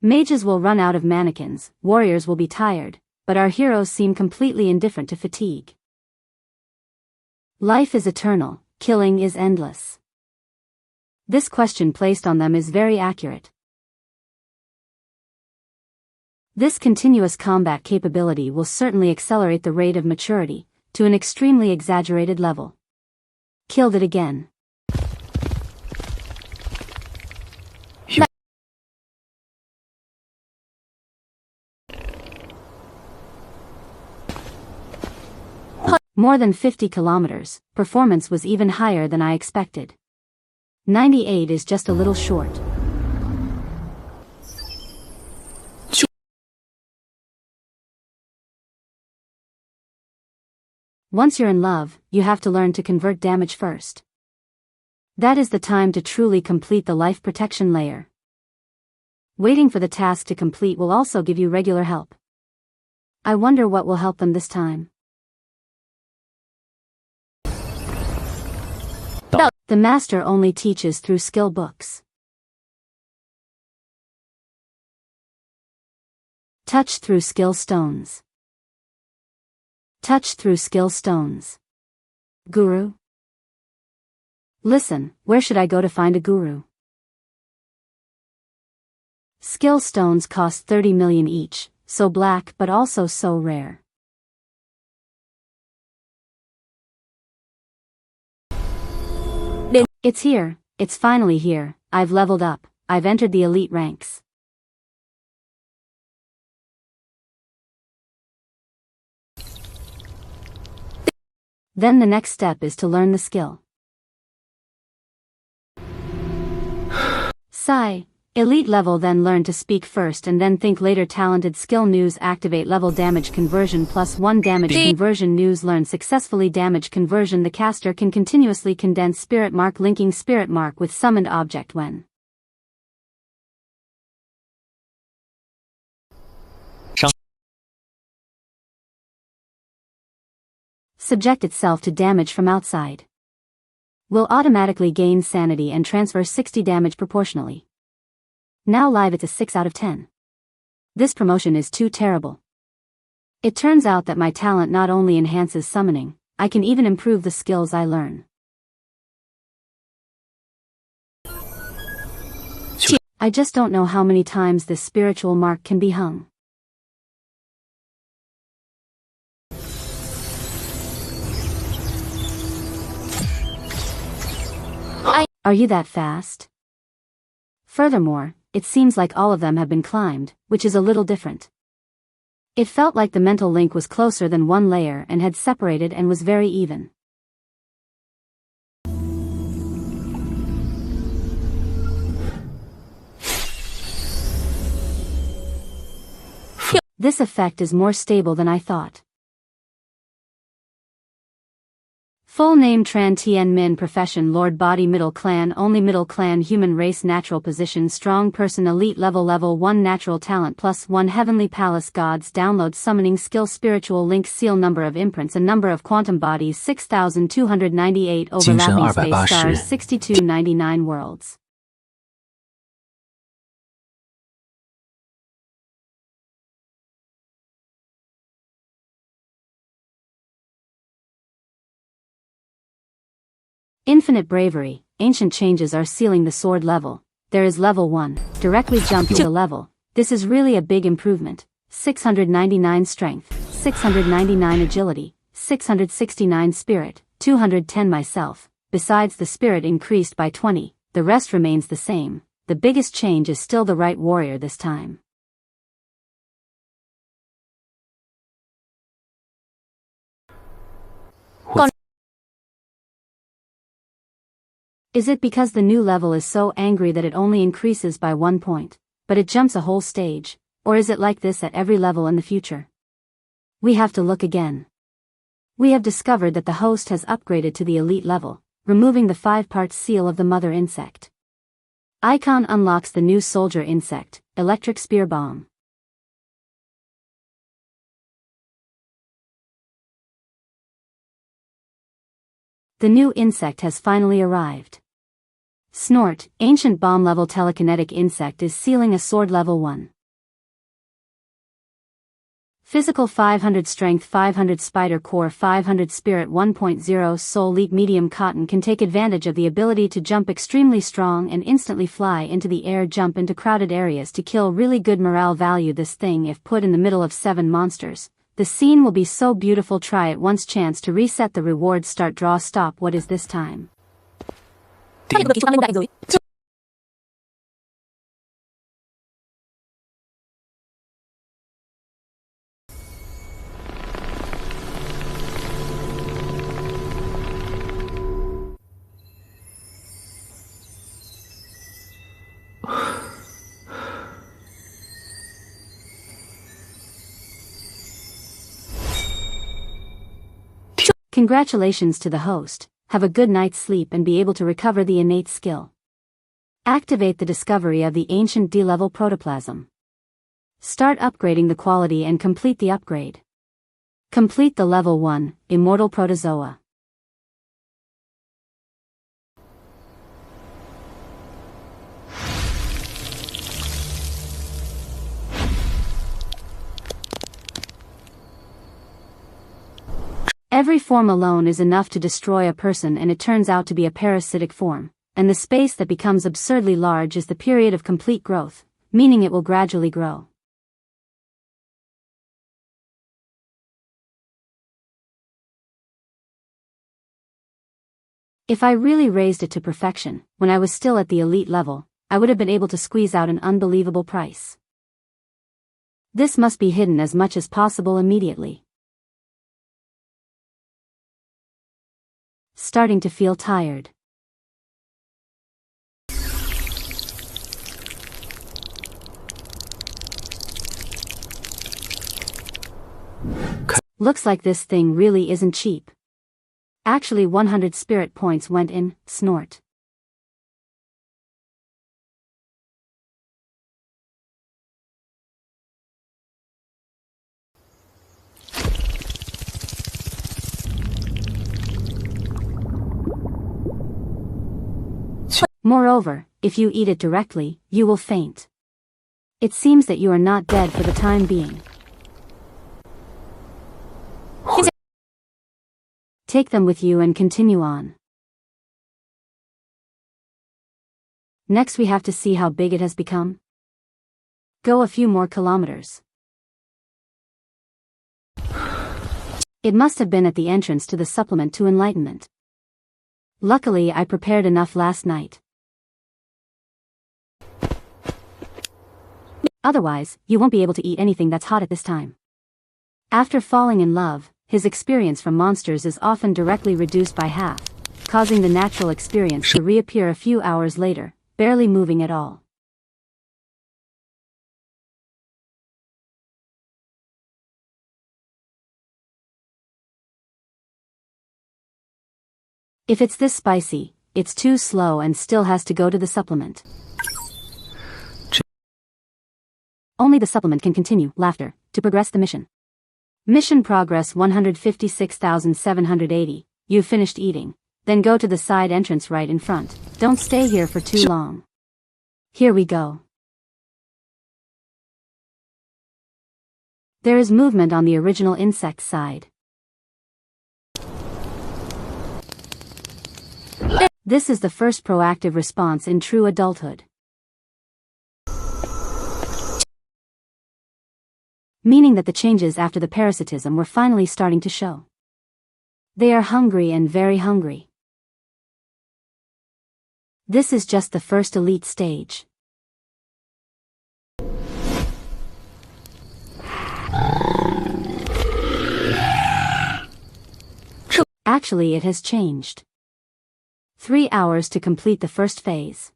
Mages will run out of mannequins, warriors will be tired, but our heroes seem completely indifferent to fatigue. Life is eternal, killing is endless. This question placed on them is very accurate. This continuous combat capability will certainly accelerate the rate of maturity, to an extremely exaggerated level. Killed it again. More than 50 kilometers, performance was even higher than I expected. 98 is just a little short. Once you're in love, you have to learn to convert damage first. That is the time to truly complete the life protection layer. Waiting for the task to complete will also give you regular help. I wonder what will help them this time. The master only teaches through skill books. Touch through skill stones. Touch through skill stones. Guru? Listen, where should I go to find a guru? Skill stones cost 30 million each, so black but also so rare. It's here, it's finally here, I've leveled up, I've entered the elite ranks. Then the next step is to learn the skill. Sigh. Elite level, then learn to speak first and then think later. Talented skill news activate level damage conversion +1 damage conversion news learn successfully damage conversion. The caster can continuously condense spirit mark linking spirit mark with summoned object when subject itself to damage from outside. Will automatically gain sanity and transfer 60 damage proportionally. Now live it's a 6 out of 10. This promotion is too terrible. It turns out that my talent not only enhances summoning, I can even improve the skills I learn. I just don't know how many times this spiritual mark can be hung. Are you that fast? Furthermore, it seems like all of them have been climbed, which is a little different. It felt like the mental link was closer than one layer and had separated and was very even. This effect is more stable than I thought. Full name Tran Tien Min Profession Lord Body Middle Clan Only Middle Clan Human Race Natural Position Strong Person Elite Level 1 Natural Talent +1 Heavenly Palace Gods Download Summoning Skill Spiritual Link Seal Number of Imprints and Number of Quantum Bodies 6298 Overlapping Space Stars 6299 Worlds. Infinite Bravery, Ancient Changes are sealing the sword level. There is level 1, directly jump to the level. This is really a big improvement. 699 Strength, 699 Agility, 669 Spirit, 210 Myself. Besides the Spirit increased by 20, the rest remains the same. The biggest change is still the right warrior this time. Is it because the new level is so angry that it only increases by 1 point, but it jumps a whole stage, or is it like this at every level in the future? We have to look again. We have discovered that the host has upgraded to the elite level, removing the 5-part seal of the mother insect. Icon unlocks the new soldier insect, Electric Spear Bomb. The new insect has finally arrived. Snort, Ancient Bomb Level Telekinetic Insect is sealing a sword level 1. Physical 500 Strength 500 Spider Core 500 Spirit 1.0 Soul Leap Medium Cotton can take advantage of the ability to jump extremely strong and instantly fly into the air. Jump into crowded areas to kill. Really good morale value. This thing if put in the middle of 7 monsters. The scene will be so beautiful. Try it once. Chance to reset the reward. Start draw stop. What is this time? Congratulations to the host. Have a good night's sleep and be able to recover the innate skill. Activate the discovery of the ancient D-level protoplasm. Start upgrading the quality and complete the upgrade. Complete the level 1, Immortal Protozoa. Every form alone is enough to destroy a person, and it turns out to be a parasitic form, and the space that becomes absurdly large is the period of complete growth, meaning it will gradually grow. If I really raised it to perfection, when I was still at the elite level, I would have been able to squeeze out an unbelievable price. This must be hidden as much as possible immediately. Starting to feel tired. Looks like this thing really isn't cheap. Actually 100 spirit points went in, snort. Moreover, if you eat it directly, you will faint. It seems that you are not dead for the time being. Take them with you and continue on. Next we have to see how big it has become. Go a few more kilometers. It must have been at the entrance to the supplement to enlightenment. Luckily I prepared enough last night. Otherwise, you won't be able to eat anything that's hot at this time. After falling in love, his experience from monsters is often directly reduced by half, causing the natural experience to reappear a few hours later, barely moving at all. If it's this spicy, it's too slow and still has to go to the supplement. Only the supplement can continue, laughter, to progress the mission. Mission progress 156,780, you've finished eating, then go to the side entrance right in front, don't stay here for too long. Here we go. There is movement on the original insect side. This is the first proactive response in true adulthood. Meaning that the changes after the parasitism were finally starting to show. They are hungry and very hungry. This is just the first elite stage. Actually, it has changed. 3 hours to complete the first phase.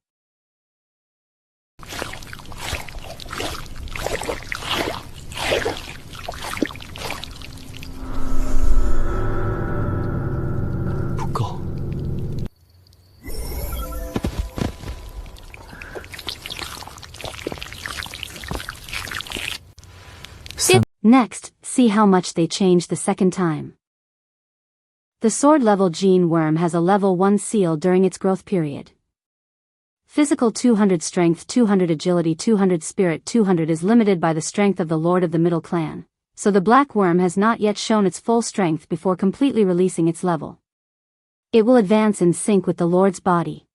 Next, see how much they changed the second time. The sword level gene worm has a level 1 seal during its growth period. Physical 200 strength 200 agility 200 spirit 200 is limited by the strength of the lord of the middle clan, so the black worm has not yet shown its full strength before completely releasing its level. It will advance in sync with the lord's body.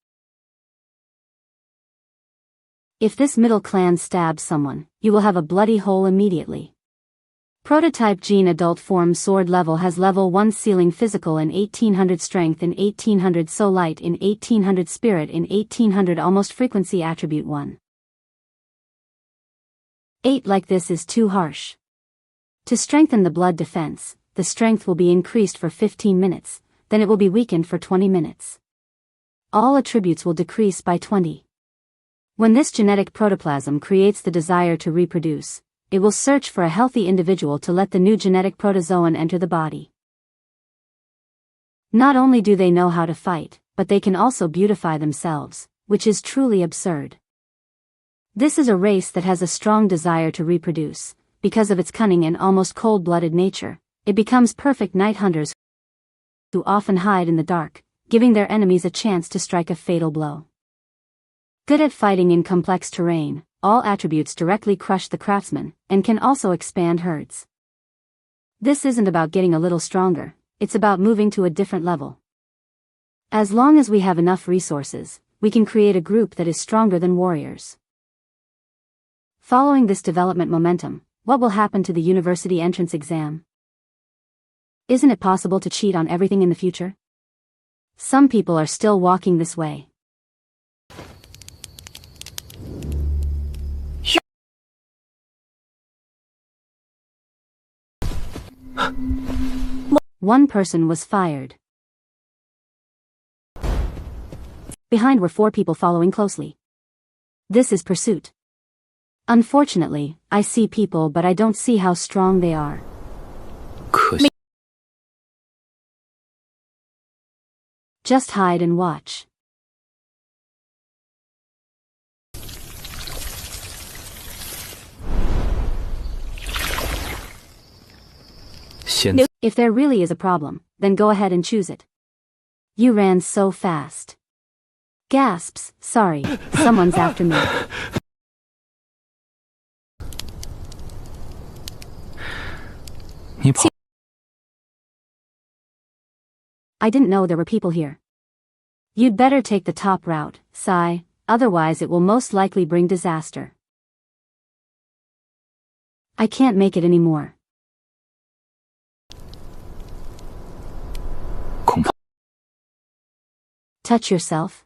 If this middle clan stabs someone, you will have a bloody hole immediately. Prototype gene adult form sword level has level 1 sealing physical in 1800 strength in 1800 so light in 1800 spirit in 1800 almost frequency attribute 1. 8 like this is too harsh. To strengthen the blood defense, the strength will be increased for 15 minutes, then it will be weakened for 20 minutes. All attributes will decrease by 20. When this genetic protoplasm creates the desire to reproduce, it will search for a healthy individual to let the new genetic protozoan enter the body. Not only do they know how to fight, but they can also beautify themselves, which is truly absurd. This is a race that has a strong desire to reproduce. Because of its cunning and almost cold-blooded nature, it becomes perfect night hunters who often hide in the dark, giving their enemies a chance to strike a fatal blow. Good at fighting in complex terrain, all attributes directly crush the craftsman, and can also expand herds. This isn't about getting a little stronger, it's about moving to a different level. As long as we have enough resources, we can create a group that is stronger than warriors. Following this development momentum, what will happen to the university entrance exam? Isn't it possible to cheat on everything in the future? Some people are still walking this way. One person was fired. Behind were 4 people following closely. This is pursuit. Unfortunately, I see people but I don't see how strong they are. 可惜 Just hide and watch. 现在 If there really is a problem, then go ahead and choose it. You ran so fast. Gasps, sorry, someone's after me. 你跑 I didn't know there were people here. You'd better take the top route, Sai, otherwise it will most likely bring disaster. I can't make it anymore. 恐怕 Touch yourself.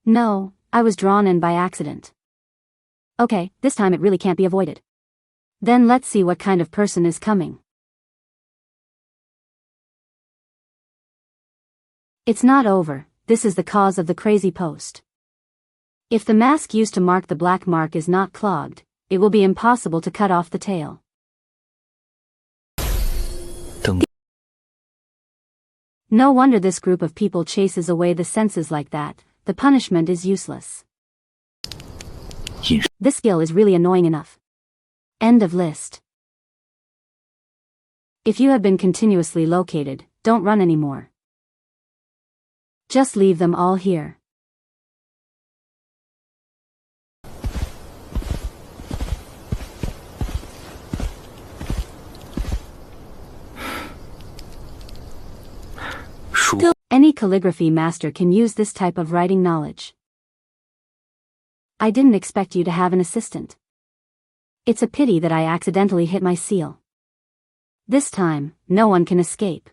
No, I was drawn in by accident. Okay, this time it really can't be avoided. Then let's see what kind of person is coming. It's not over, this is the cause of the crazy post. If the mask used to mark the black mark is not clogged, it will be impossible to cut off the tail. 等 No wonder this group of people chases away the senses like that, the punishment is useless. 饮 This skill is really annoying enough. End of list. If you have been continuously located, don't run anymore. Just leave them all here. Any calligraphy master can use this type of writing knowledge. I didn't expect you to have an assistant. It's a pity that I accidentally hit my seal. This time, no one can escape.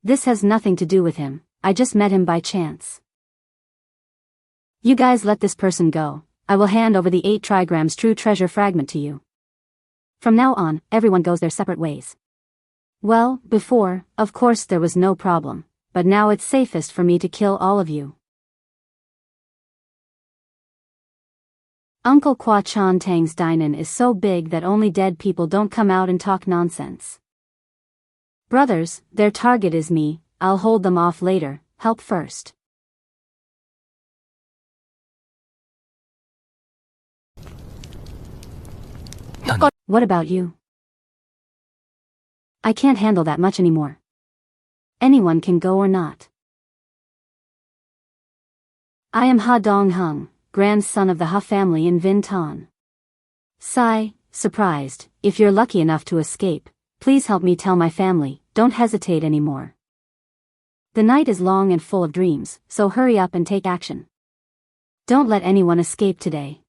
This has nothing to do with him, I just met him by chance. You guys let this person go, I will hand over the 8 trigrams true treasure fragment to you. From now on, everyone goes their separate ways. Well, before, of course there was no problem, but now it's safest for me to kill all of you. Uncle Kwa Chan Tang's Dinan is so big that only dead people don't come out and talk nonsense. Brothers, their target is me, I'll hold them off later, help first. What about you? I can't handle that much anymore. Anyone can go or not. I am Ha Dong Hung, grandson of the Ha family in Vin Ton. Sai, surprised, if you're lucky enough to escape, please help me tell my family, don't hesitate anymore. The night is long and full of dreams, so hurry up and take action. Don't let anyone escape today.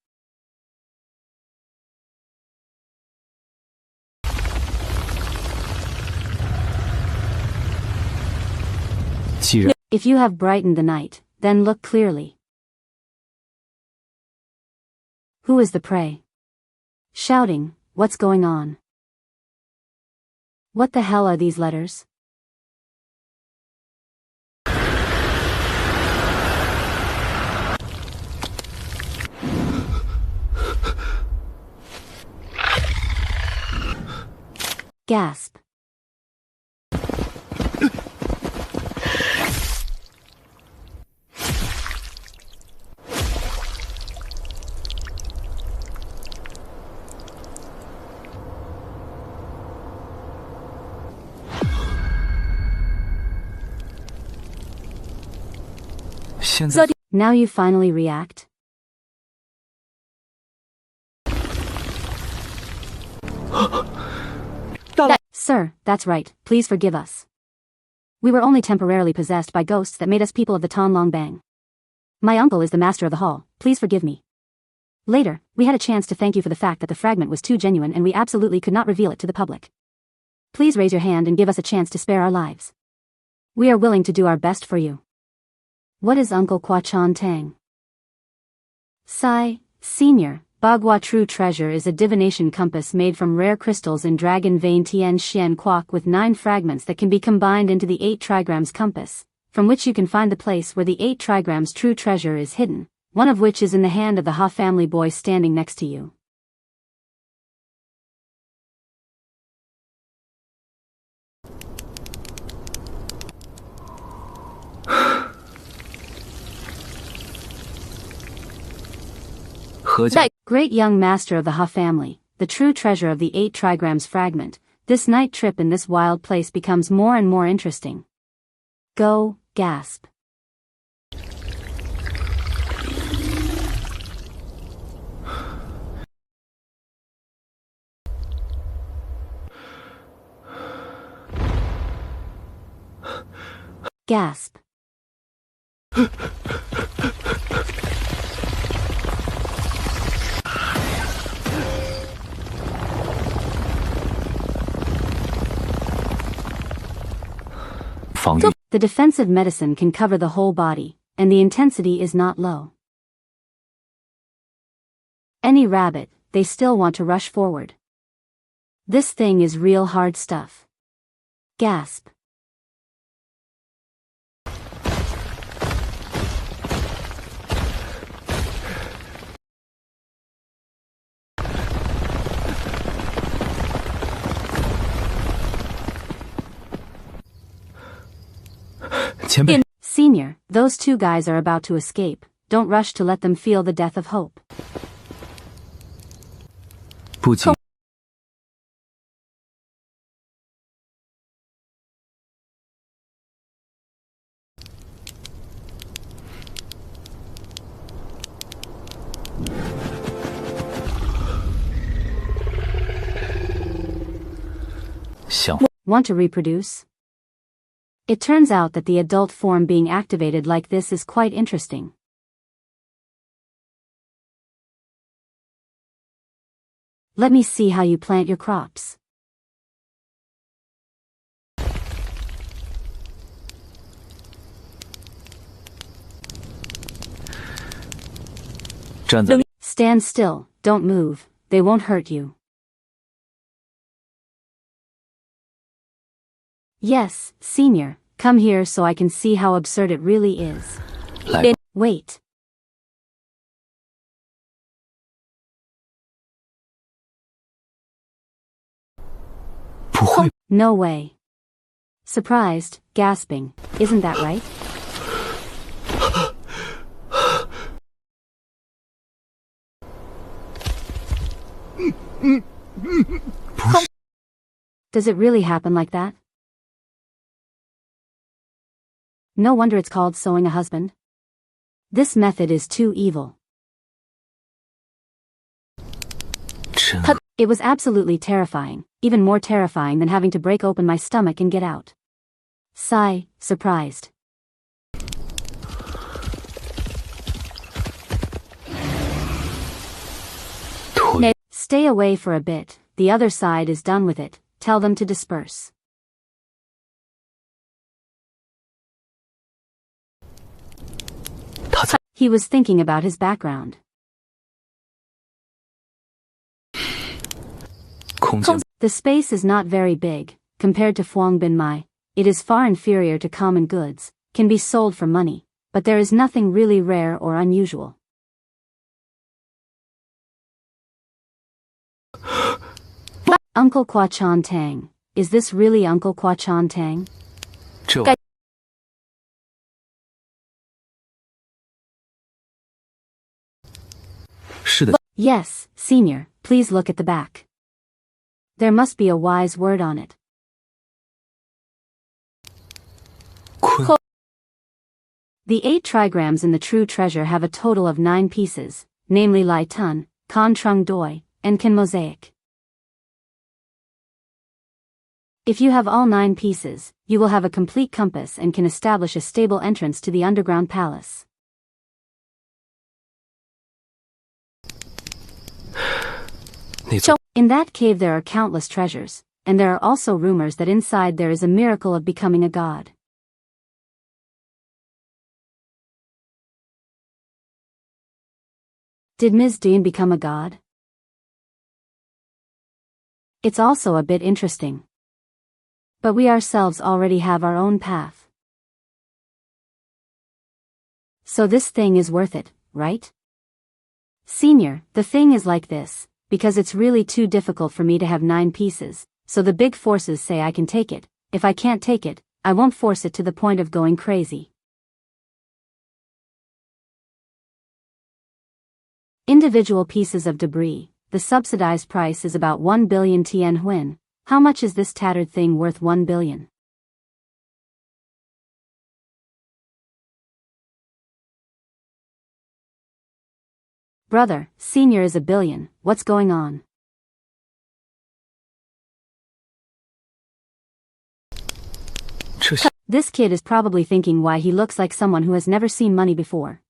If you have brightened the night, then look clearly. Who is the prey? Shouting, what's going on? What the hell are these letters? Gasp. Now you finally react? Sir, that's right, please forgive us. We were only temporarily possessed by ghosts that made us people of the Ton Long Bang. My uncle is the master of the hall, please forgive me. Later, we had a chance to thank you for the fact that the fragment was too genuine and we absolutely could not reveal it to the public. Please raise your hand and give us a chance to spare our lives. We are willing to do our best for you. What is Uncle Kwa Chan Tang? Sai, Senior, Bagua True Treasure is a divination compass made from rare crystals in dragon vein Tian Xian Quoc with 9 fragments that can be combined into the 8 trigrams compass, from which you can find the place where the 8 trigrams true treasure is hidden, one of which is in the hand of the Ha family boy standing next to you. Great young master of the Ha family, the true treasure of the 8 trigrams fragment, this night trip in this wild place becomes more and more interesting. Go, gasp. Gasp. The defensive medicine can cover the whole body, and the intensity is not low. Any rabbit, they still want to rush forward. This thing is real hard stuff. Gasp. Senior, those 2 guys are about to escape, don't rush to let them feel the death of hope. Want to reproduce? It turns out that the adult form being activated like this is quite interesting. Let me see how you plant your crops. Stand still, don't move, they won't hurt you. Yes, Senior, come here so I can see how absurd it really is. Wait. No way. Surprised, gasping, isn't that right? Does it really happen like that? No wonder it's called sewing a husband. This method is too evil. It was absolutely terrifying, even more terrifying than having to break open my stomach and get out. Sigh, surprised. Stay away for a bit, the other side is done with it, tell them to disperse. He was thinking about his background. The space is not very big, compared to Fuang Bin Mai, it is far inferior to common goods, can be sold for money, but there is nothing really rare or unusual. Uncle Kwa Chan Tang, is this really Uncle Kwa Chan Tang? Yes, Senior, please look at the back. There must be a wise word on it. The 8 trigrams in the true treasure have a total of 9 pieces, namely Lai Tun, Kan Trung Doi, and Kan Mosaic. If you have all 9 pieces, you will have a complete compass and can establish a stable entrance to the underground palace. In that cave there are countless treasures, and there are also rumors that inside there is a miracle of becoming a god. Did Ms. Dean become a god? It's also a bit interesting. But we ourselves already have our own path. So this thing is worth it, right? Senior, the thing is like this, because it's really too difficult for me to have 9 pieces, so the big forces say I can take it. If I can't take it, I won't force it to the point of going crazy. Individual pieces of debris. The subsidized price is about 1 billion Tianhuan. How much is this tattered thing worth 1 billion? Brother, Senior is a billion. What's going on? This kid is probably thinking why he looks like someone who has never seen money before.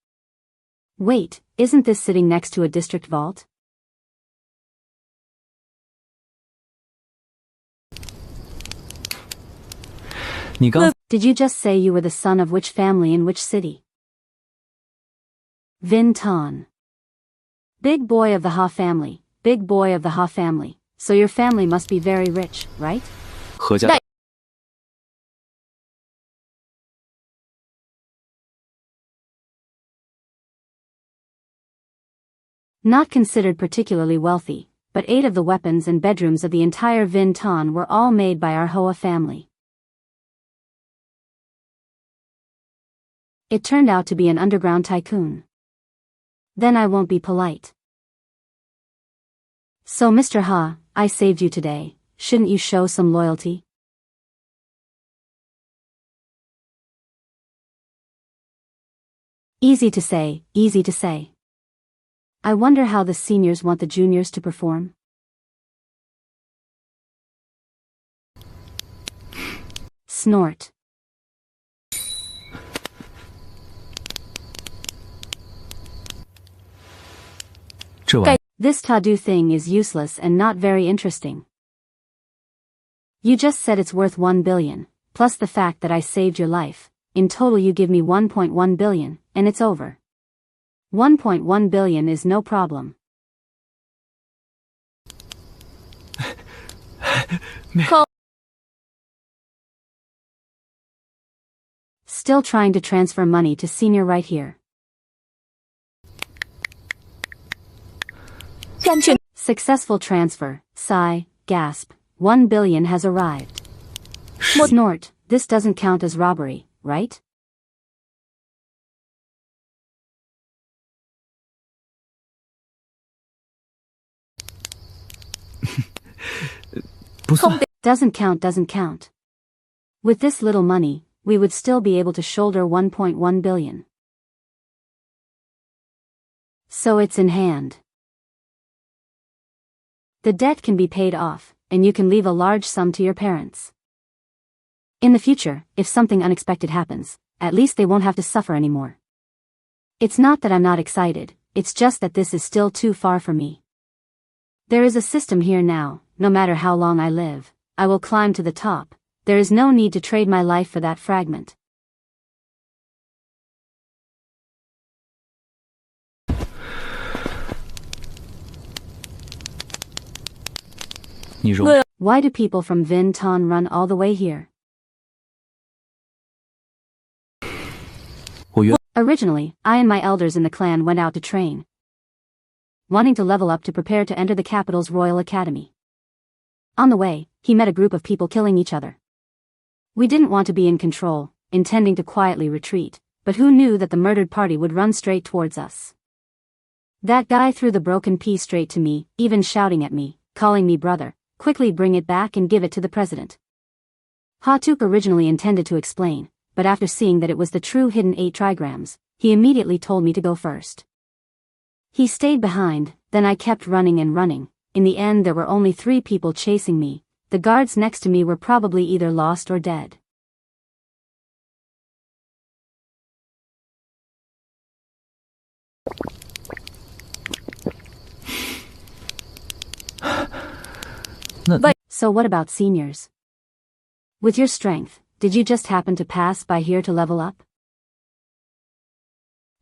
Wait, isn't this sitting next to a district vault? Did you just say you were the son of which family in which city? Vin Ton. Big boy of the Ha family, big boy of the Ha family. So your family must be very rich, right? Not considered particularly wealthy, but 8 of the weapons and bedrooms of the entire Vin Ton were all made by our Hoa family. It turned out to be an underground tycoon. Then I won't be polite. So Mr. Ha, I saved you today, shouldn't you show some loyalty? Easy to say, easy to say. I wonder how the seniors want the juniors to perform. Snort. This Tadu thing is useless and not very interesting. You just said it's worth 1 billion, plus the fact that I saved your life. In total you give me 1.1 billion, and it's over. 1.1 billion is no problem. Still trying to transfer money to senior right here. Successful transfer, sigh, gasp, 1 billion has arrived. Snort, this doesn't count as robbery, right? Doesn't count. With this little money, we would still be able to shoulder 1.1 billion. So it's in hand. The debt can be paid off, and you can leave a large sum to your parents. In the future, if something unexpected happens, at least they won't have to suffer anymore. It's not that I'm not excited, it's just that this is still too far for me. There is a system here now, no matter how long I live, I will climb to the top. There is no need to trade my life for that fragment. Why do people from Vin Ton run all the way here? Originally, I and my elders in the clan went out to train, wanting to level up to prepare to enter the capital's Royal Academy. On the way, he met a group of people killing each other. We didn't want to be in control, intending to quietly retreat, but who knew that the murdered party would run straight towards us? That guy threw the broken piece straight to me, even shouting at me, calling me brother. Quickly bring it back and give it to the president. Hatuk originally intended to explain, but after seeing that it was the true hidden 8 trigrams, he immediately told me to go first. He stayed behind, then I kept running and running. In the end there were only 3 people chasing me, the guards next to me were probably either lost or dead. So what about seniors? With your strength, did you just happen to pass by here to level up?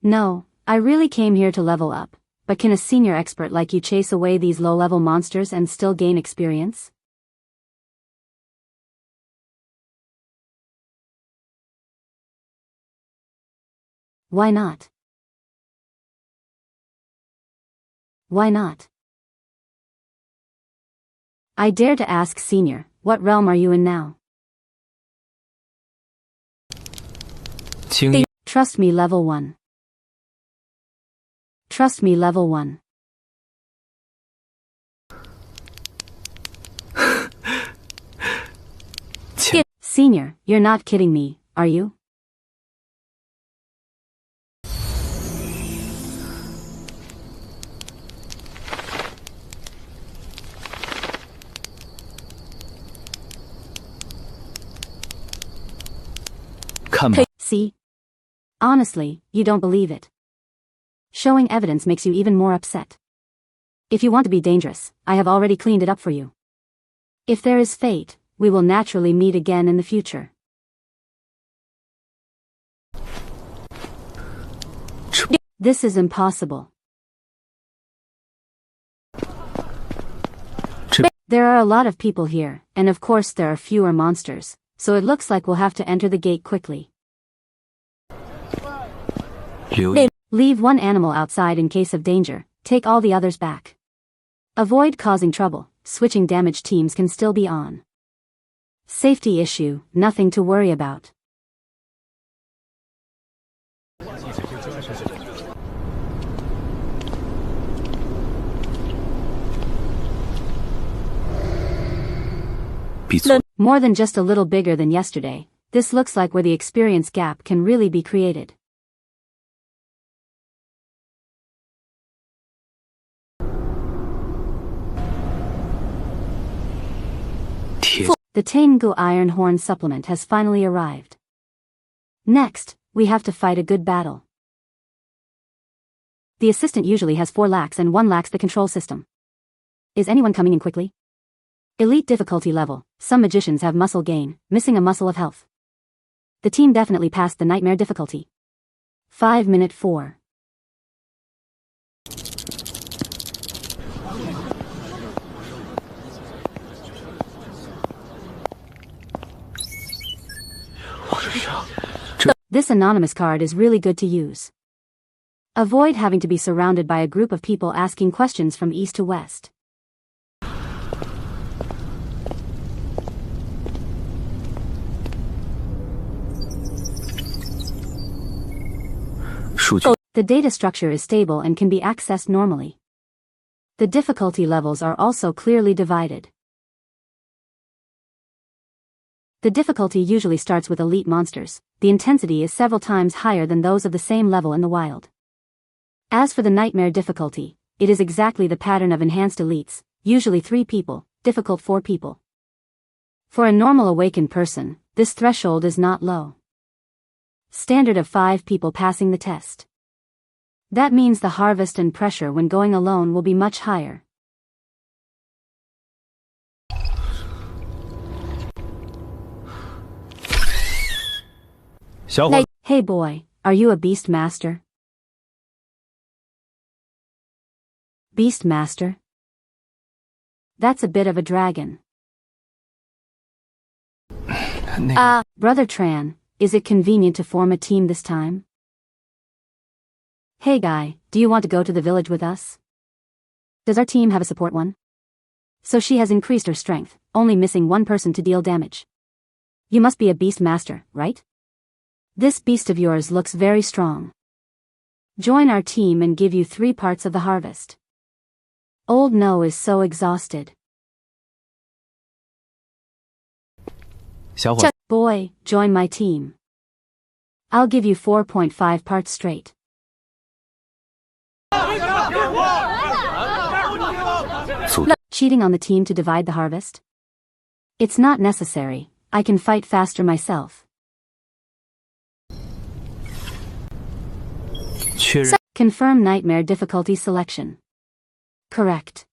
No, I really came here to level up, but can a senior expert like you chase away these low-level monsters and still gain experience? Why not? Why not? I dare to ask Senior, what realm are you in now? Trust me, level 1. Trust me, level 1. Senior, you're not kidding me, are you? Come on. See? Honestly, you don't believe it. Showing evidence makes you even more upset. If you want to be dangerous, I have already cleaned it up for you. If there is fate, we will naturally meet again in the future. This is impossible. There are a lot of people here, and of course there are fewer monsters, so it looks like we'll have to enter the gate quickly. Leave one animal outside in case of danger, take all the others back. Avoid causing trouble, switching damage teams can still be on. Safety issue, nothing to worry about. More than just a little bigger than yesterday, this looks like where the experience gap can really be created. The Tengu Iron Horn supplement has finally arrived. Next, we have to fight a good battle. The assistant usually has 4 lacks and 1 lacks the control system. Is anyone coming in quickly? Elite difficulty level, some magicians have muscle gain, missing a muscle of health. The team definitely passed the nightmare difficulty. 5-minute 4. This anonymous card is really good to use. Avoid having to be surrounded by a group of people asking questions from east to west. The data structure is stable and can be accessed normally. The difficulty levels are also clearly divided. The difficulty usually starts with elite monsters. The intensity is several times higher than those of the same level in the wild. As for the nightmare difficulty, it is exactly the pattern of enhanced elites, usually 3 people, difficult 4 people. For a normal awakened person, this threshold is not low. Standard of 5 people passing the test. That means the harvest and pressure when going alone will be much higher. Hey boy, are you a beast master? Beast master? That's a bit of a dragon. Brother Tran, is it convenient to form a team this time? Hey guy, do you want to go to the village with us? Does our team have a support one? So she has increased her strength, only missing 1 person to deal damage. You must be a beast master, right? This beast of yours looks very strong. Join our team and give you 3 parts of the harvest. Old No is so exhausted. Boy, join my team. I'll give you 4.5 parts straight. Cheating on the team to divide the harvest? It's not necessary, I can fight faster myself. 确认 Confirm nightmare difficulty selection. Correct.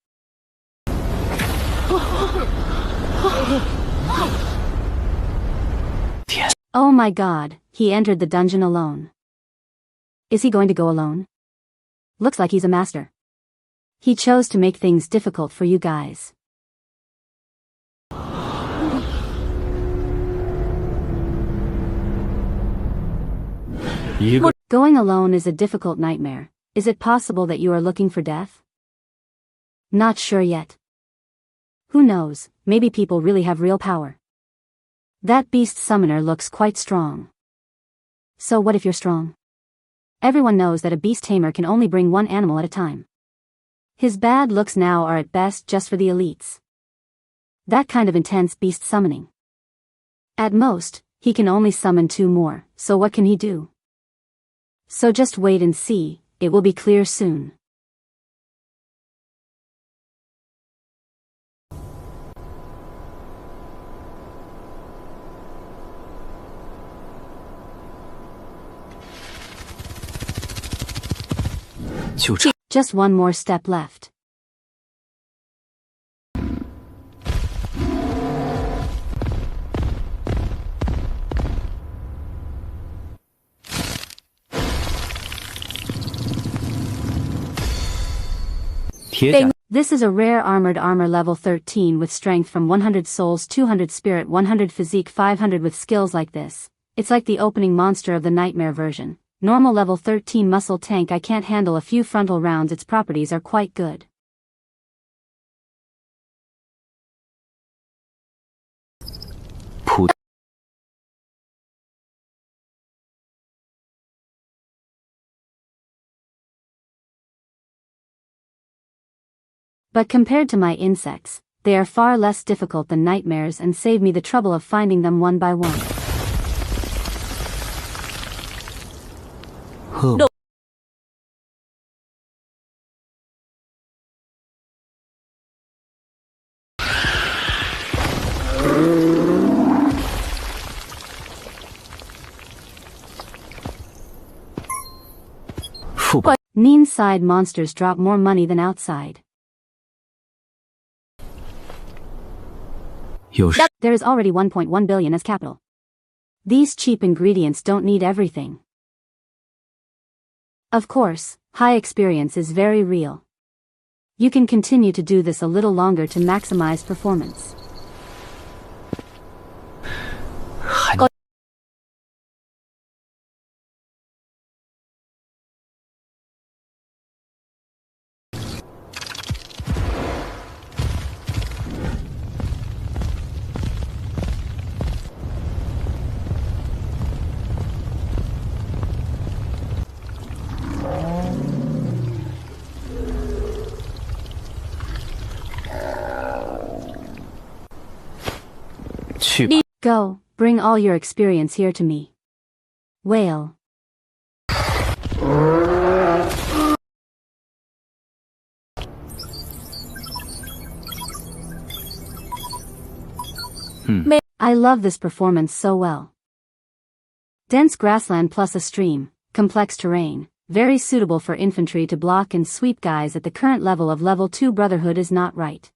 Oh my god, he entered the dungeon alone. Is he going to go alone? Looks like he's a master. He chose to make things difficult for you guys. Going alone is a difficult nightmare. Is it possible that you are looking for death? Not sure yet. Who knows, maybe people really have real power. That beast summoner looks quite strong. So what if you're strong? Everyone knows that a beast tamer can only bring one animal at a time. His bad looks now are at best just for the elites. That kind of intense beast summoning. At most, he can only summon 2 more, so what can he do? So just wait and see, it will be clear soon. Just one more step left. This is a rare armored armor level 13 with strength from 100 souls, 200 spirit, 100 physique, 500 with skills like this. It's like the opening monster of the nightmare version. Normal level 13 muscle tank. I can't handle a few frontal rounds. Its properties are quite good. But compared to my insects, they are far less difficult than nightmares and save me the trouble of finding them one by one. Đồ. Inside monsters drop more money than outside. There is already 1.1 billion as capital. These cheap ingredients don't need everything. Of course, high experience is very real. You can continue to do this a little longer to maximize performance. Go, bring all your experience here to me. Whale. I love this performance so well. Dense grassland plus a stream, complex terrain, very suitable for infantry to block and sweep guys at the current level of level 2 Brotherhood is not right.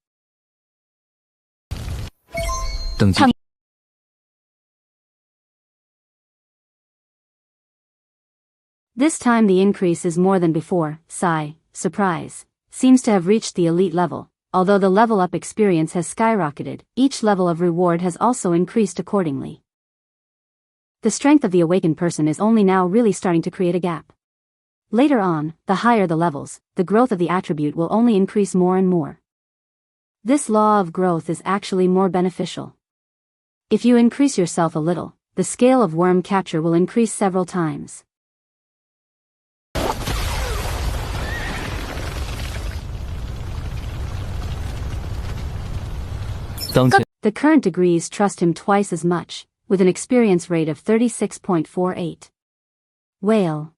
This time the increase is more than before. Sigh, surprise. Seems to have reached the elite level. Although the level up experience has skyrocketed, each level of reward has also increased accordingly. The strength of the awakened person is only now really starting to create a gap. Later on, the higher the levels, the growth of the attribute will only increase more and more. This law of growth is actually more beneficial. If you increase yourself a little, the scale of worm capture will increase several times. The current degrees trust him twice as much, with an experience rate of 36.48. Whale.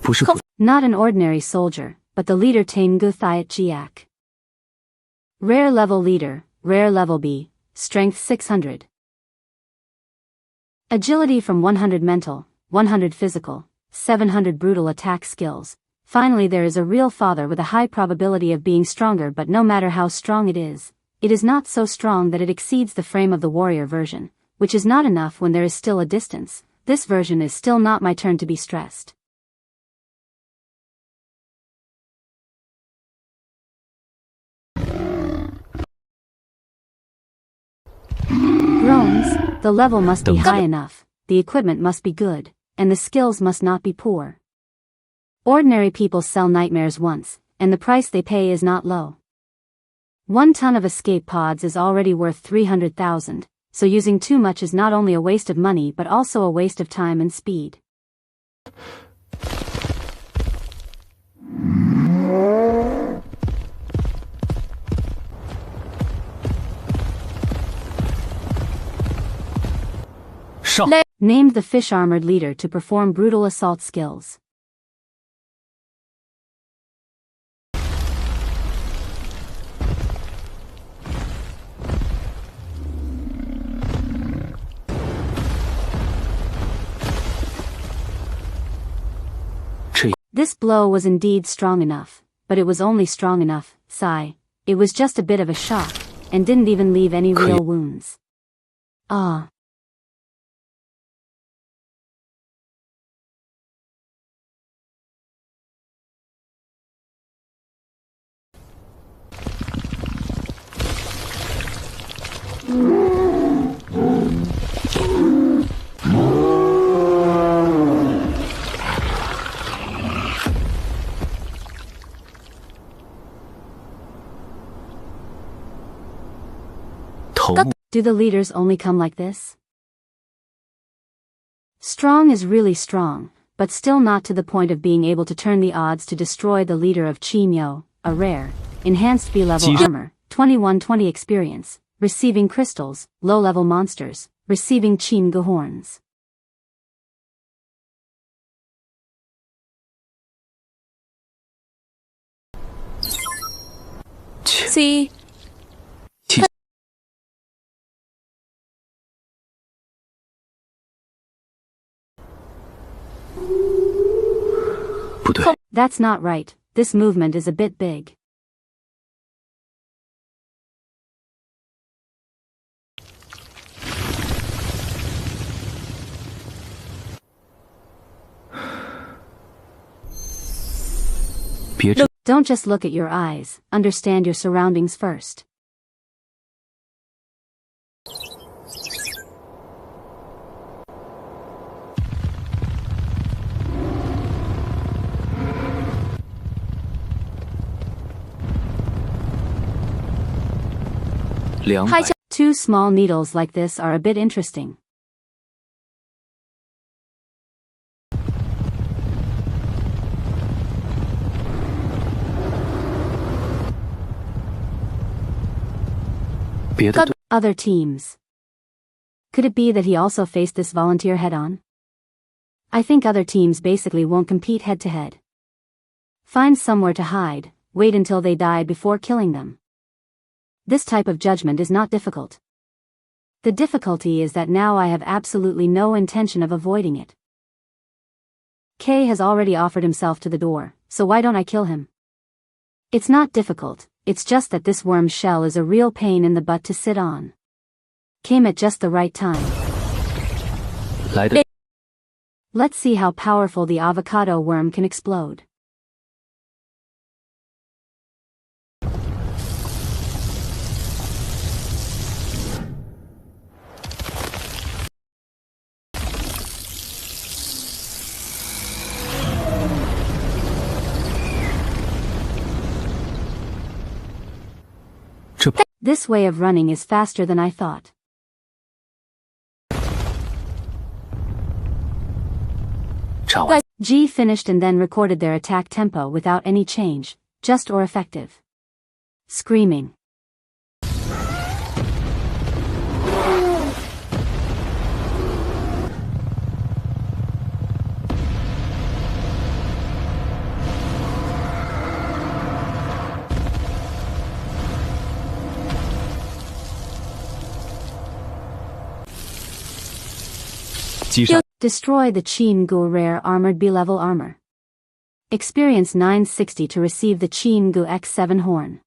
不是 Không. Not an ordinary soldier, but the leader Tain Guthiat Giak. Rare level leader, rare level B, strength 600. Agility from 100 mental, 100 physical, 700 brutal attack skills. Finally, there is a real father with a high probability of being stronger, but no matter how strong it is not so strong that it exceeds the frame of the warrior version, which is not enough when there is still a distance. This version is still not my turn to be stressed. Groans, the level must be high enough, the equipment must be good, and the skills must not be poor. Ordinary people sell nightmares once, and the price they pay is not low. 1 ton of escape pods is already worth 300,000, so using too much is not only a waste of money but also a waste of time and speed. Named the fish-armored leader to perform brutal assault skills. This blow was indeed strong enough, but it was only strong enough, sigh. It was just a bit of a shock, and didn't even leave any real wounds. Ah. Do the leaders only come like this? Strong is really strong, but still not to the point of being able to turn the odds to destroy the leader of Chinyo, a rare, enhanced B-level armor, 2120 experience, receiving crystals, low-level monsters, receiving Chinga horns. Si. That's not right, this movement is a bit big. Don't just look at your eyes, understand your surroundings first. Two small needles like this are a bit interesting. Other teams. Could it be that he also faced this volunteer head-on? I think other teams basically won't compete head-to-head. Find somewhere to hide, wait until they die before killing them. This type of judgment is not difficult. The difficulty is that now I have absolutely no intention of avoiding it. K has already offered himself to the door, so why don't I kill him? It's not difficult, it's just that this worm's shell is a real pain in the butt to sit on. Came at just the right time. Let's see how powerful the avocado worm can explode. This way of running is faster than I thought. G finished and then recorded their attack tempo without any change, just or effective. Screaming. 击杀 Destroy the Qin Gu rare armored B-level armor. Experience 960 to receive the Qin Gu X7 horn.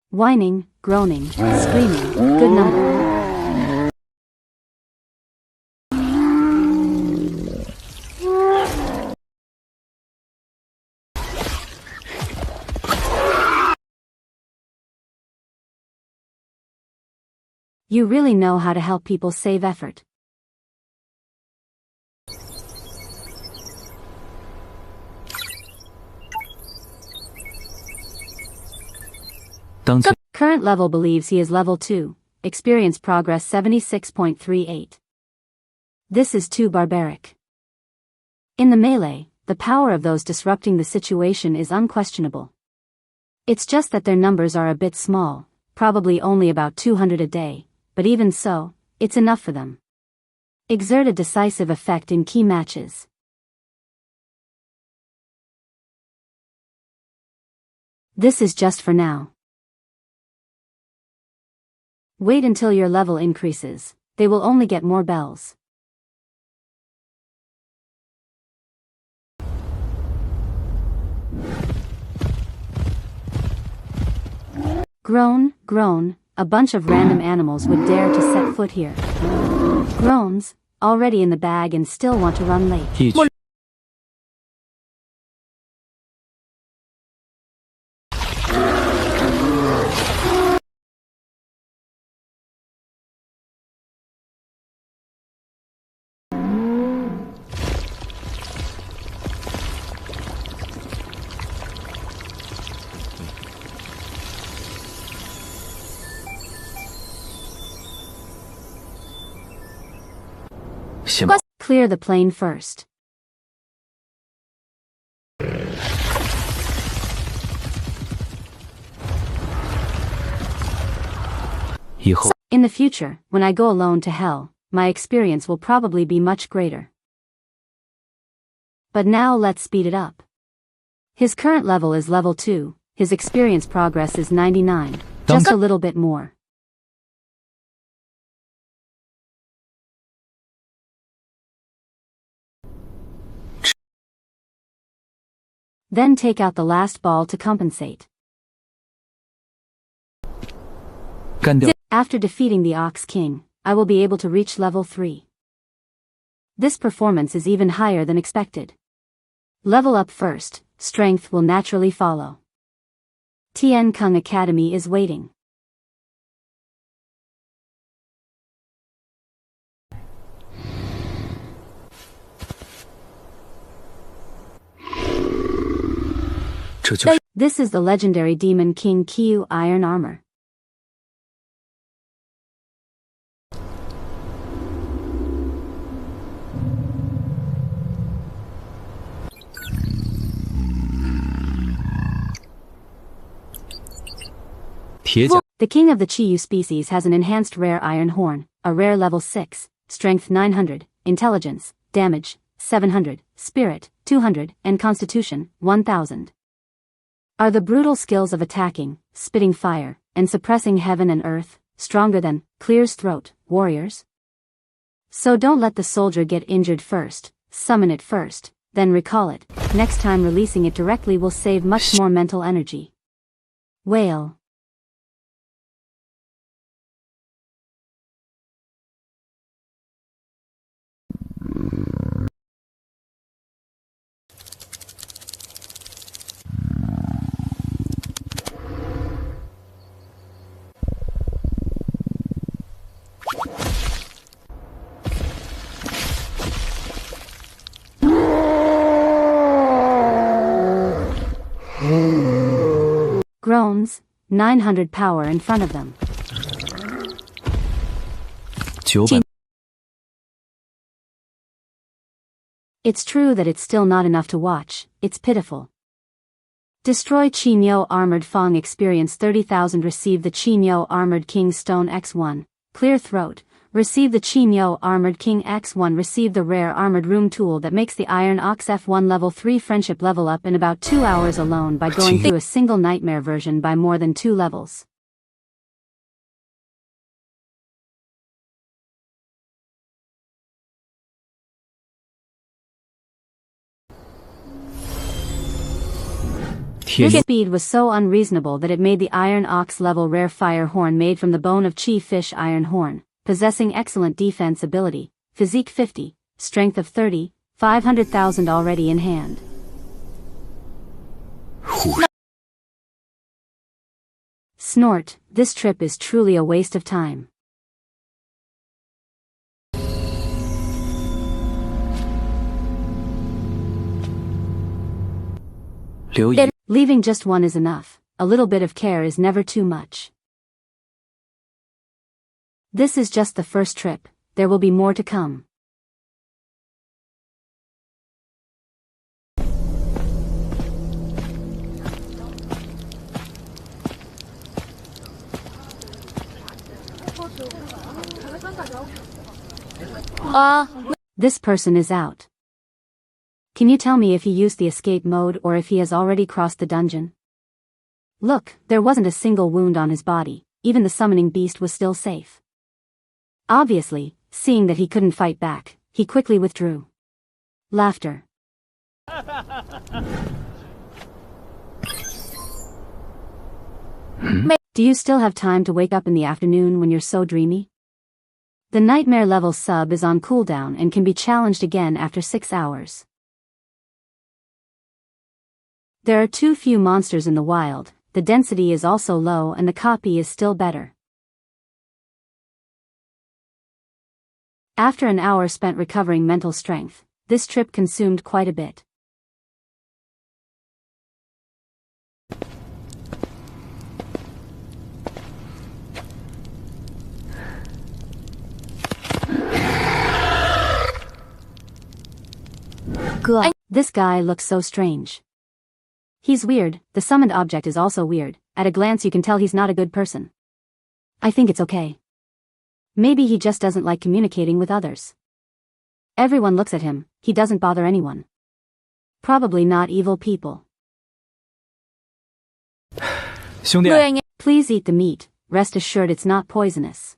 Whining, groaning, screaming, good number. You really know how to help people save effort. Current level believes he is level 2, experience progress 76.38. This is too barbaric. In the melee, the power of those disrupting the situation is unquestionable. It's just that their numbers are a bit small, probably only about 200 a day, but even so, it's enough for them. Exert a decisive effect in key matches. This is just for now. Wait until your level increases, they will only get more bells. Groan, groan, a bunch of random animals would dare to set foot here. Groans, already in the bag and still want to run late. 一举 先把 Clear the plane first. 以后 In the future, when I go alone to hell, my experience will probably be much greater. But now let's speed it up. His current level is level 2, his experience progress is 99, just a little bit more. Then take out the last ball to compensate. 干掉 After defeating the Ox King, I will be able to reach level 3. This performance is even higher than expected. Level up first, strength will naturally follow. Tian Kung Academy is waiting. This is the legendary Demon King Qiu Iron Armor. The king of the Qiyu species has an enhanced rare iron horn, a rare level 6, strength 900, intelligence, damage, 700, spirit, 200, and constitution, 1000. Are the brutal skills of attacking, spitting fire, and suppressing heaven and earth, stronger than Clear's throat, warriors? So don't let the soldier get injured first, summon it first, then recall it. Next time releasing it directly will save much more mental energy. Wail. Groans, 900 power in front of them. 900 It's true that it's still not enough to watch, it's pitiful. Destroy Qinyo Armored Fong experience 30,000 receive the Qinyo Armored King Stone X1, clear throat, receive the Qinyo Armored King X1 receive the rare Armored Room tool that makes the Iron Ox F1 level 3 friendship level up in about 2 hours alone by going through a single nightmare version by more than 2 levels. This speed was so unreasonable that it made the iron ox level rare fire horn made from the bone of chi fish iron horn, possessing excellent defense ability, physique 50, strength of 30, 500,000 already in hand. Snort, this trip is truly a waste of time. Leaving just one is enough. A little bit of care is never too much. This is just the first trip. There will be more to come. This person is out. Can you tell me if he used the escape mode or if he has already crossed the dungeon? Look, there wasn't a single wound on his body, even the summoning beast was still safe. Obviously, seeing that he couldn't fight back, he quickly withdrew. Laughter. Do you still have time to wake up in the afternoon when you're so dreamy? The nightmare level sub is on cooldown and can be challenged again after 6 hours. There are too few monsters in the wild, the density is also low and the copy is still better. After an hour spent recovering mental strength, this trip consumed quite a bit. This guy looks so strange. He's weird, the summoned object is also weird, at a glance you can tell he's not a good person. I think it's okay. Maybe he just doesn't like communicating with others. Everyone looks at him, he doesn't bother anyone. Probably not evil people. Please eat the meat, rest assured it's not poisonous.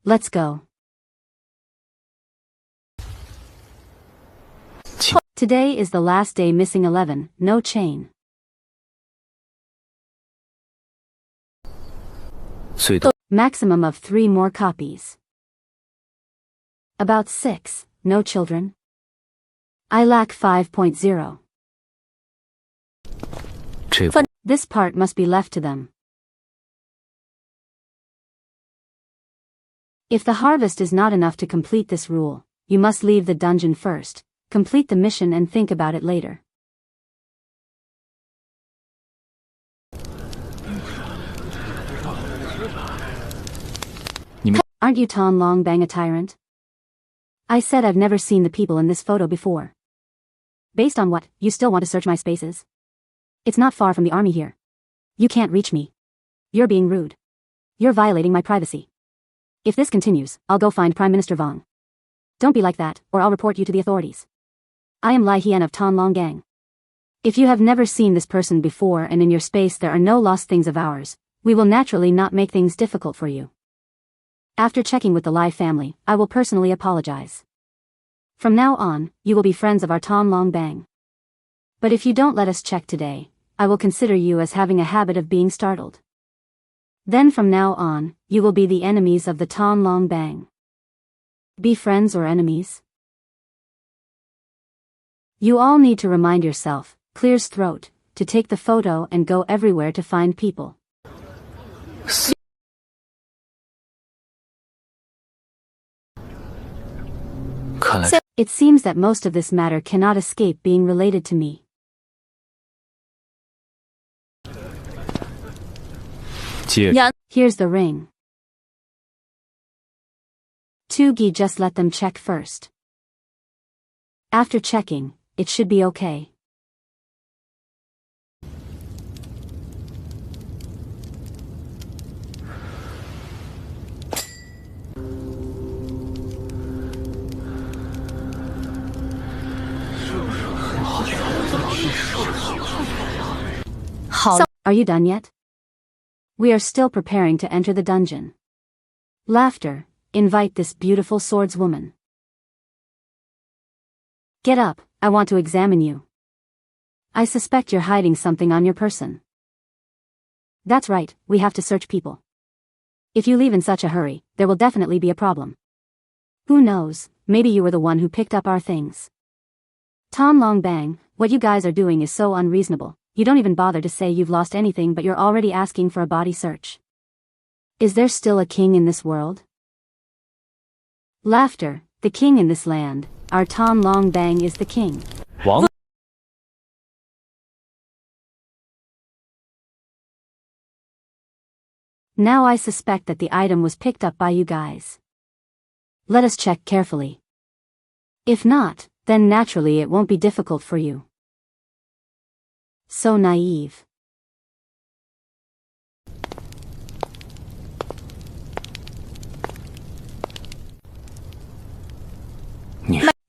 Let's go. Today is the last day missing 11, no chain. Maximum of 3 more copies. About 6, no children. I lack 5.0. This part must be left to them. If the harvest is not enough to complete this rule, you must leave the dungeon first, complete the mission and think about it later. Aren't you Tan Long Bang a tyrant? I said I've never seen the people in this photo before. Based on what, you still want to search my spaces? It's not far from the army here. You can't reach me. You're being rude. You're violating my privacy. If this continues, I'll go find Prime Minister Vong. Don't be like that, or I'll report you to the authorities. I am Lai Hien of Tan Long Gang. If you have never seen this person before and in your space there are no lost things of ours, we will naturally not make things difficult for you. After checking with the Lai family, I will personally apologize. From now on, you will be friends of our Tan Long Bang. But if you don't let us check today, I will consider you as having a habit of being startled. Then from now on, you will be the enemies of the Tan Long Bang. Be friends or enemies? You all need to remind yourself, clears throat, to take the photo and go everywhere to find people. It seems that most of this matter cannot escape being related to me. Here's the ring. Tugi, just let them check first. After checking, it should be okay. Are you done yet? We are still preparing to enter the dungeon. Laughter, invite this beautiful swordswoman. Get up, I want to examine you. I suspect you're hiding something on your person. That's right, we have to search people. If you leave in such a hurry, there will definitely be a problem. Who knows, maybe you were the one who picked up our things. Tom Long Bang, what you guys are doing is so unreasonable. You don't even bother to say you've lost anything, but you're already asking for a body search. Is there still a king in this world? Laughter, the king in this land. Our Tom Long Bang is the king. 王 Now I suspect that the item was picked up by you guys. Let us check carefully. If not, then naturally it won't be difficult for you. So naive.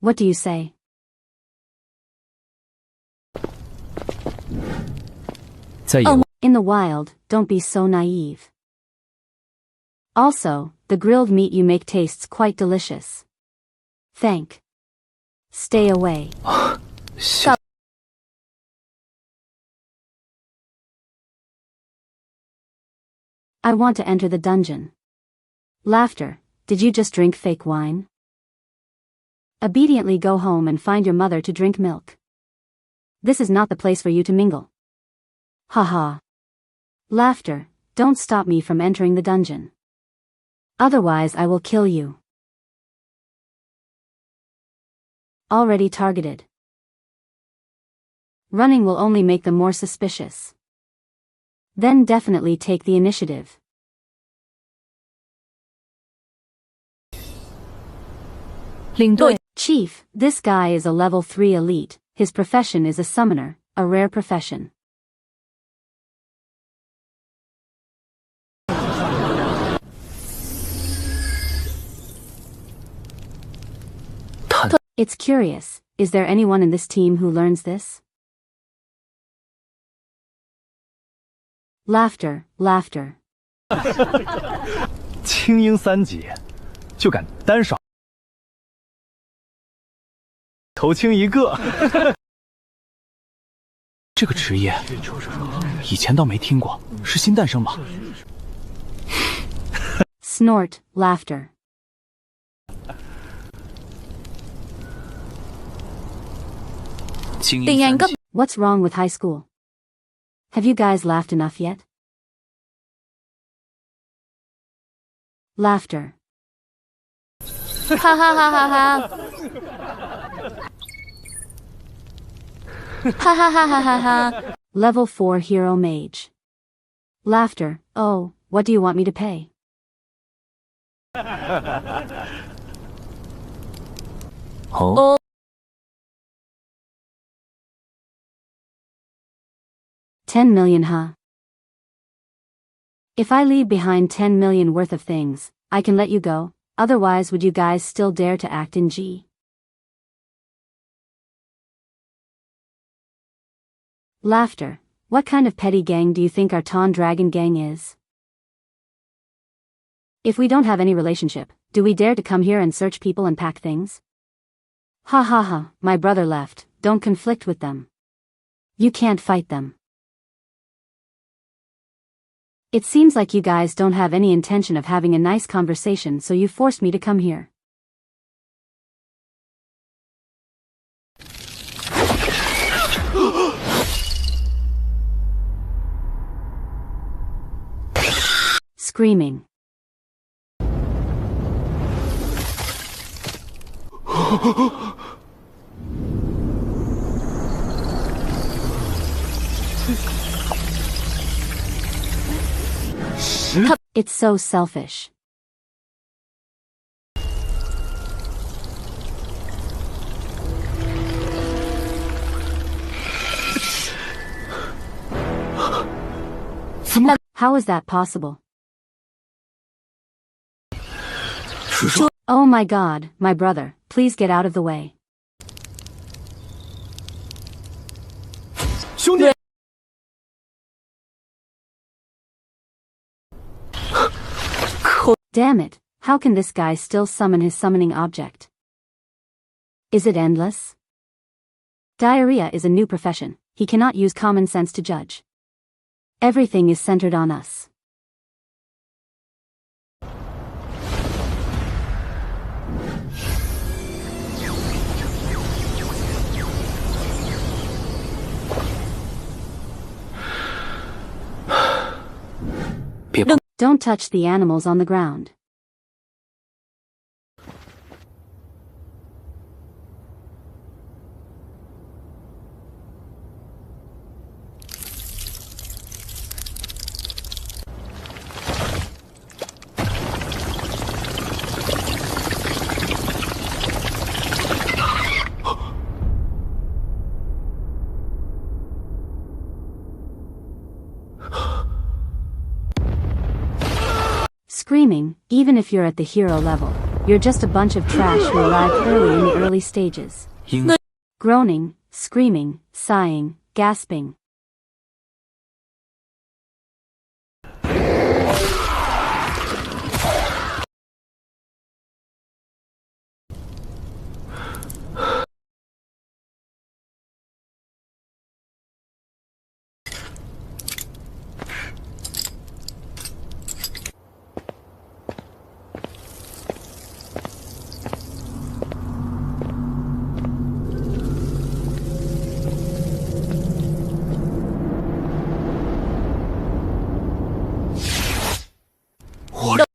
What do you say? In the wild, don't be so naive. Also, the grilled meat you make tastes quite delicious. Stay away. I want to enter the dungeon. Laughter, did you just drink fake wine? Obediently go home and find your mother to drink milk. This is not the place for you to mingle. Haha. Laughter, don't stop me from entering the dungeon. Otherwise I will kill you. Already targeted. Running will only make them more suspicious. Then definitely take the initiative. Chief, this guy is a level 3 elite. His profession is a summoner, a rare profession. It's curious, is there anyone in this team who learns this? Laughter. 精英3级就敢单耍头青一个。这个职业以前倒没听过，是新诞生吗？ Snort, laughter. What's wrong with high school? Have you guys laughed enough yet? Laughter. Ha ha ha ha ha. Ha ha ha ha ha ha. Level 4 hero mage. Laughter. Oh, what do you want me to pay? Oh. $10 million, huh? If I leave behind 10 million worth of things, I can let you go, otherwise would you guys still dare to act in G? Laughter. What kind of petty gang do you think our Ton Dragon gang is? If we don't have any relationship, do we dare to come here and search people and pack things? Ha ha ha, my brother left, don't conflict with them. You can't fight them. It seems like you guys don't have any intention of having a nice conversation, so you forced me to come here. Screaming. It's so selfish. How is that possible? Oh my God, my brother, please get out of the way. 兄弟 Damn it, how can this guy still summon his summoning object? Is it endless? Diarrhea is a new profession, he cannot use common sense to judge. Everything is centered on us. Don't touch the animals on the ground. Screaming, even if you're at the hero level, you're just a bunch of trash who arrived early in the early stages. Groaning, screaming, sighing, gasping.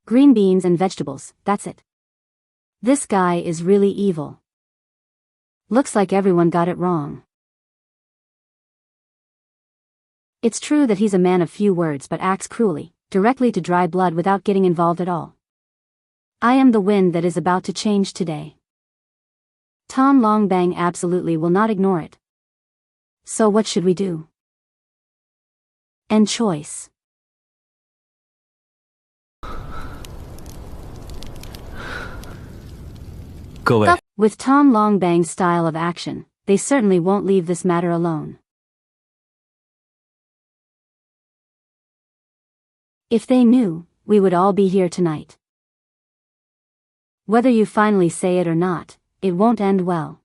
Green beans and vegetables, that's it. This guy is really evil. Looks like everyone got it wrong. It's true that he's a man of few words but acts cruelly, directly to dry blood without getting involved at all. I am the wind that is about to change today. Tom Longbang absolutely will not ignore it. So what should we do? End choice. With Tom Longbang's style of action, they certainly won't leave this matter alone. If they knew, we would all be here tonight. Whether you finally say it or not, it won't end well.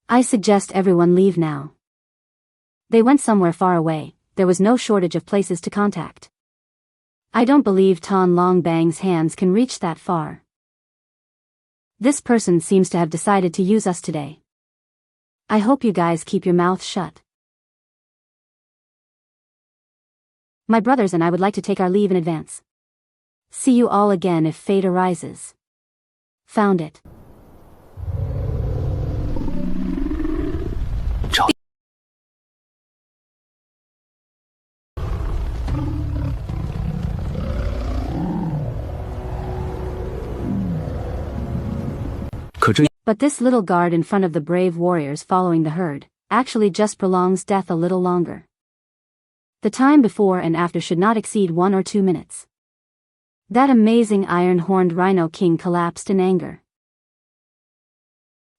I suggest everyone leave now. They went somewhere far away, there was no shortage of places to contact. I don't believe Tom Longbang's hands can reach that far. This person seems to have decided to use us today. I hope you guys keep your mouth shut. My brothers and I would like to take our leave in advance. See you all again if fate arises. Found it. But this little guard in front of the brave warriors following the herd, actually just prolongs death a little longer. The time before and after should not exceed 1 or 2 minutes. That amazing iron-horned Rhino King collapsed in anger.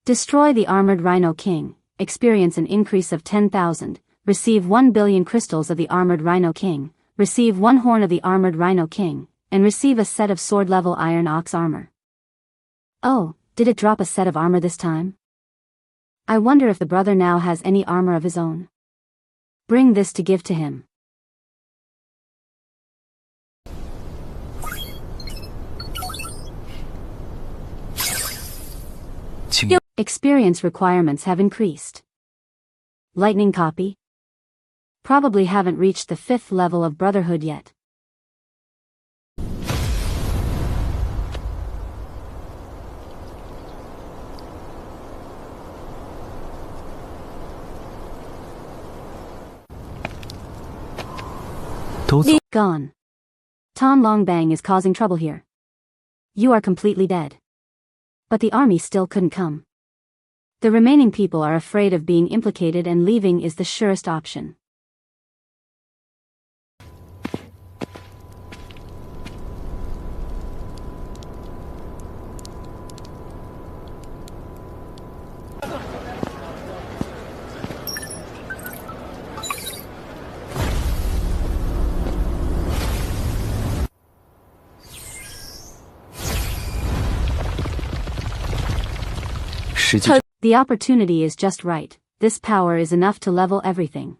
Destroy the armored Rhino King, experience an increase of 10,000, receive 1 billion crystals of the armored Rhino King, receive 1 horn of the armored Rhino King, and receive a set of sword-level iron ox armor. Oh, did it drop a set of armor this time? I wonder if the brother now has any armor of his own. Bring this to give to him. Experience requirements have increased. Lightning copy? Probably haven't reached the 5th level of Brotherhood yet. Gone. Tom Longbang is causing trouble here. You are completely dead. But the army still couldn't come. The remaining people are afraid of being implicated and leaving is the surest option. 实际上 The opportunity is just right. This power is enough to level everything.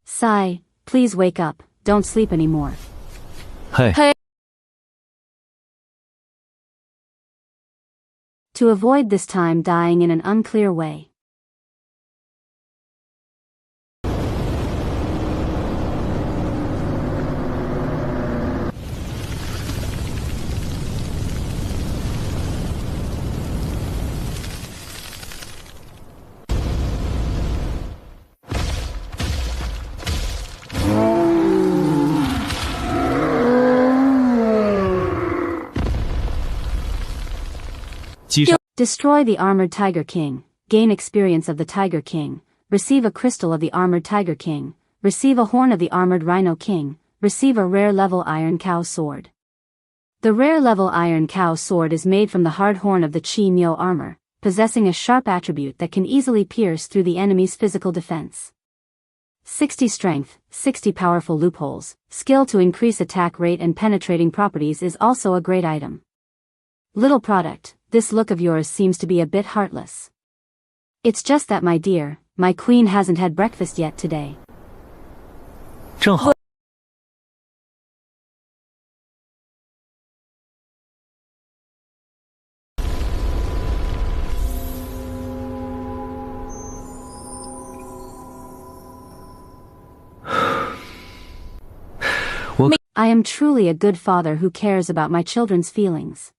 Sigh, please wake up, don't sleep anymore. 嘿， To avoid this time dying in an unclear way. Destroy the Armored Tiger King, gain experience of the Tiger King, receive a crystal of the Armored Tiger King, receive a horn of the Armored Rhino King, receive a rare level Iron Cow Sword. The rare level Iron Cow Sword is made from the hard horn of the Chi Myo armor, possessing a sharp attribute that can easily pierce through the enemy's physical defense. 60 strength, 60 powerful loopholes, skill to increase attack rate and penetrating properties is also a great item. Little product, this look of yours seems to be a bit heartless. It's just that, my dear, my queen hasn't had breakfast yet today. 正好。I am truly a good father who cares about my children's feelings.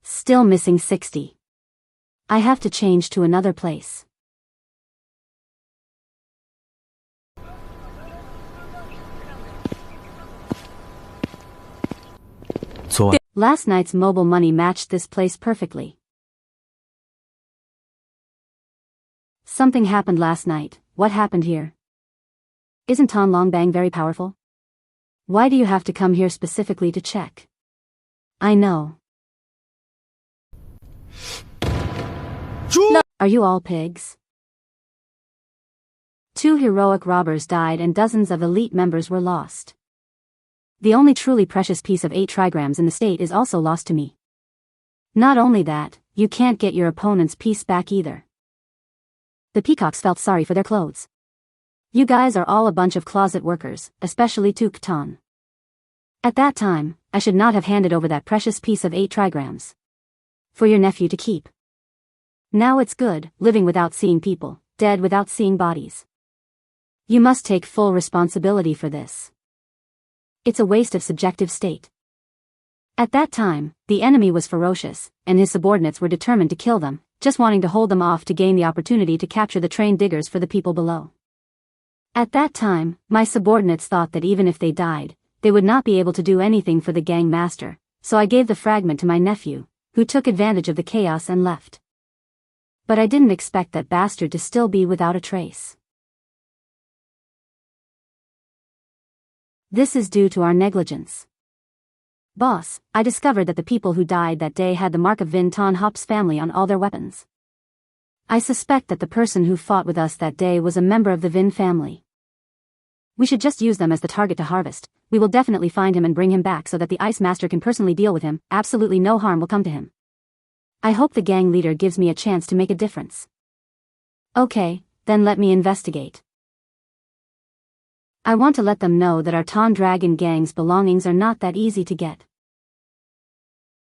Still missing 60. I have to change to another place. Last night's mobile money matched this place perfectly. Something happened last night. What happened here? Isn't Tan Long Bang very powerful? Why do you have to come here specifically to check? I know. No. Are you all pigs? 2 heroic robbers died and dozens of elite members were lost. The only truly precious piece of 8 trigrams in the state is also lost to me. Not only that, you can't get your opponent's piece back either. The peacocks felt sorry for their clothes. You guys are all a bunch of closet workers, especially Tuk Tan. At that time, I should not have handed over that precious piece of 8 trigrams. For your nephew to keep. Now it's good, living without seeing people, dead without seeing bodies. You must take full responsibility for this. It's a waste of subjective state. At that time, the enemy was ferocious, and his subordinates were determined to kill them, just wanting to hold them off to gain the opportunity to capture the trained diggers for the people below. At that time, my subordinates thought that even if they died, they would not be able to do anything for the gang master, so I gave the fragment to my nephew, who took advantage of the chaos and left. But I didn't expect that bastard to still be without a trace. This is due to our negligence. Boss, I discovered that the people who died that day had the mark of Vin Ton Hop's family on all their weapons. I suspect that the person who fought with us that day was a member of the Vin family. We should just use them as the target to harvest. We will definitely find him and bring him back so that the Ice Master can personally deal with him. Absolutely no harm will come to him. I hope the gang leader gives me a chance to make a difference. Okay, then let me investigate. I want to let them know that our Ton Dragon gang's belongings are not that easy to get.